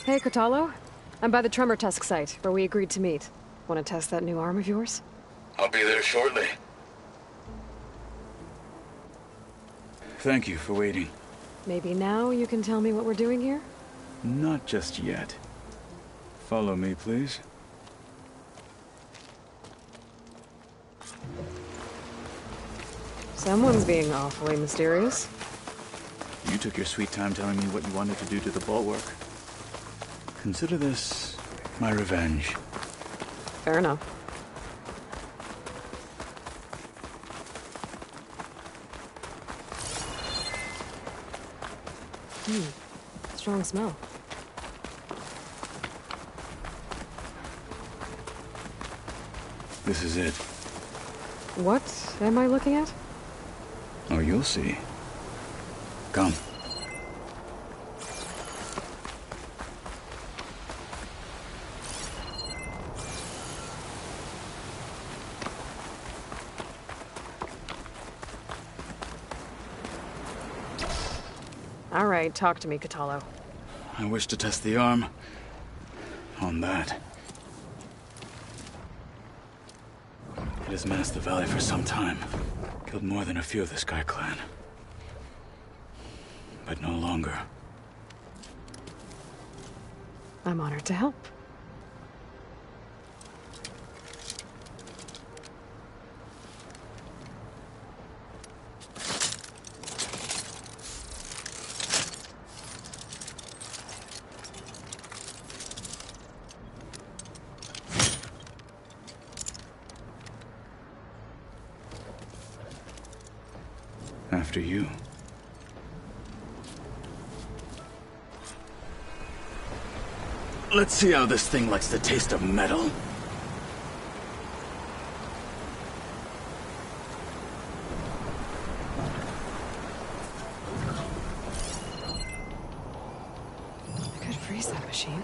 Hey, Katalo. I'm by the Tremor Tusk site, where we agreed to meet. Want to test that new arm of yours? I'll be there shortly. Thank you for waiting. Maybe now you can tell me what we're doing here? Not just yet. Follow me, please. Someone's being awfully mysterious. You took your sweet time telling me what you wanted to do to the bulwark. Consider this my revenge. Fair enough. Strong smell. This is it. What am I looking at? Oh, you'll see. Come. All right, talk to me, Katalo. I wish to test the arm on that. It has menaced the valley for some time. Killed more than a few of the Sky Clan. But no longer. I'm honored to help. After you. Let's see how this thing likes the taste of metal. I could freeze that machine.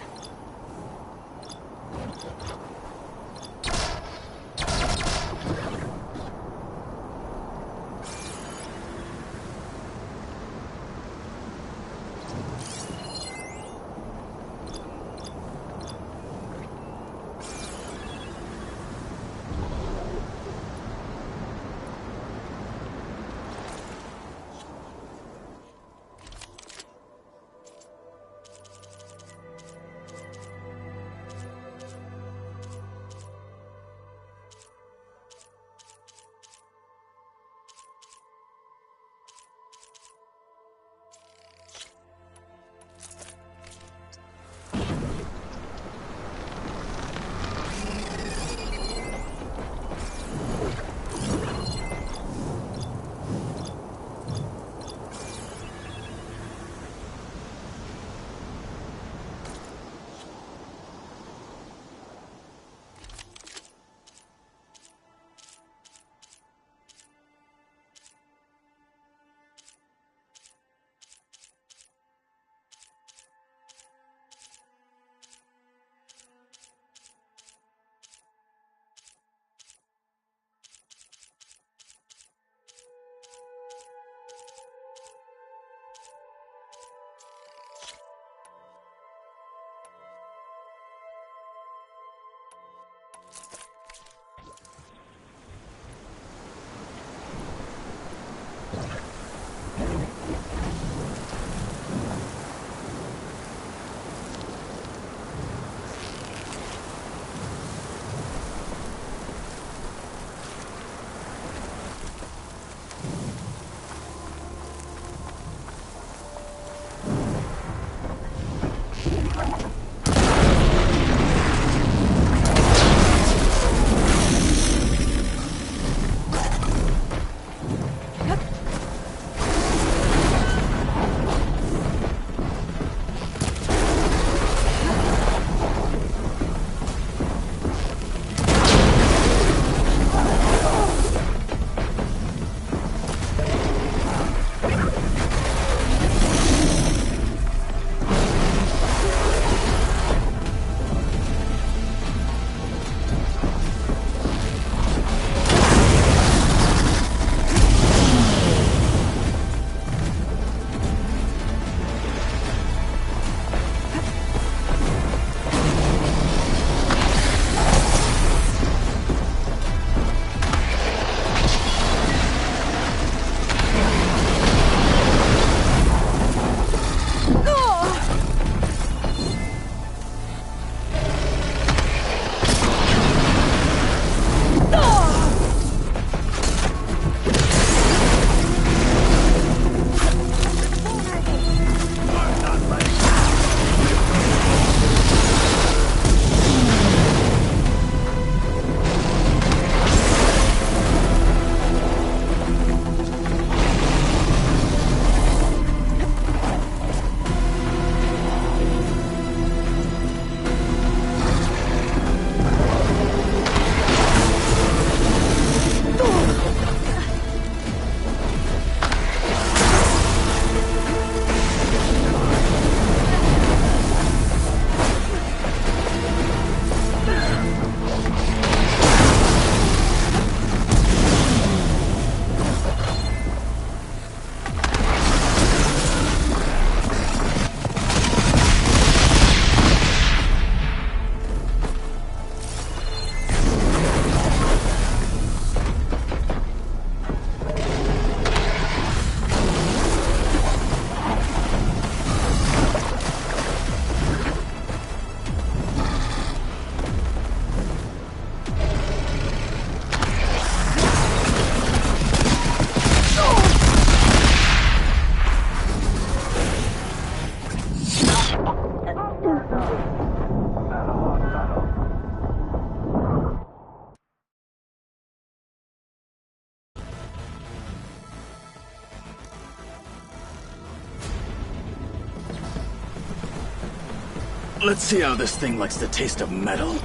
Let's see how this thing likes the taste of metal.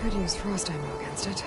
Could use frost ammo against it.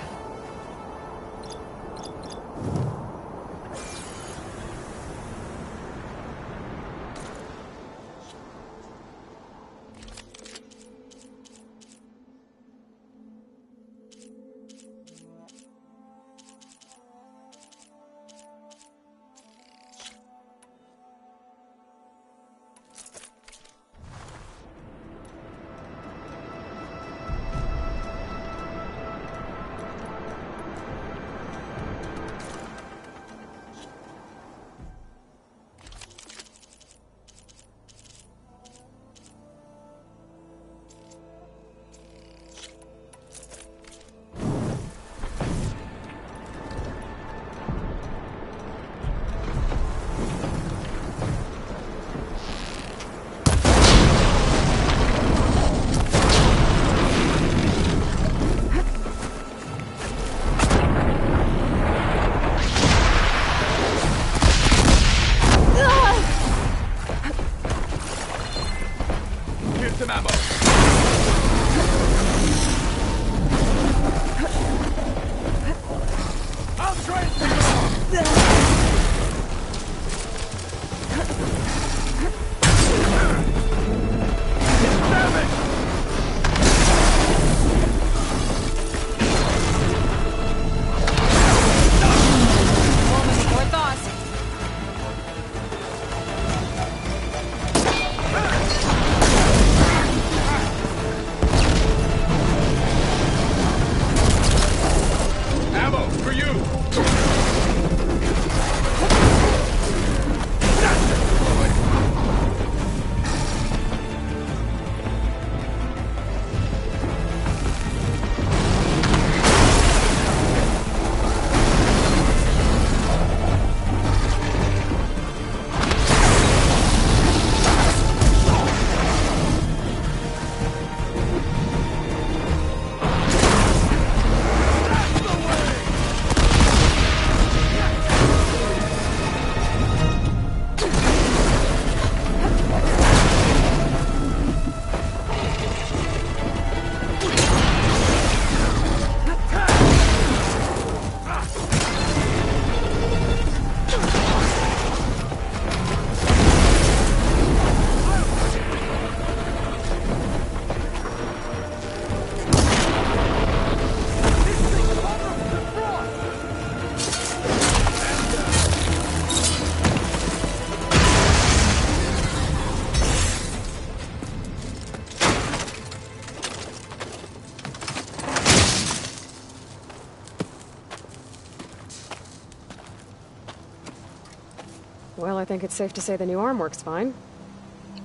Well, I think it's safe to say the new arm works fine.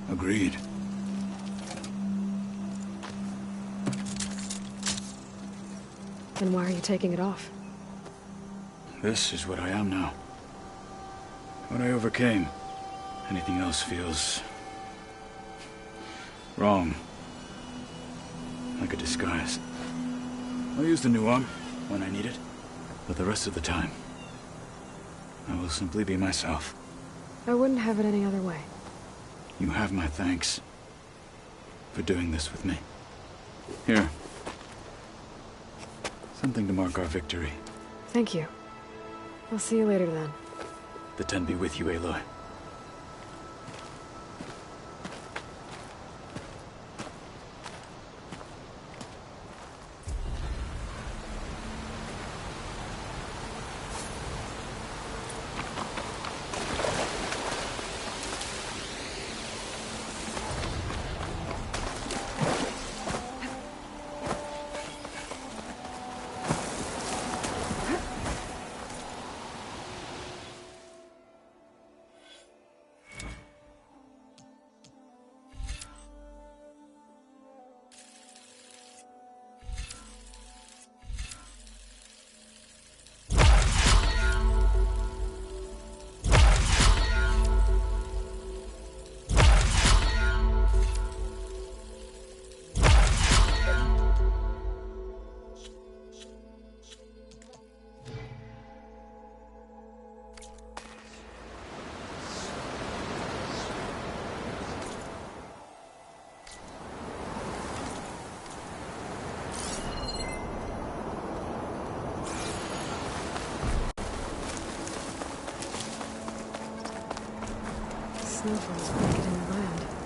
Agreed. Then why are you taking it off? This is what I am now. What I overcame. Anything else feels... wrong. Like a disguise. I'll use the new arm when I need it, but the rest of the time, I will simply be myself. I wouldn't have it any other way. You have my thanks for doing this with me. Here. Something to mark our victory. Thank you. I'll see you later then. The Ten be with you, Aloy. snowfall's blanketing the land.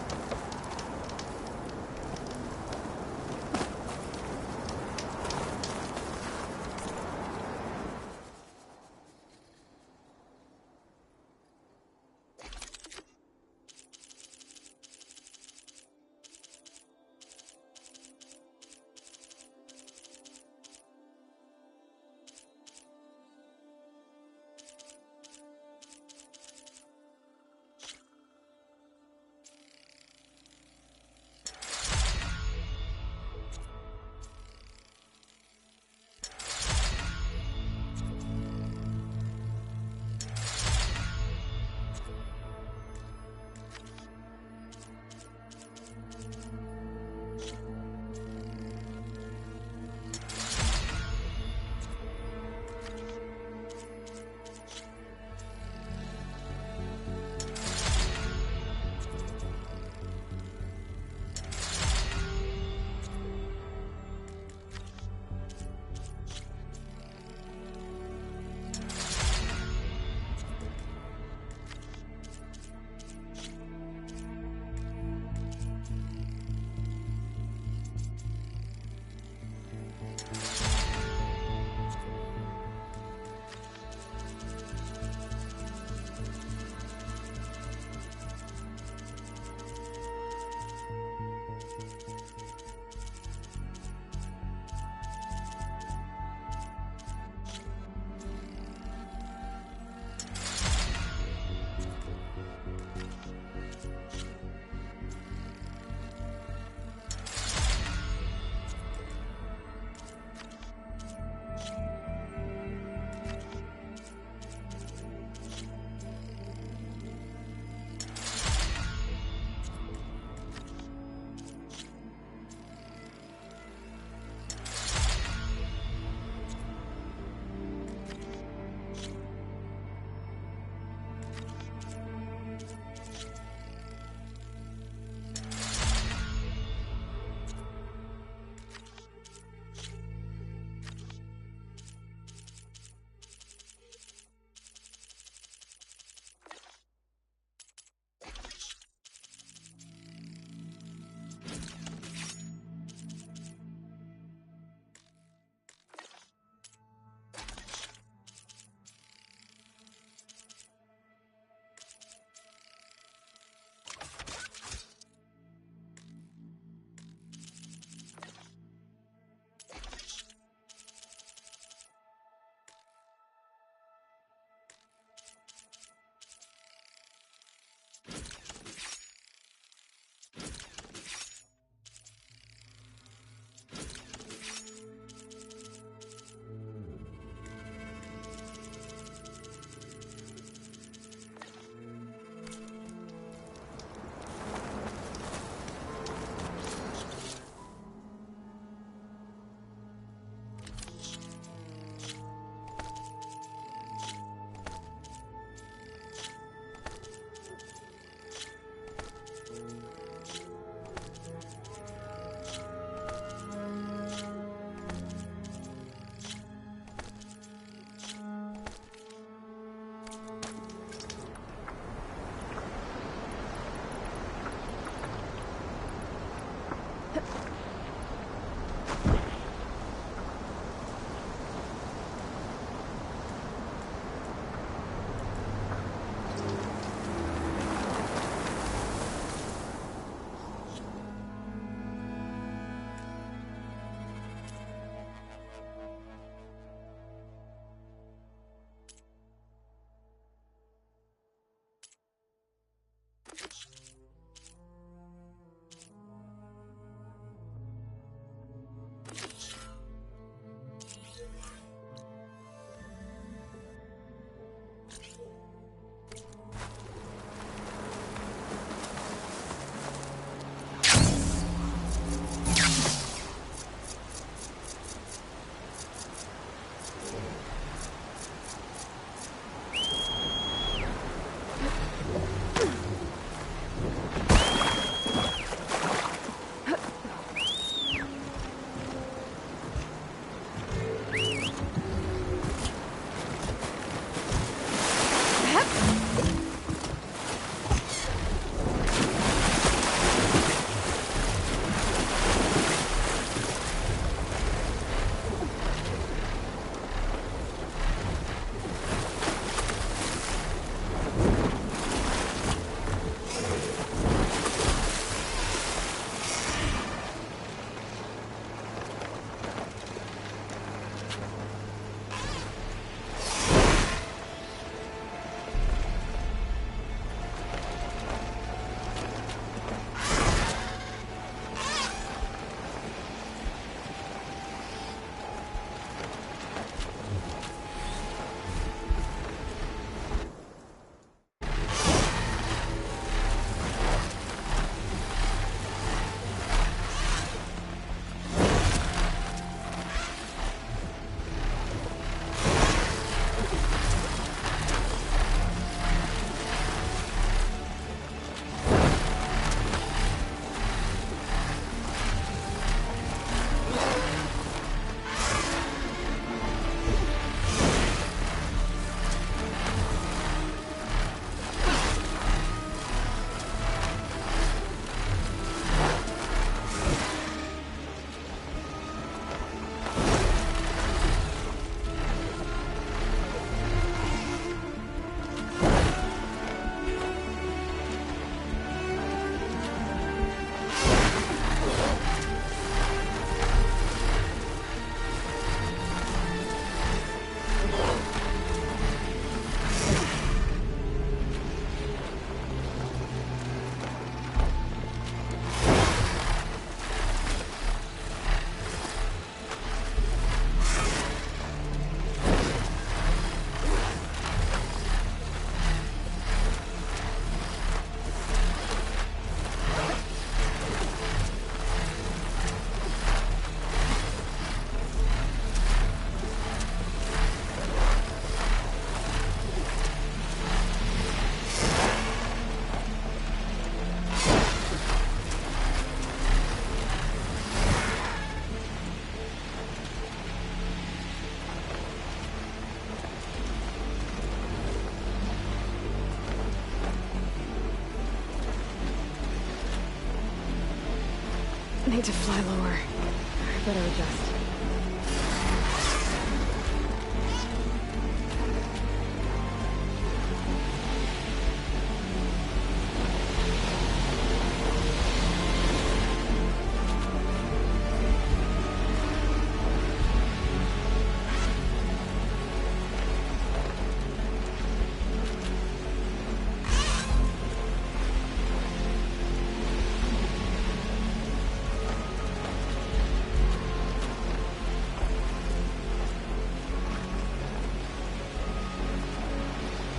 need to fly lower. I better adjust.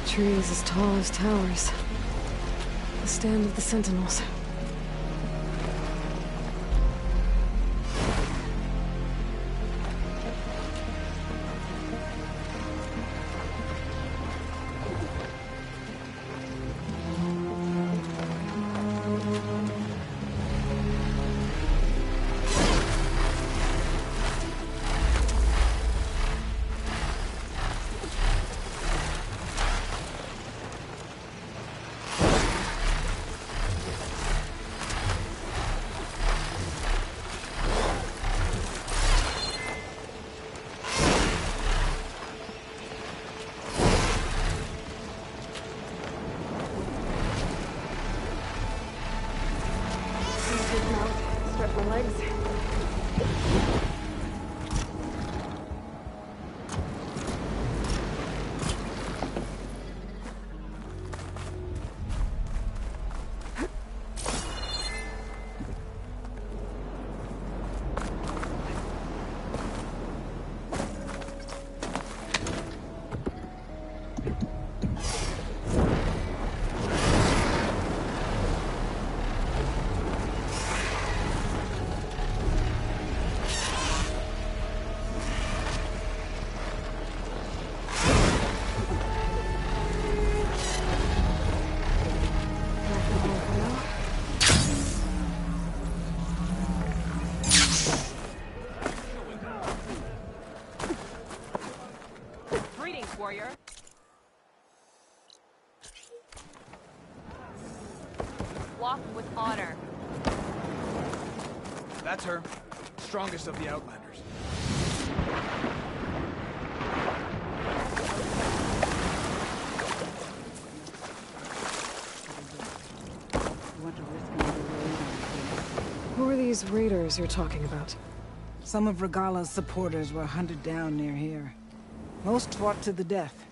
Trees as tall as towers. The stand of the Sentinels. Stretch my legs. Warrior. Walk with honor. That's her. Strongest of the Outlanders. Who are these raiders you're talking about? Some of Regala's supporters were hunted down near here. Most fought to the death,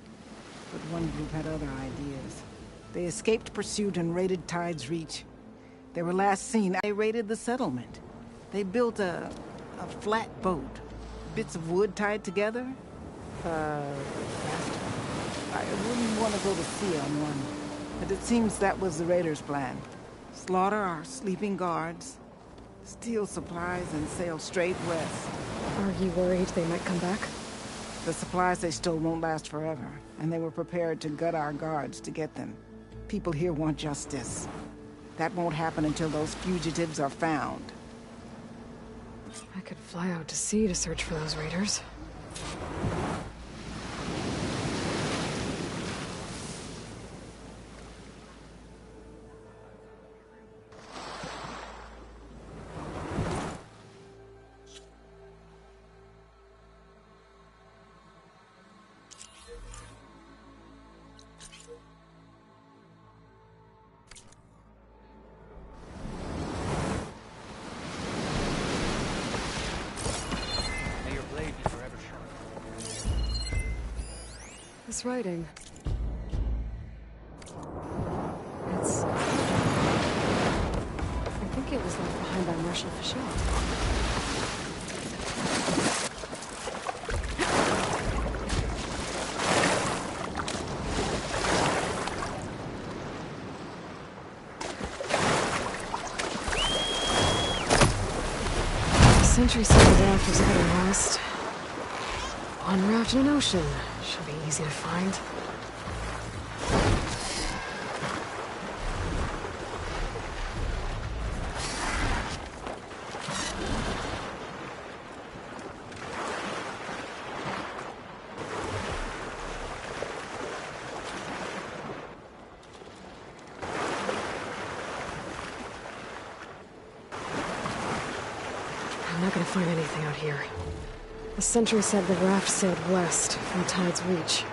but one group had other ideas. They escaped pursuit and raided Tide's Reach. They were last seen. They raided the settlement. They built a flat boat. Bits of wood tied together. I wouldn't want to go to sea on one, but it seems that was the raiders' plan. Slaughter our sleeping guards, steal supplies, and sail straight west. Are you worried they might come back? The supplies they stole won't last forever, and they were prepared to gut our guards to get them. People here want justice. That won't happen until those fugitives are found. I could fly out to sea to search for those raiders. This writing. It's... I think it was left behind by Marshal Fischel. The sentry signaled off was heading west. One raft in an ocean. Should be easy to find. find anything out here. The sentry said the raft sailed west from Tide's Reach.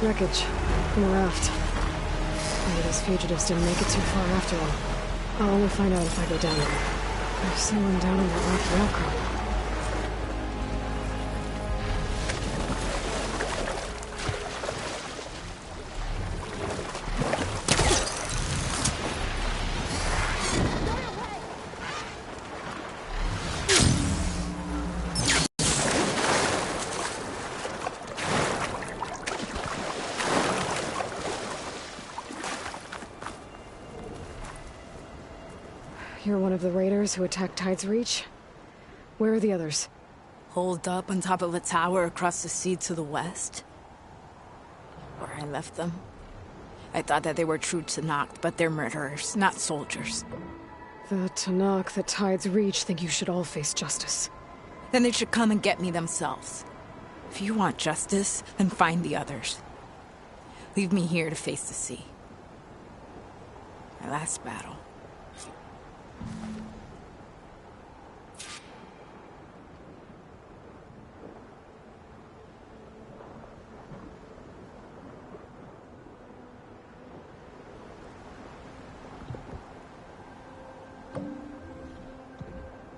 Wreckage from a raft. Maybe those fugitives didn't make it too far after all. I'll only find out if I go down there. There's someone down in that rocky outcrop. You're one of the raiders who attacked Tide's Reach? Where are the others? Holed up on top of a tower across the sea to the west. Where I left them. I thought that they were true Tanakh, but they're murderers, not soldiers. The Tanakh that Tide's Reach think you should all face justice. Then they should come and get me themselves. If you want justice, then find the others. Leave me here to face the sea. My last battle.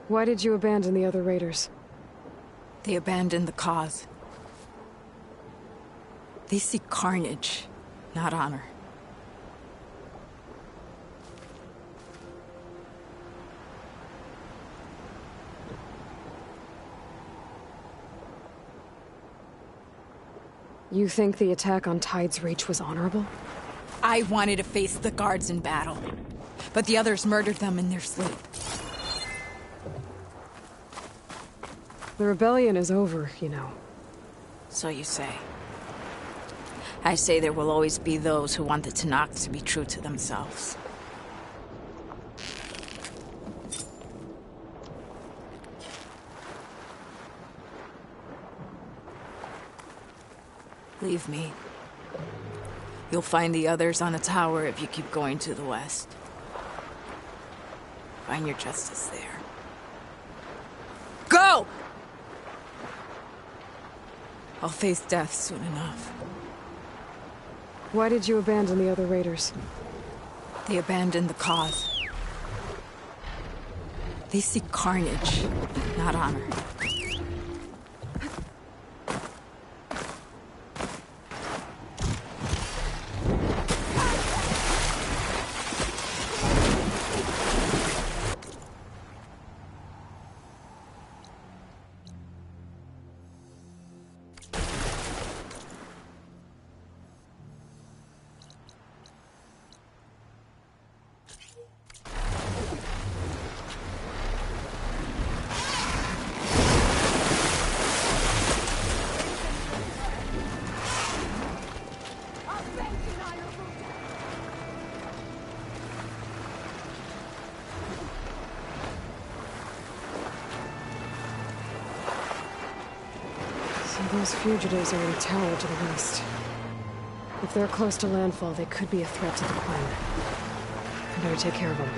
Why did you abandon the other raiders? They abandoned the cause. They seek carnage, not honor. You think the attack on Tide's Reach was honorable? I wanted to face the guards in battle, but the others murdered them in their sleep. The rebellion is over, you know. So you say. I say there will always be those who want the Tanakh to be true to themselves. Leave me. You'll find the others on the tower if you keep going to the west. Find your justice there. Go! I'll face death soon enough. Why did you abandon the other raiders? They abandoned the cause. They seek carnage, not honor. Those fugitives are in a tower to the west. If they're close to landfall, they could be a threat to the Quen. I better take care of them.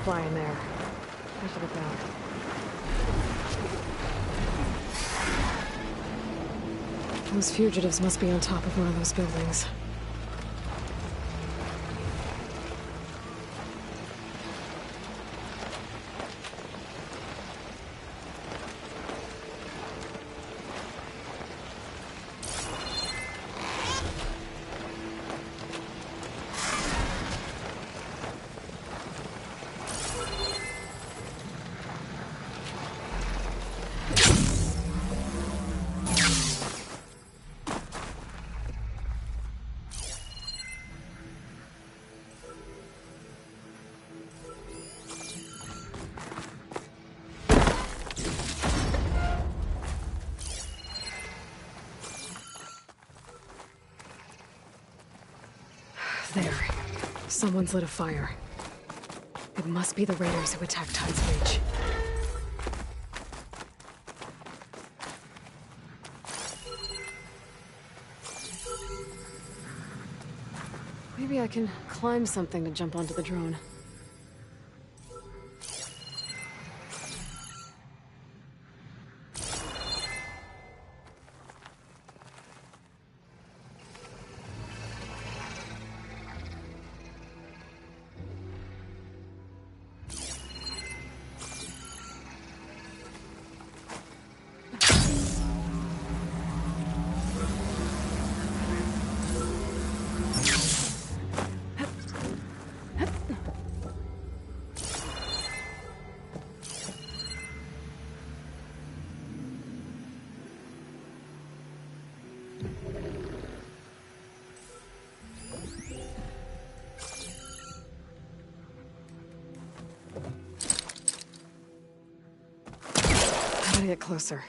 Fly in there. I should have known. Those fugitives must be on top of one of those buildings. There. Someone's lit a fire. It must be the raiders who attacked Tide's Reach. Maybe I can climb something to jump onto the drone. I gotta get closer.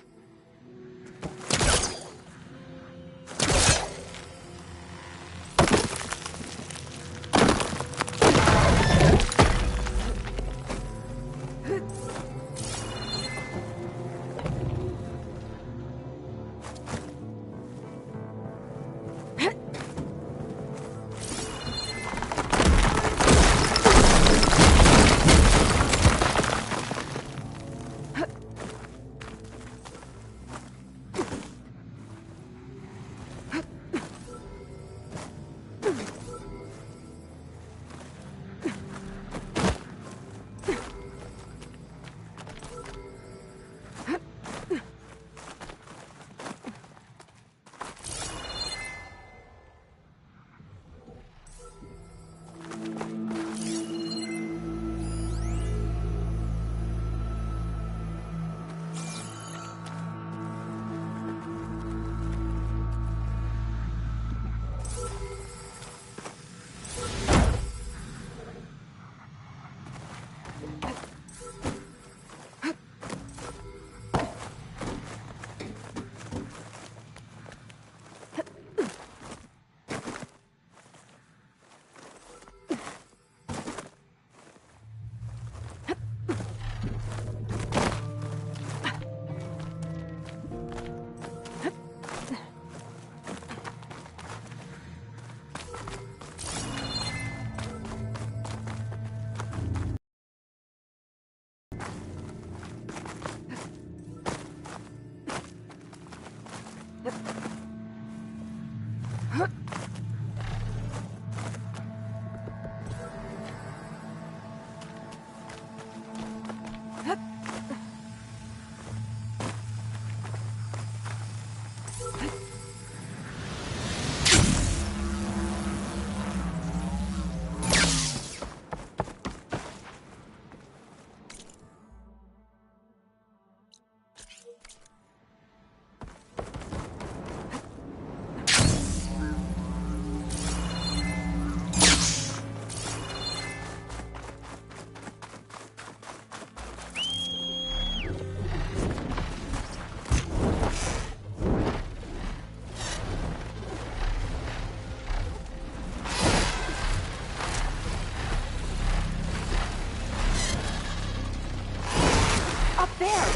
There!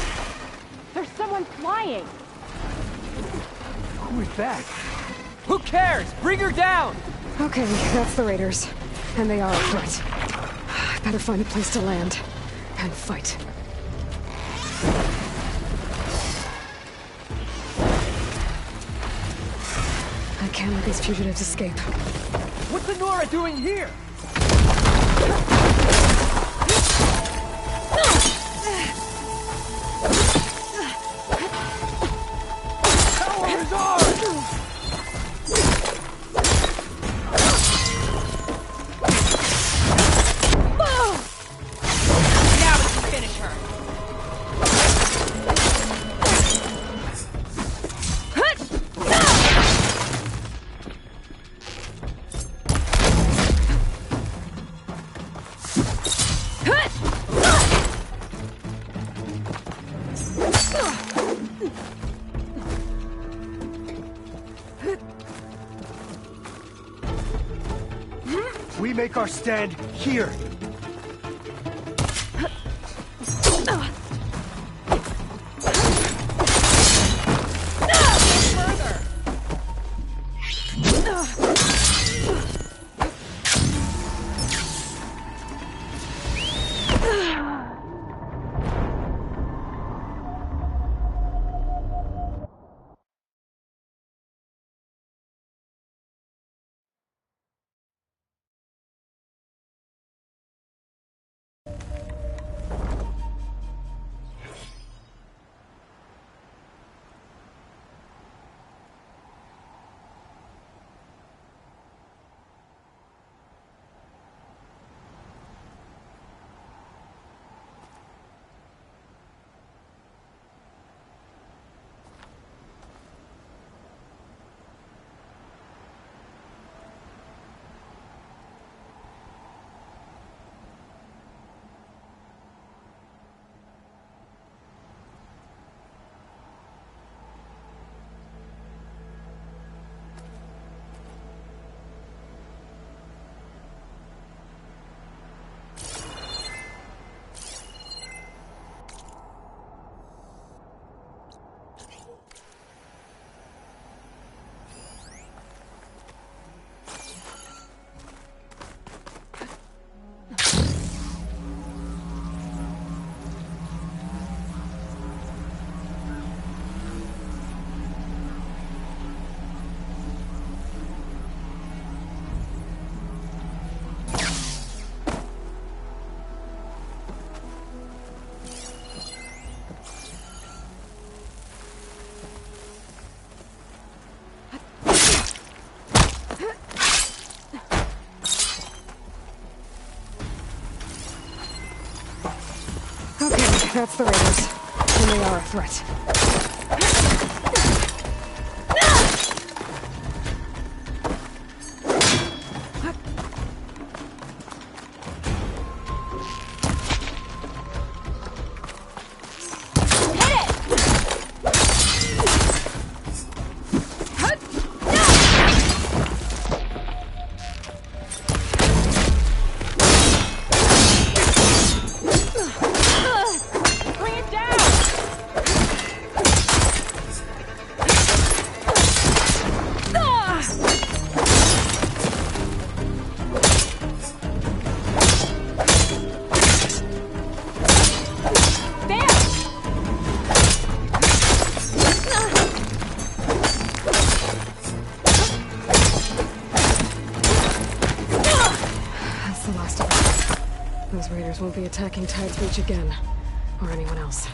There's someone flying! Who is that? Who cares? Bring her down! Okay, that's the raiders. And they are a threat. I better find a place to land. And fight. I can't let these fugitives escape. What's Nora doing here? We make our stand here. That's the raiders. And they are a threat. Won't be attacking Tide's Reach again, or anyone else.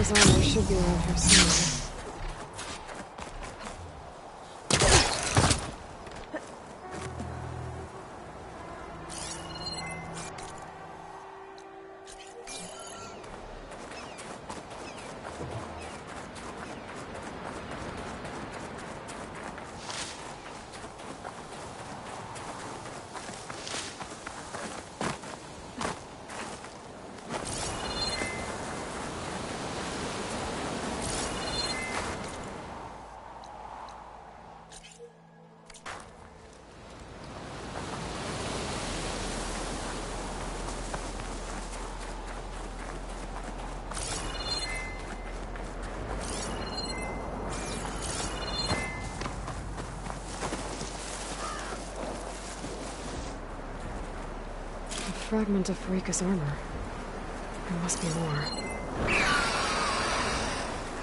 Rika's armor should be around here somewhere. Fragment of Rika's armor. There must be more.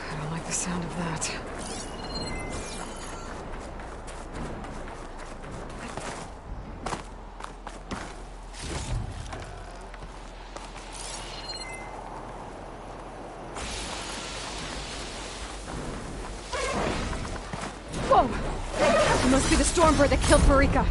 I don't like the sound of that. Whoa! It must be the Stormbird that killed Rika.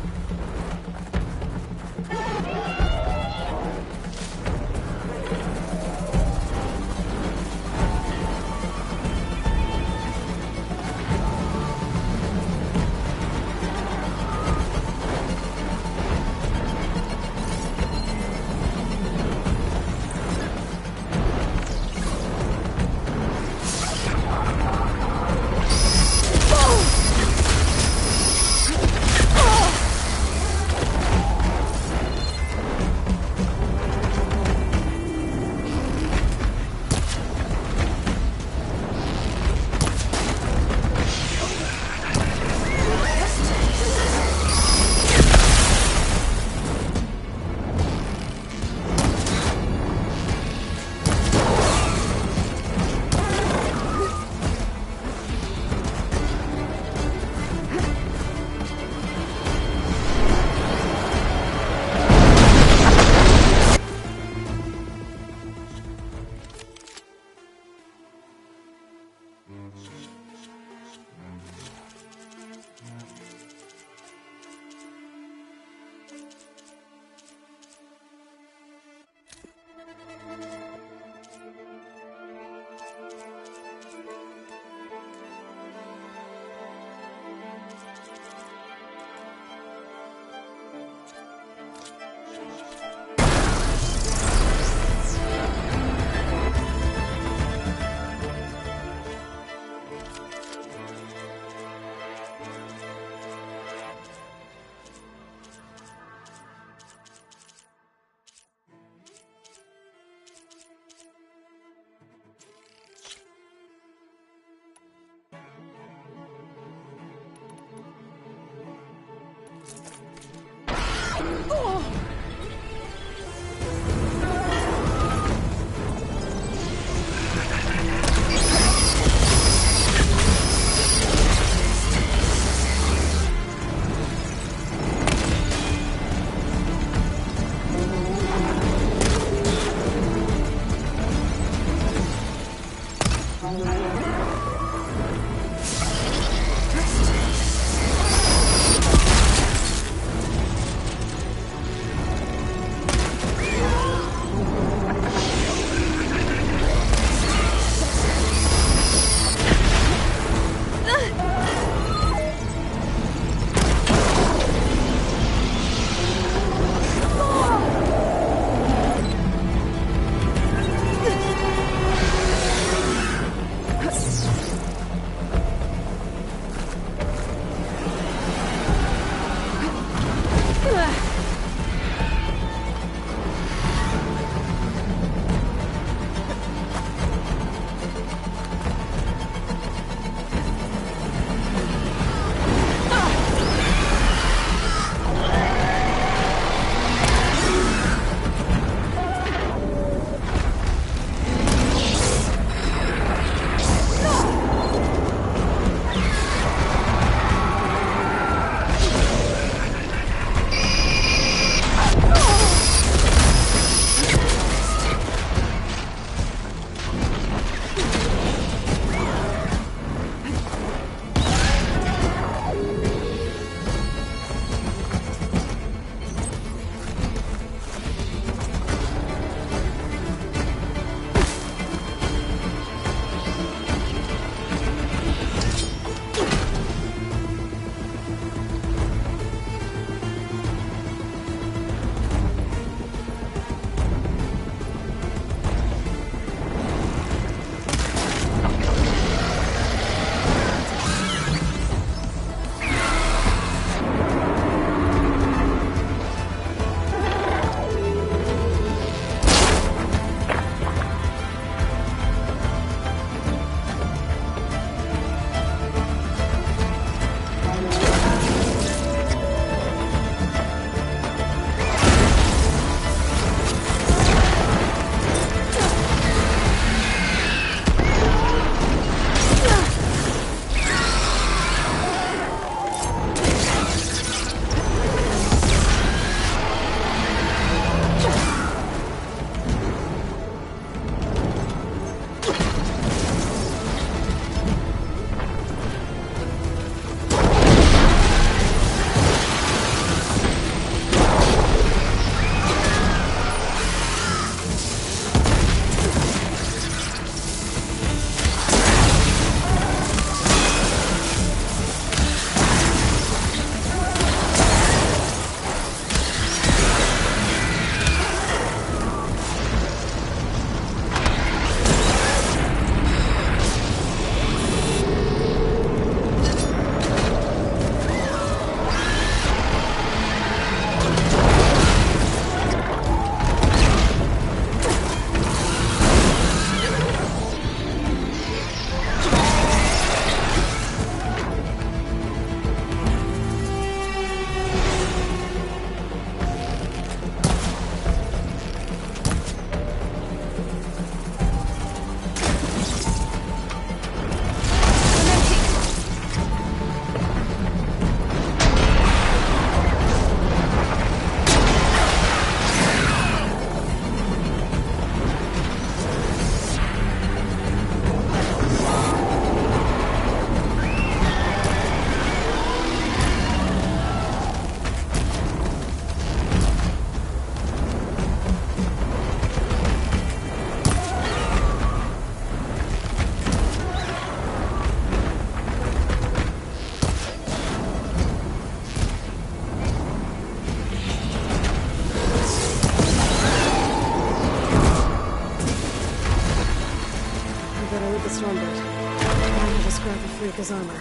the Stormbird. Now I have a scrap of Freaka's armor.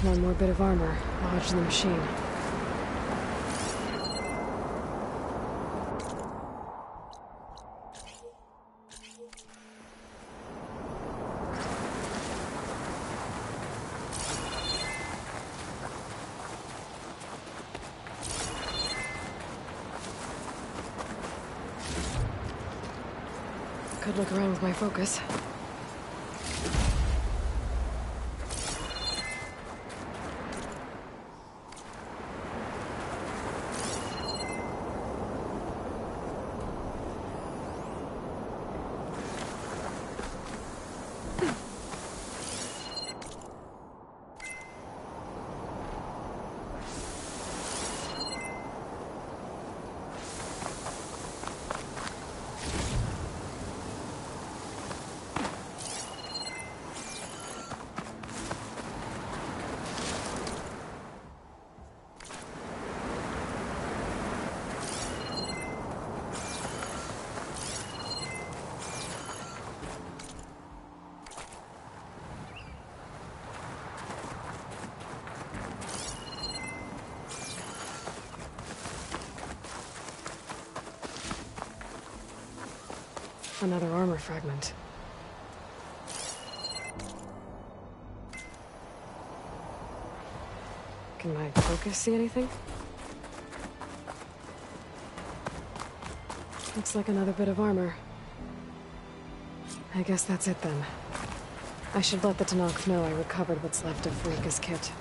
One more bit of armor lodged in the machine. Could look around with my focus. Another armor fragment. Can my focus see anything? Looks like another bit of armor. I guess that's it then. I should let the Tenakth know I recovered what's left of Freaka's kit.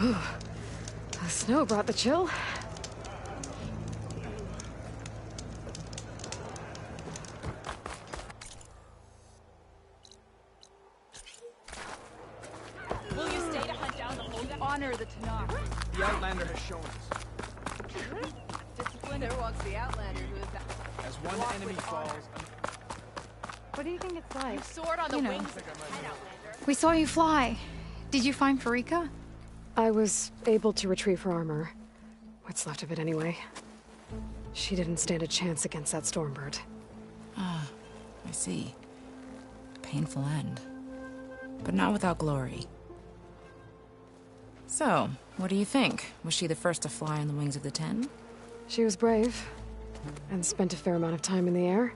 The snow brought the chill. Will you stay to hunt down the holdup? Honor the Tenakth. The Outlander has shown us. Discipline who wants the Outlander who is that. As one enemy falls, What do you think it's like? Sword on the You know. wings. Outlander. We saw you fly. Did you find Farika? I was able to retrieve her armor. What's left of it anyway. She didn't stand a chance against that Stormbird. Ah, I see. Painful end. But not without glory. So, what do you think? Was she the first to fly on the wings of the Ten? She was brave, and spent a fair amount of time in the air.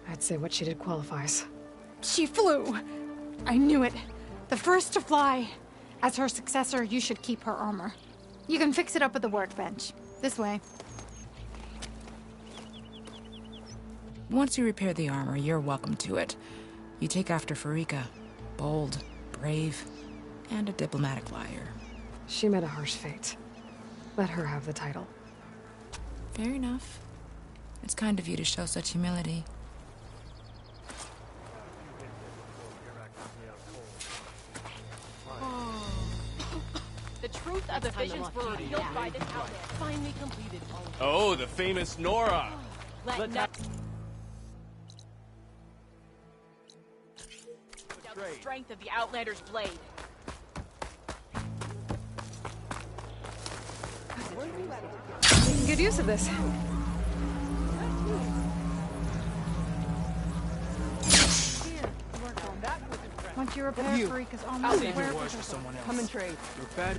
I'd say what she did qualifies. She flew! I knew it. The first to fly. As her successor, you should keep her armor. You can fix it up at the workbench. This way. Once you repair the armor, you're welcome to it. You take after Farika. Bold, brave, and a diplomatic liar. She met a harsh fate. Let her have the title. Fair enough. It's kind of you to show such humility. The truth of the visions were revealed by this outlander. Finally completed. Oh, the famous Nora! Let the strength of the Outlander's blade. Making good use of this. Once you repair Farika's armor, I'll leave wear your it horse with to her. someone else. Come and trade. You're bad.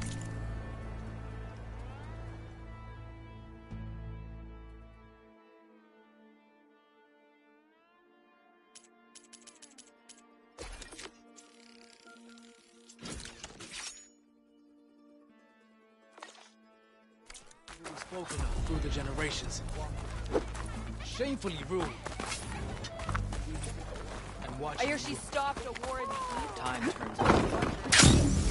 spoken of through the generations. Shamefully rude. And watch. I hear she stopped a war in the east. Time turns out.